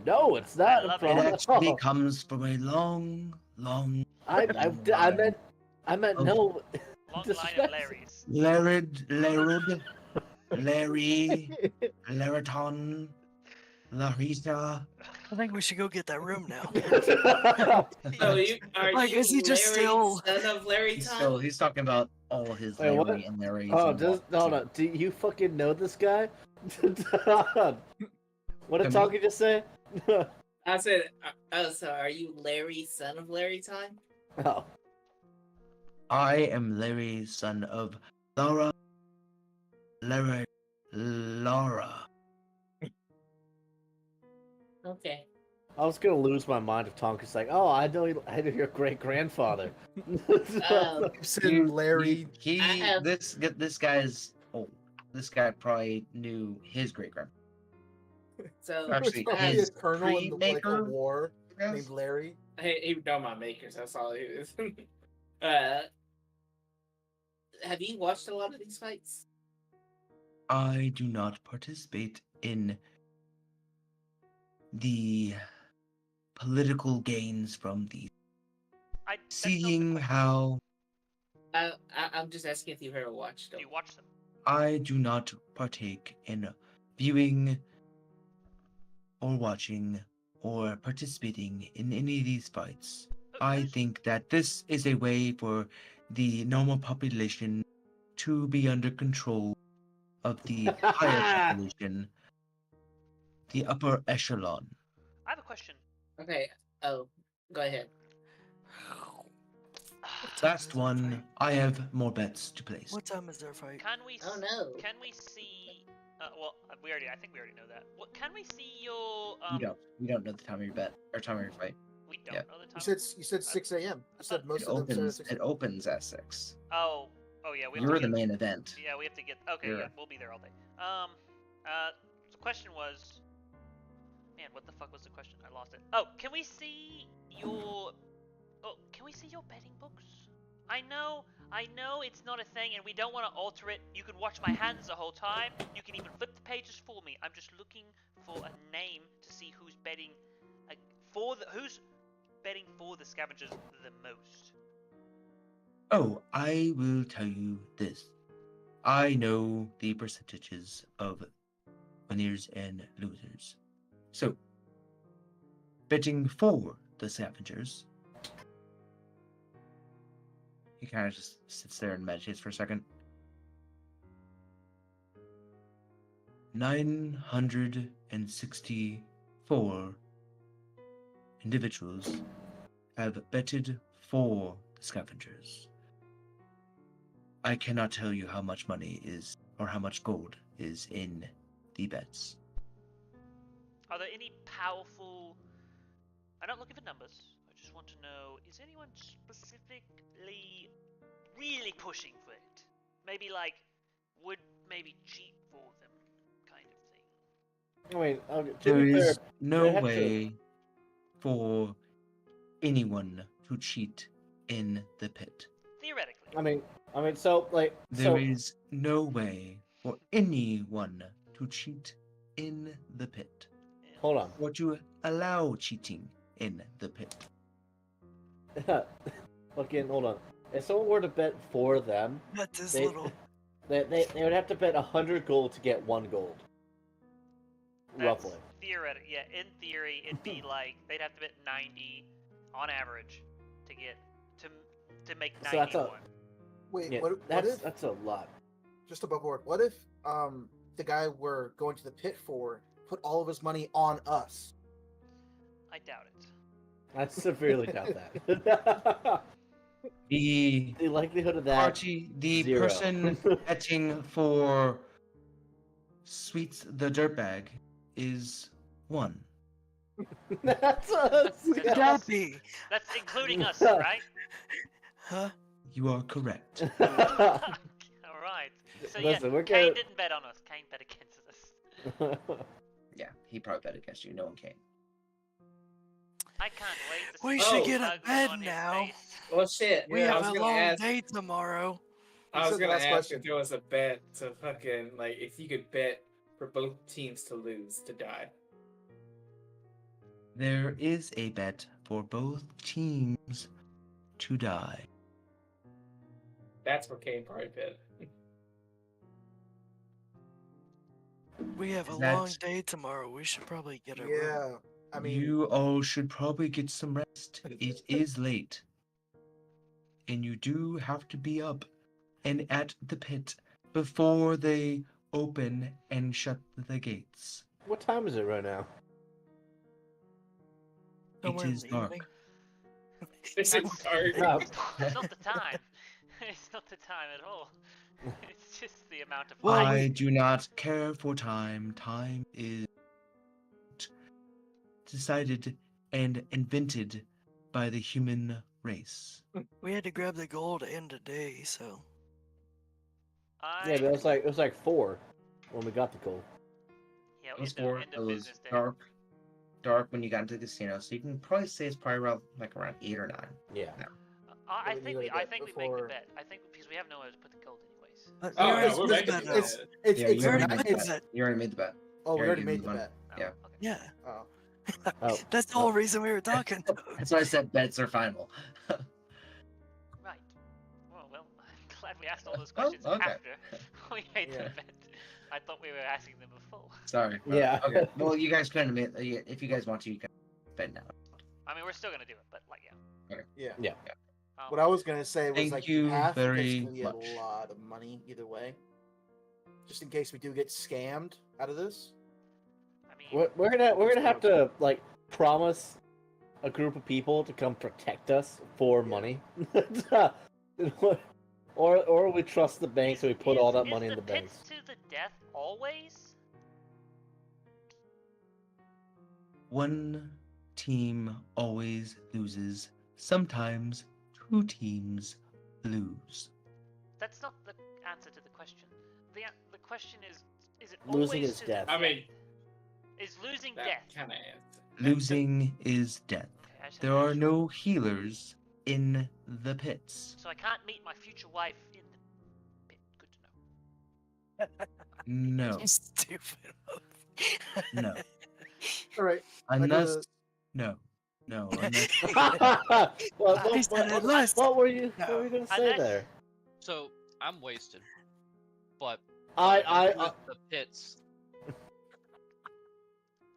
No, it's not a love it. It problem. actually comes from a long. I meant Oh. no. Long line of disrespect. Larrys. Larry, Laraton, Larissa. I think we should go get that room now. so you are Like, you is he just Larry, still- son of Larry Tom? He's talking about all his Wait, what? Larry and Larry's. Oh, and does all- no. Do you fucking know this guy? What did Come Tonka just say? I said, so are you Larry, son of Larry Time? Oh, I am Larry, son of Laura. Laura. Okay. I was gonna lose my mind if Tonka's like, oh, I know your great grandfather. Gibson, Larry. He I have- this guy's old. This guy probably knew his great grandpa. So Actually, Probably a his colonel in the like, a pre-maker, war Yes. named Larry. hey, he know my makers. That's all he is. Have you watched a lot of these fights? I do not participate in the political gains from these. That's not the Seeing question. how I'm just asking if you've ever watched Do them. you watch them? I do not partake in viewing or watching or participating in any of these fights. Oh, I who's- think that this is a way for the normal population to be under control of the higher population, the upper echelon. I have a question. Okay. Oh, go ahead. What time Last is our one, fight? I have more bets to place. What time is our fight? Can we? Oh no. Can we see? Well, we already. I think we already know that. What? Can we see your? You don't know the time of your bet or time of your fight. We don't yeah. know the You time. said 6 a.m. You said most It of them started at opens. 6 It opens at 6. Oh. Oh yeah. We have You're to the get, main event. Yeah, we have to get. Okay. You're- Yeah, we'll be there all day. The question was. Man, what the fuck was the question? I lost it. Oh, can we see your? Oh, can we see your betting books? I know it's not a thing, and we don't want to alter it. You can watch my hands the whole time. You can even flip the pages for me. I'm just looking for a name to see who's betting, who's betting for the scavengers the most. Oh, I will tell you this. I know the percentages of winners and losers. So, betting for the scavengers. He kind of just sits there and meditates for a second. 964 individuals have betted for the scavengers. I cannot tell you how much money is, or how much gold is in the bets. Are there any powerful? I'm not looking for numbers. I just want to know: is anyone specifically really pushing for it? Maybe would maybe cheat for them, kind of thing. I mean, to There be fair, is no they have to- way for anyone to cheat in the pit. Theoretically. I mean, so There is no way for anyone to cheat in the pit, hold on. or to allow cheating in the pit. Fucking hold on. If someone were to bet for them, That is They- little. they would have to bet 100 gold to get 1 gold. Roughly. Theoretically, yeah. In theory, it'd be like they'd have to bet 90 on average to get to make So that's 91. Wait, Yeah, what that's if, that's a lot. just above board, what if the guy we're going to the pit for put all of his money on us? I doubt it. I severely doubt that. The The likelihood of that. party, the 0. person betting for Sweets the Dirtbag is 1. That's us. That's Gappy! That's including us, right? Huh? You are correct. All right. So Listen, yeah, we're Kane gonna- didn't bet on us. Kane bet against us. Yeah, he probably bet against you. No one can. I can't wait to see We the should Oh. get a ugly bed on his now. face. Well, shit. We I have was a gonna long ask. day tomorrow. I was Said gonna last ask question. if there was a bet to fucking if you could bet for both teams to lose to die. There is a bet for both teams to die. That's where Kane probably bet. We have a Is that- long day tomorrow. We should probably get a room. Yeah, I mean, You all should probably get some rest. It is late. And you do have to be up and at the pit before they open and shut the gates. What time is it right now? Somewhere It in is the dark. evening. This is dark. No. It's not the time. It's not the time at all. It's just the amount of Well, light. I do not care for time. Time is decided and invented by the human race. We had to grab the gold in today, so. Yeah, but it was like 4 when we got the gold. Yeah, It was end of- four. end It of was business day. dark when you got into the casino, so you can probably say it's probably around 8 or 9. Yeah. I we think need we, to I bet think we make the before- bet. I think because we have nowhere to put the gold anyways. We Oh, already no, we're put making that the out. bet. it's Yeah, it's you already not- made the it's bet. You already made the bet. oh, we You already already made the moved on. bet. Oh, Yeah. okay. Yeah, Oh, Oh. that's the whole reason we were talking. That's why I said bets are final. Right. Well, I'm glad we asked all those Oh, questions okay. after we made Yeah. the bet. I I thought we were asking them before. Sorry. Yeah. Okay. Well, you guys can admit if you guys want to, you can spend now. I mean, we're still gonna do it, but like, yeah. Yeah. Yeah. What I was gonna say was Thank like you half because it's very gonna be much. a lot of money either way. Just in case we do get scammed out of this. I mean, We're gonna have to like promise a group of people to come protect us for money, or we trust the bank, so we put all that money in the banks. Is the pits to the death always? One team always loses. Sometimes two teams lose. That's not the answer to the question. The question is it Losing always is to death. The I mean, is losing that death? kind of answer. Losing is death. Okay, I just There had to are make sure. no healers in the pits. So I can't meet my future wife in the pit. Good to know. No. You stupid. No. All right. Unless. No. No. Unless. He said unless. What were you No. gonna say Unless- there? So I'm wasted, but I with the pits.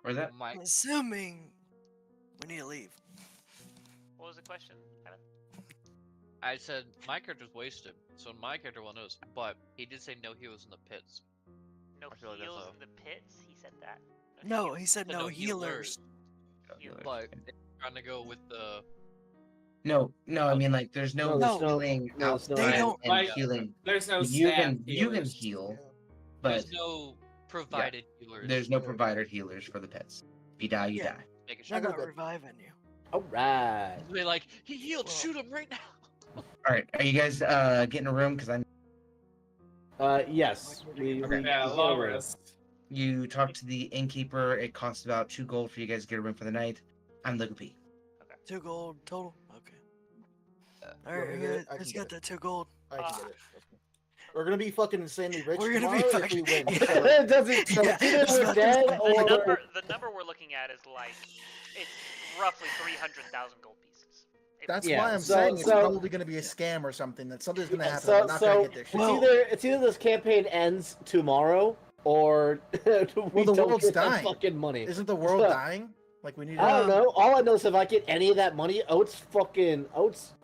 Or that. My I'm assuming we need to leave. What was the question? Adam? I said my character's wasted, so my character will knows. But he did say no heals in the pits. No I feel like that's heals a- in the pits. He said that. No, heals. he said Said no no healers. Healers. But they're trying to go with the No. I mean, like, there's no, No, there's healing no, there's no outside don't- and like- healing. There's no You staff can healers. heal, but there's no provided healers. there's no provided healers for the pits. If you die, you Yeah. die. Making They're sure. go not to bed. reviving you. All right. They're like, he healed. Well- Shoot him right now. All right. Are you guys getting a room? Because I Yes. Okay. Yeah, we long go in. rest. you talk to the innkeeper. It costs about 2 gold for you guys to get a room for the night. I'm Liga P. 2 gold total. Okay. All want me to get it? I who's can got get that 2 gold? I can get it. We're gonna be fucking insanely rich We're gonna be tomorrow if we fucking- win. Yeah. So, It doesn't. So Yeah, either it's we're not- dead it's not- or The number we're looking at is like it's roughly 300,000 gold pieces. That's Yeah, why I'm so- saying it's so- probably going to be a scam or something. That something's going to happen. So- We're not going so- to get their shit. Well- it's either this campaign ends tomorrow or we the don't world's get that dying. fucking money. Isn't the world So- dying? Like we need. I don't to... know. All I know is if I get any of that money, Oat's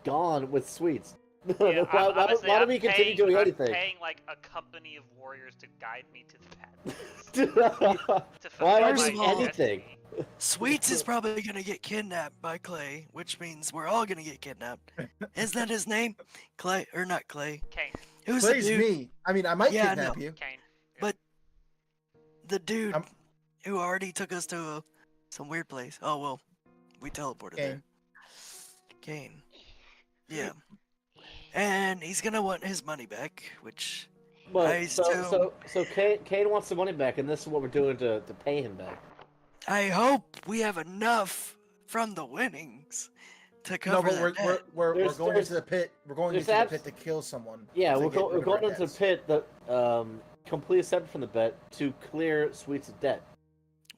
gone with sweets. Yeah, why honestly, do I'm we continue paying- doing I'm anything? paying like a company of warriors to guide me to the path. To Why fulfill not First my of all- anything? destiny. Sweets is probably gonna get kidnapped by Clay, which means we're all gonna get kidnapped. Isn't that his name? Clay or not Clay? Kane. Who's the Plays dude? me. I mean, I might Yeah, I kidnap know. you. Kane. The dude I'm- who already took us to some weird place. Oh well, we teleported there. Kane. Yeah. And he's gonna want his money back, which But I so Kane wants the money back, and this is what we're doing to pay him back. I hope we have enough from the winnings to No, cover but that we're debt. There's- going there's- into the pit. We're going there's into the abs- pit to kill someone. Yeah, to we're, get rid we're of going our into the debts. pit that completely separate from the bet to clear Sweet's debt.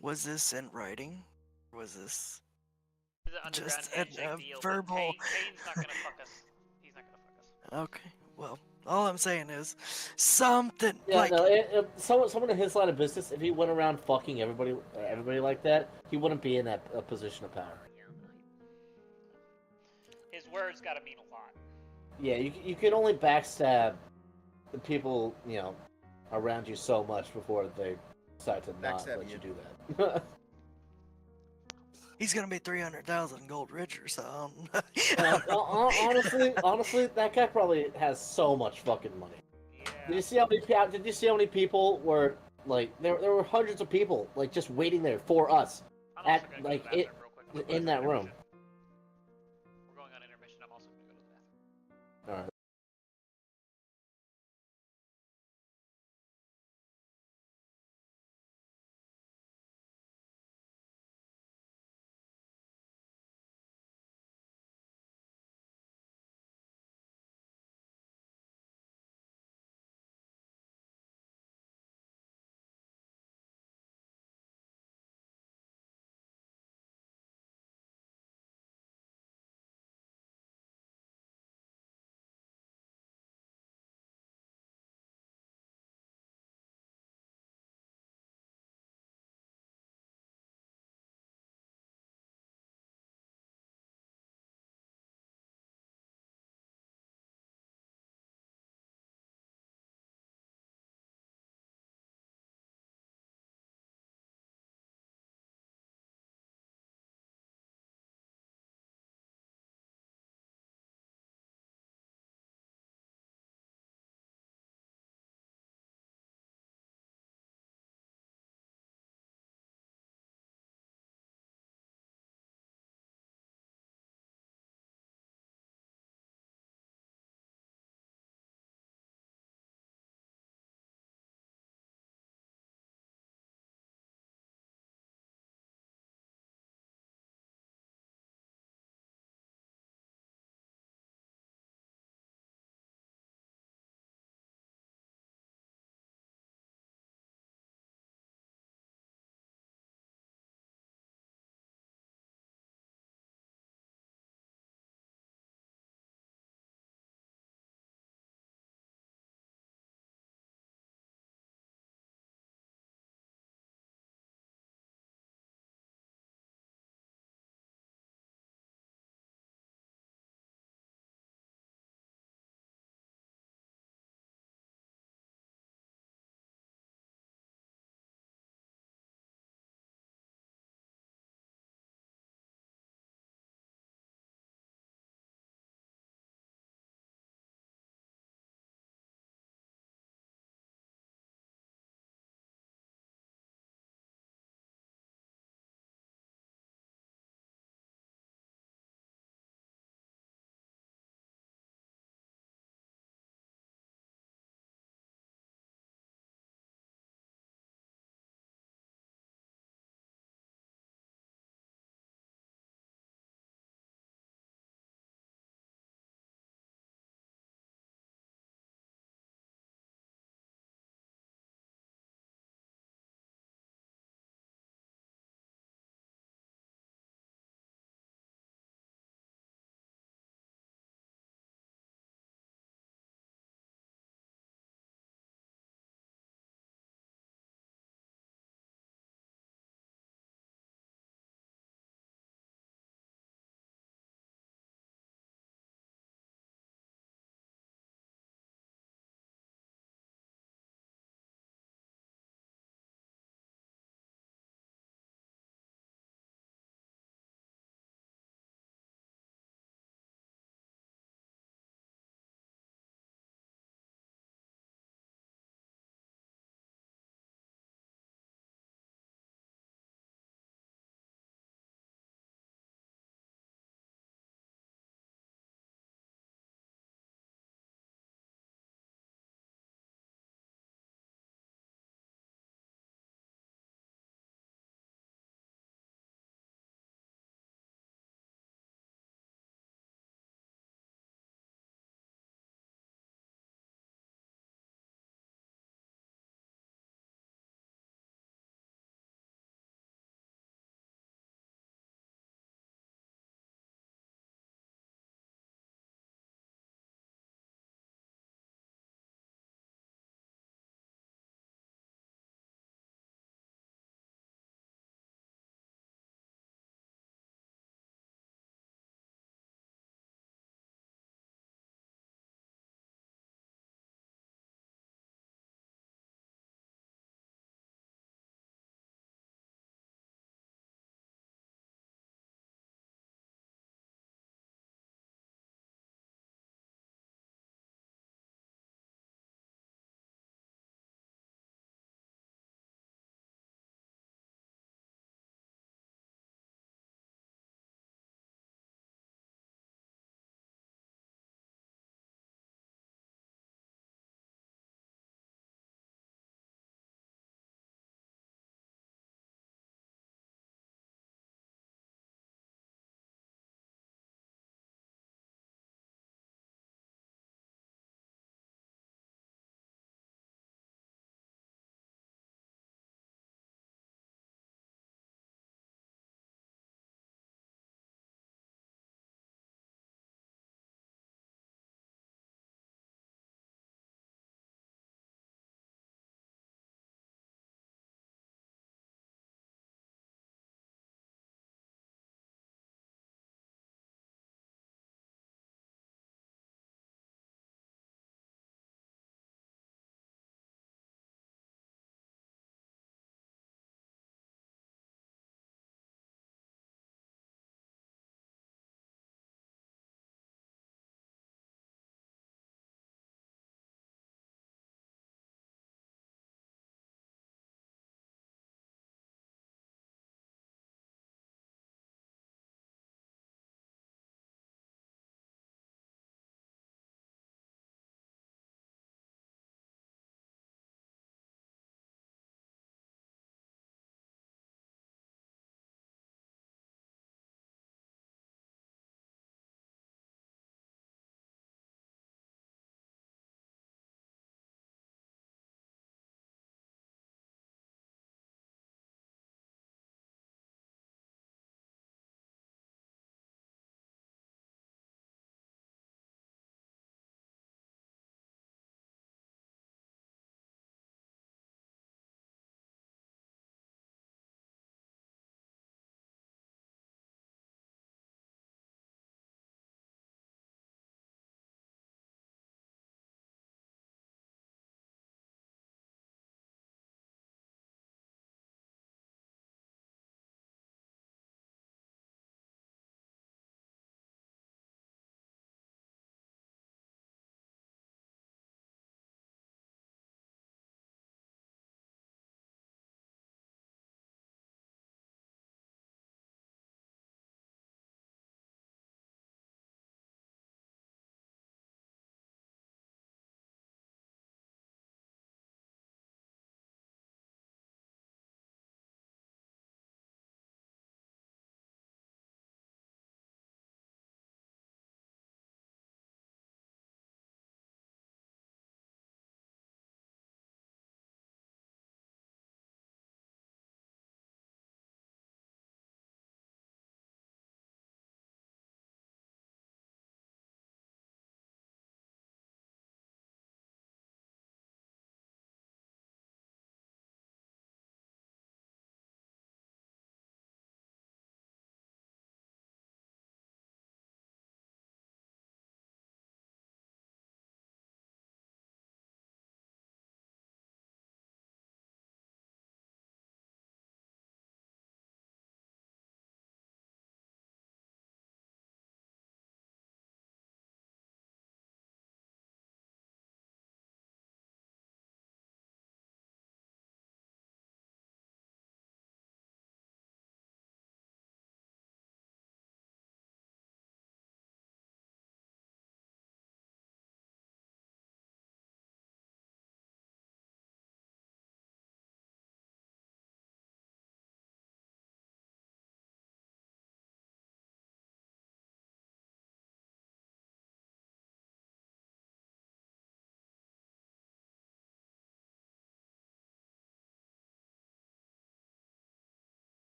Was this in writing? Was this? It's an underground Just a handshake deal, but verbal- Kane's not gonna fuck us. He's not gonna fuck us. Okay. Well, all I'm saying is something Yeah, like no, someone in his line of business, if he went around fucking everybody like that, he wouldn't be in that position of power. His words gotta mean a lot. Yeah, you can only backstab the people around you so much before they decide to not Backstab let you. you do that. he's gonna be 300,000 gold richer. So honestly, that guy probably has so much fucking money. Did Yeah. you see how many people were like there were hundreds of people like just waiting there for us I'm at, also gonna go to like, the bathroom real quick. in that room. We're going on intermission. I'm also gonna go to the bathroom. All right.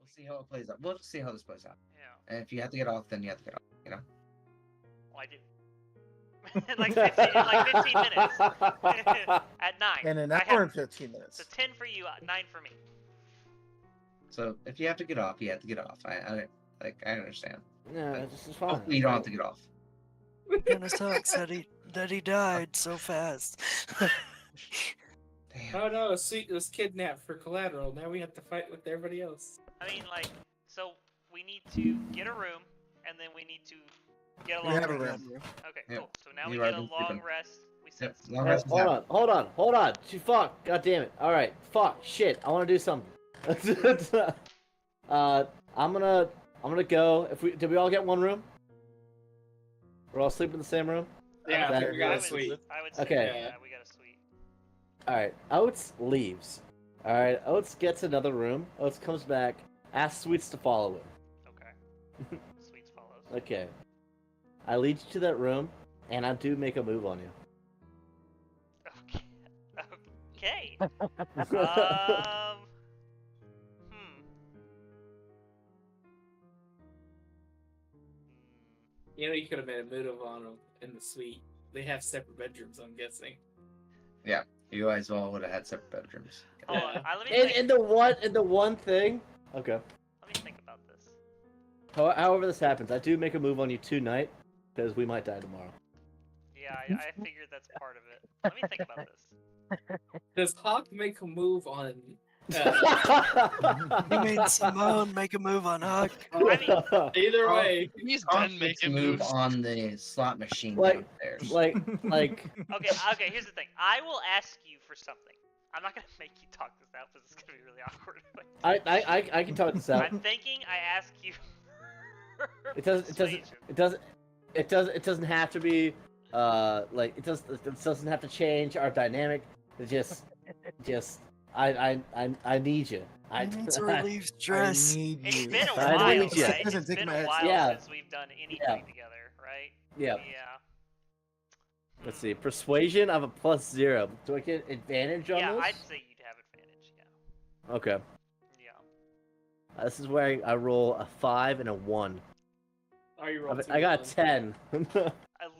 We'll see how it plays out. We'll just see how this plays out. Yeah. And if you have to get off, then you have to get off. You know. Well, I do. in like 15 minutes. At 9. In an I hour have, and 15 minutes. so 10 for you, 9 for me. So if you have to get off, you have to get off. I understand. Yeah, this is fine. Hopefully you don't have to get off. Kind of sucks that he died so fast. Damn. Oh no, Sweet was kidnapped for collateral. Now we have to fight with everybody else. I mean, like, so we need to get a room, and then we need to get a We long have a rest. room. Okay, Yep. cool. So now You we are get a been long sleeping. rest. We set Yep, long Hey, rest is hold happening. on. Fuck. God damn it. All right. Fuck. Shit. I want to do something. I'm gonna go. Did we all get one room? We're all sleeping in the same room. Yeah, That- we got a suite. I would say, Okay. yeah, we got a suite. All right. Oates leaves. All right. Oates gets another room. Oates comes back. Asks Sweets to follow him. Okay. Sweets follows. Okay. I lead you to that room, and I do make a move on you. Okay. You know, you could have made a move on them in the suite. They have separate bedrooms, I'm guessing. You guys all would have had separate bedrooms. Hold on. Let me In, think. in the one thing. Okay. Let me think about this. However this happens, I do make a move on you tonight, because we might die tomorrow. Yeah, I figured that's part of it. Let me think about this. Does Hawk make a move on? You mean Simone make a move on Huck? Either way, He's Hawk done makes a making move moves. on the slot machine Like- downstairs. like. Okay, here's the thing. I will ask you for something. I'm not gonna make you talk this out because it's gonna be really awkward. I can talk this out. I'm thinking I ask you. It doesn't have to be it doesn't have to change our dynamic. It just I need you. He needs to I relieve stress. need It's you. been a I while, need you. right? Doesn't It's take been my a head- while Yeah. since we've done anything together, right? Yeah. Yeah. Let's see. Persuasion of a +0. Do I get advantage on Yeah, this? I'd say you'd have advantage. Yeah. Okay. Yeah. This is where I roll a 5 and a 1. are you rolling? I got a 10.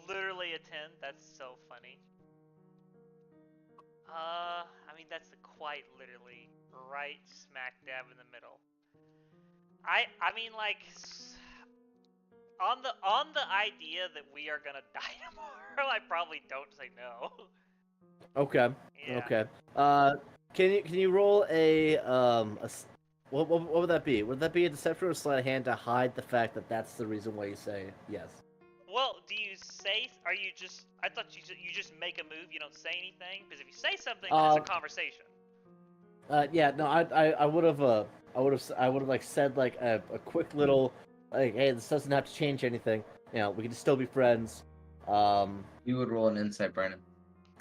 Literally a 10. That's so funny. I mean that's quite literally right smack dab in the middle. I mean like on the idea that we are gonna die tomorrow, I probably don't say no. Okay. Yeah. Okay. Can you roll what would that be? Would that be a deception or sleight of hand to hide the fact that that's the reason why you say yes? Well, do you say? Are you just? I thought you just make a move. You don't say anything because if you say something, then it's a conversation. Yeah. No. I would have like said like a quick little like, hey, this doesn't have to change anything. You know, we can still be friends. You would roll an insight, Brandon.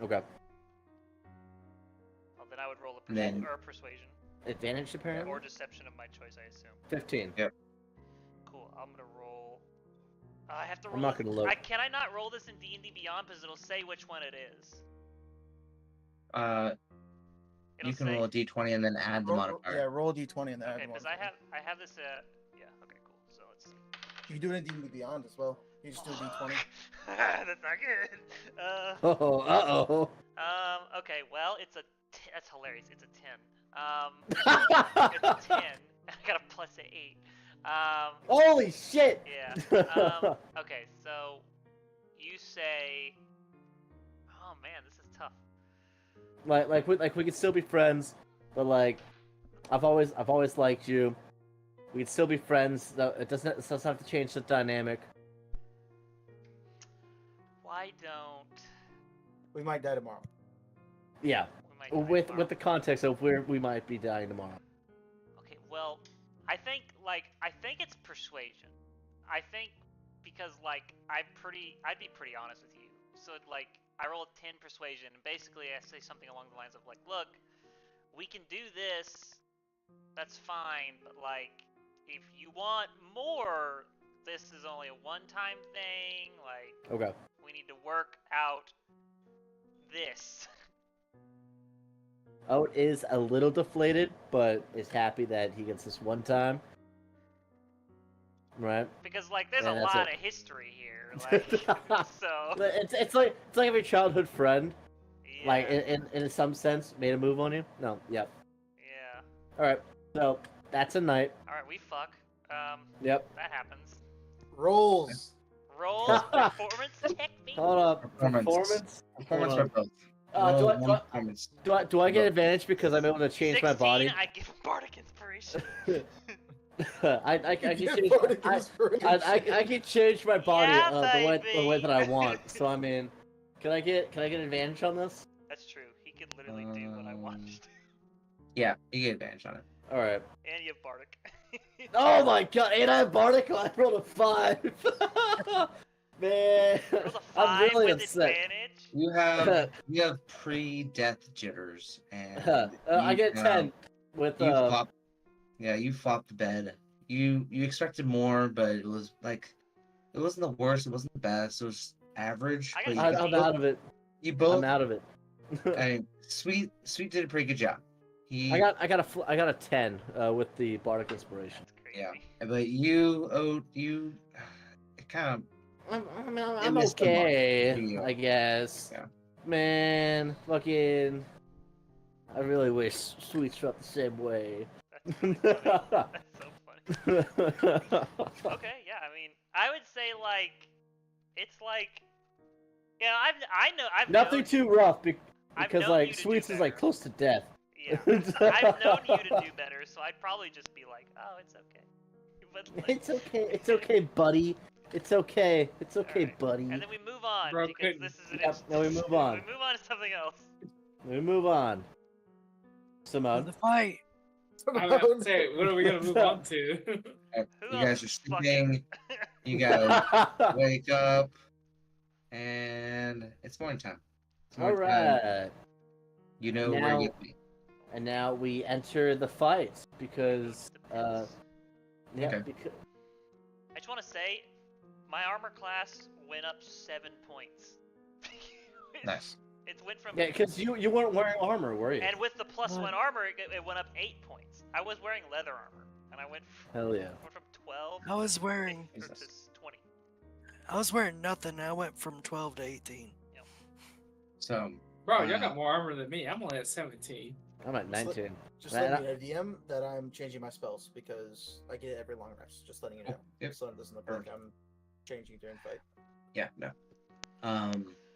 Okay. Well, then I would roll a Then- persuasion Advantage apparently. or deception of my choice, I assume. 15. Cool. I'm gonna roll. I have to roll. I'm not gonna look. Can I not roll this in D&D Beyond because it'll say which one it is? It'll You can say, roll a d20 and then add the Yeah, modifier. roll a d20 and then add Okay, the because modifier. I have this. Yeah. Okay. Cool. So let's see. You can do it in D&D Beyond as well. You just do a d20. That's not good. Oh. Uh-oh. Okay. Well, that's hilarious. It's a 10. It's a 10. I got a plus 8. Holy shit! Yeah. Okay, so you say, "Oh man, this is tough." we could still be friends, but like, I've always liked you. We could still be friends. Though it doesn't have to change the dynamic. Why don't Oh, We might die tomorrow. Yeah, we might die with tomorrow. the context of where we might be dying tomorrow. Okay, well, I think it's persuasion. I think because like I'd be pretty honest with you. So like I roll a 10 persuasion and basically I say something along the lines of like, look, we can do this. That's fine, but like if you want more, this is only a one-time thing. Like Okay. we need to work out this. Oat is a little deflated, but is happy that he gets this one time. Right? Because like there's Yeah, a that's lot it. of history here, like so. It's like if your childhood friend, Yeah. like in some sense, made a move on you. No, yep. Yeah. All right, so that's a night. All right, we fuck. Yep. That happens. Rolls. Roll performance check me. Hold up. Performance. Performance Hold for on. both. Do Roll I, one performance. do I get advantage because I'm able to change 16, my body? I give bardic inspiration. I can Get change. bardic I inspiration. can change my body Yeah, the way that I baby. want. So I mean, can I get advantage on this? That's true. He could literally do what I want. Yeah, you get advantage on it. All right. And you have bardic. Oh my god! And I have bardic. I rolled a 5. Man, Roll a 5 I'm really with upset. advantage. You have pre-death jitters, and I you, get 10 with you flop. Yeah, you flopped the bed. You expected more, but it was like it wasn't the worst. It wasn't the best. It was average. I But got you I'm both, out of it. you both. I'm out of it. I mean, Sweet did a pretty good job. I got a 10 with the bardic inspiration. That's crazy. Yeah, but you it kind I'm missed the mark okay, for you. I guess. Yeah. Man, fucking. I really wish Sweets felt the same way. That's really funny. That's so funny. Okay, yeah. I mean, I would say like, it's like, yeah. I've Nothing known, too rough I've because known like you to do Sweets is like better. close to death. Yeah. I've known you to do better, so I'd probably just be like, oh, it's okay. But like, It's okay. It's okay, buddy. It's okay. It's okay, Alright. buddy. And then we move on Bro, because couldn't- this is an Yep, then we move on. We move on to something else. We move on. Simone. The fight. I was about to say, what are we gonna move on to? Who You guys else are is fucking? sleeping. You guys wake up, and it's morning time. It's All morning time. right. You know where Now- you be. And now we enter the fight because yeah, Okay. because I just want to say, my armor class went up 7 points. Nice. It went from yeah, because you weren't wearing armor, were you? and with the plus What? 1 armor, it went up 8 points. I was wearing leather armor, and I went Hell yeah. from 12 I was wearing to Jesus. 20. I was wearing nothing. I went from 12 to 18. So, Bro, y'all got more armor than me. I'm only at 17. I'm at 19. Just Man, letting you know, DM, that I'm changing my spells because I get it every long rest. Just letting you know. Yep. So it doesn't look like I'm changing during fight. yeah, no.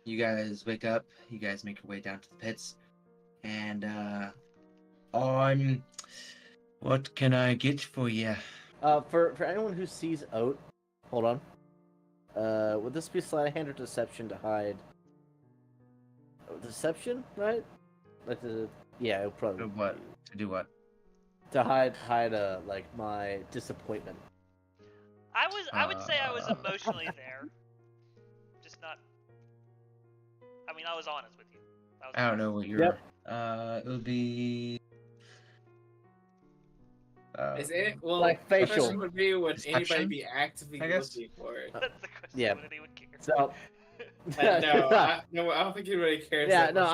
You guys wake up. You guys make your way down to the pits, and what can I get for you? For anyone who sees Oat, hold on. Would this be sleight of hand or deception to hide? Oh, deception, right? Like yeah, it would probably. To what? To do what? To hide like my disappointment. I would say I was emotionally there. Just not. I mean, I was honest with you. I don't know what you're. Yep. It would be. Is it well? like the facial. question would be, would anybody Deception, be actively I guess? looking for it? That's the question. Yeah. Would anyone care? So. No, I don't think he really cares. Yeah, that no, much.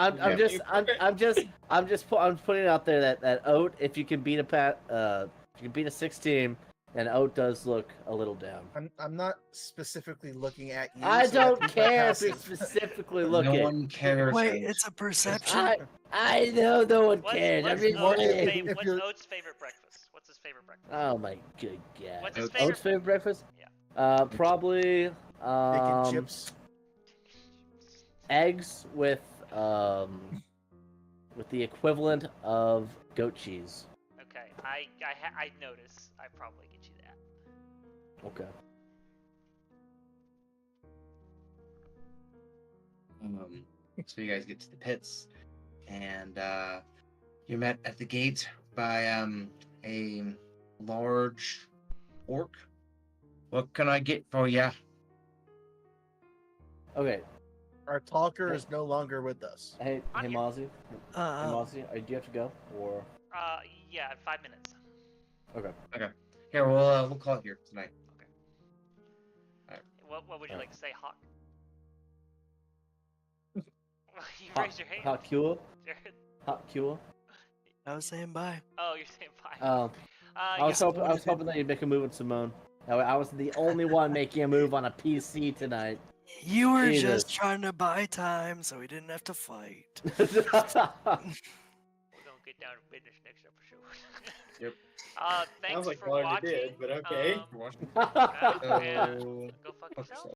I'm putting it out there that Oat, if you can beat if you can beat a 16, and Oat does look a little down. I'm not specifically looking at you. I so don't think care that's if you're specifically looking. No one cares. Wait, it's a perception. I know no one What's, cares. what's, I'm Oat's, just saying. fav- If what's you're- Oat's favorite breakfast? What's his favorite breakfast? Oh my good god. What's his Oat's Oat's favorite breakfast? Yeah. Probably Bacon chips. eggs with the equivalent of goat cheese. Okay, I notice. I probably get you that. Okay. So you guys get to the pits, and you're met at the gate by a large orc. What can I get for ya? Okay. Our talker is no longer with us. Hey, I'm hey, here. Mozzie. Hey, Mozzie, do you have to go or? Yeah, in 5 minutes. Okay. Here, we'll call it here tonight. What would you like to say, Hawk? you Hawk- raised your hand. Hawk Kua? Jared. Hawk Kua? I was saying bye. Oh, you're saying bye. I was hoping that you'd make a move with Simone. I was the only one making a move on a PC tonight. You were Jesus. just trying to buy time so we didn't have to fight. We're gonna get down to business next episode. Yep. Thanks Sounds like for you already watching. did, but okay. You're watching. And So, go fuck fuck yourself.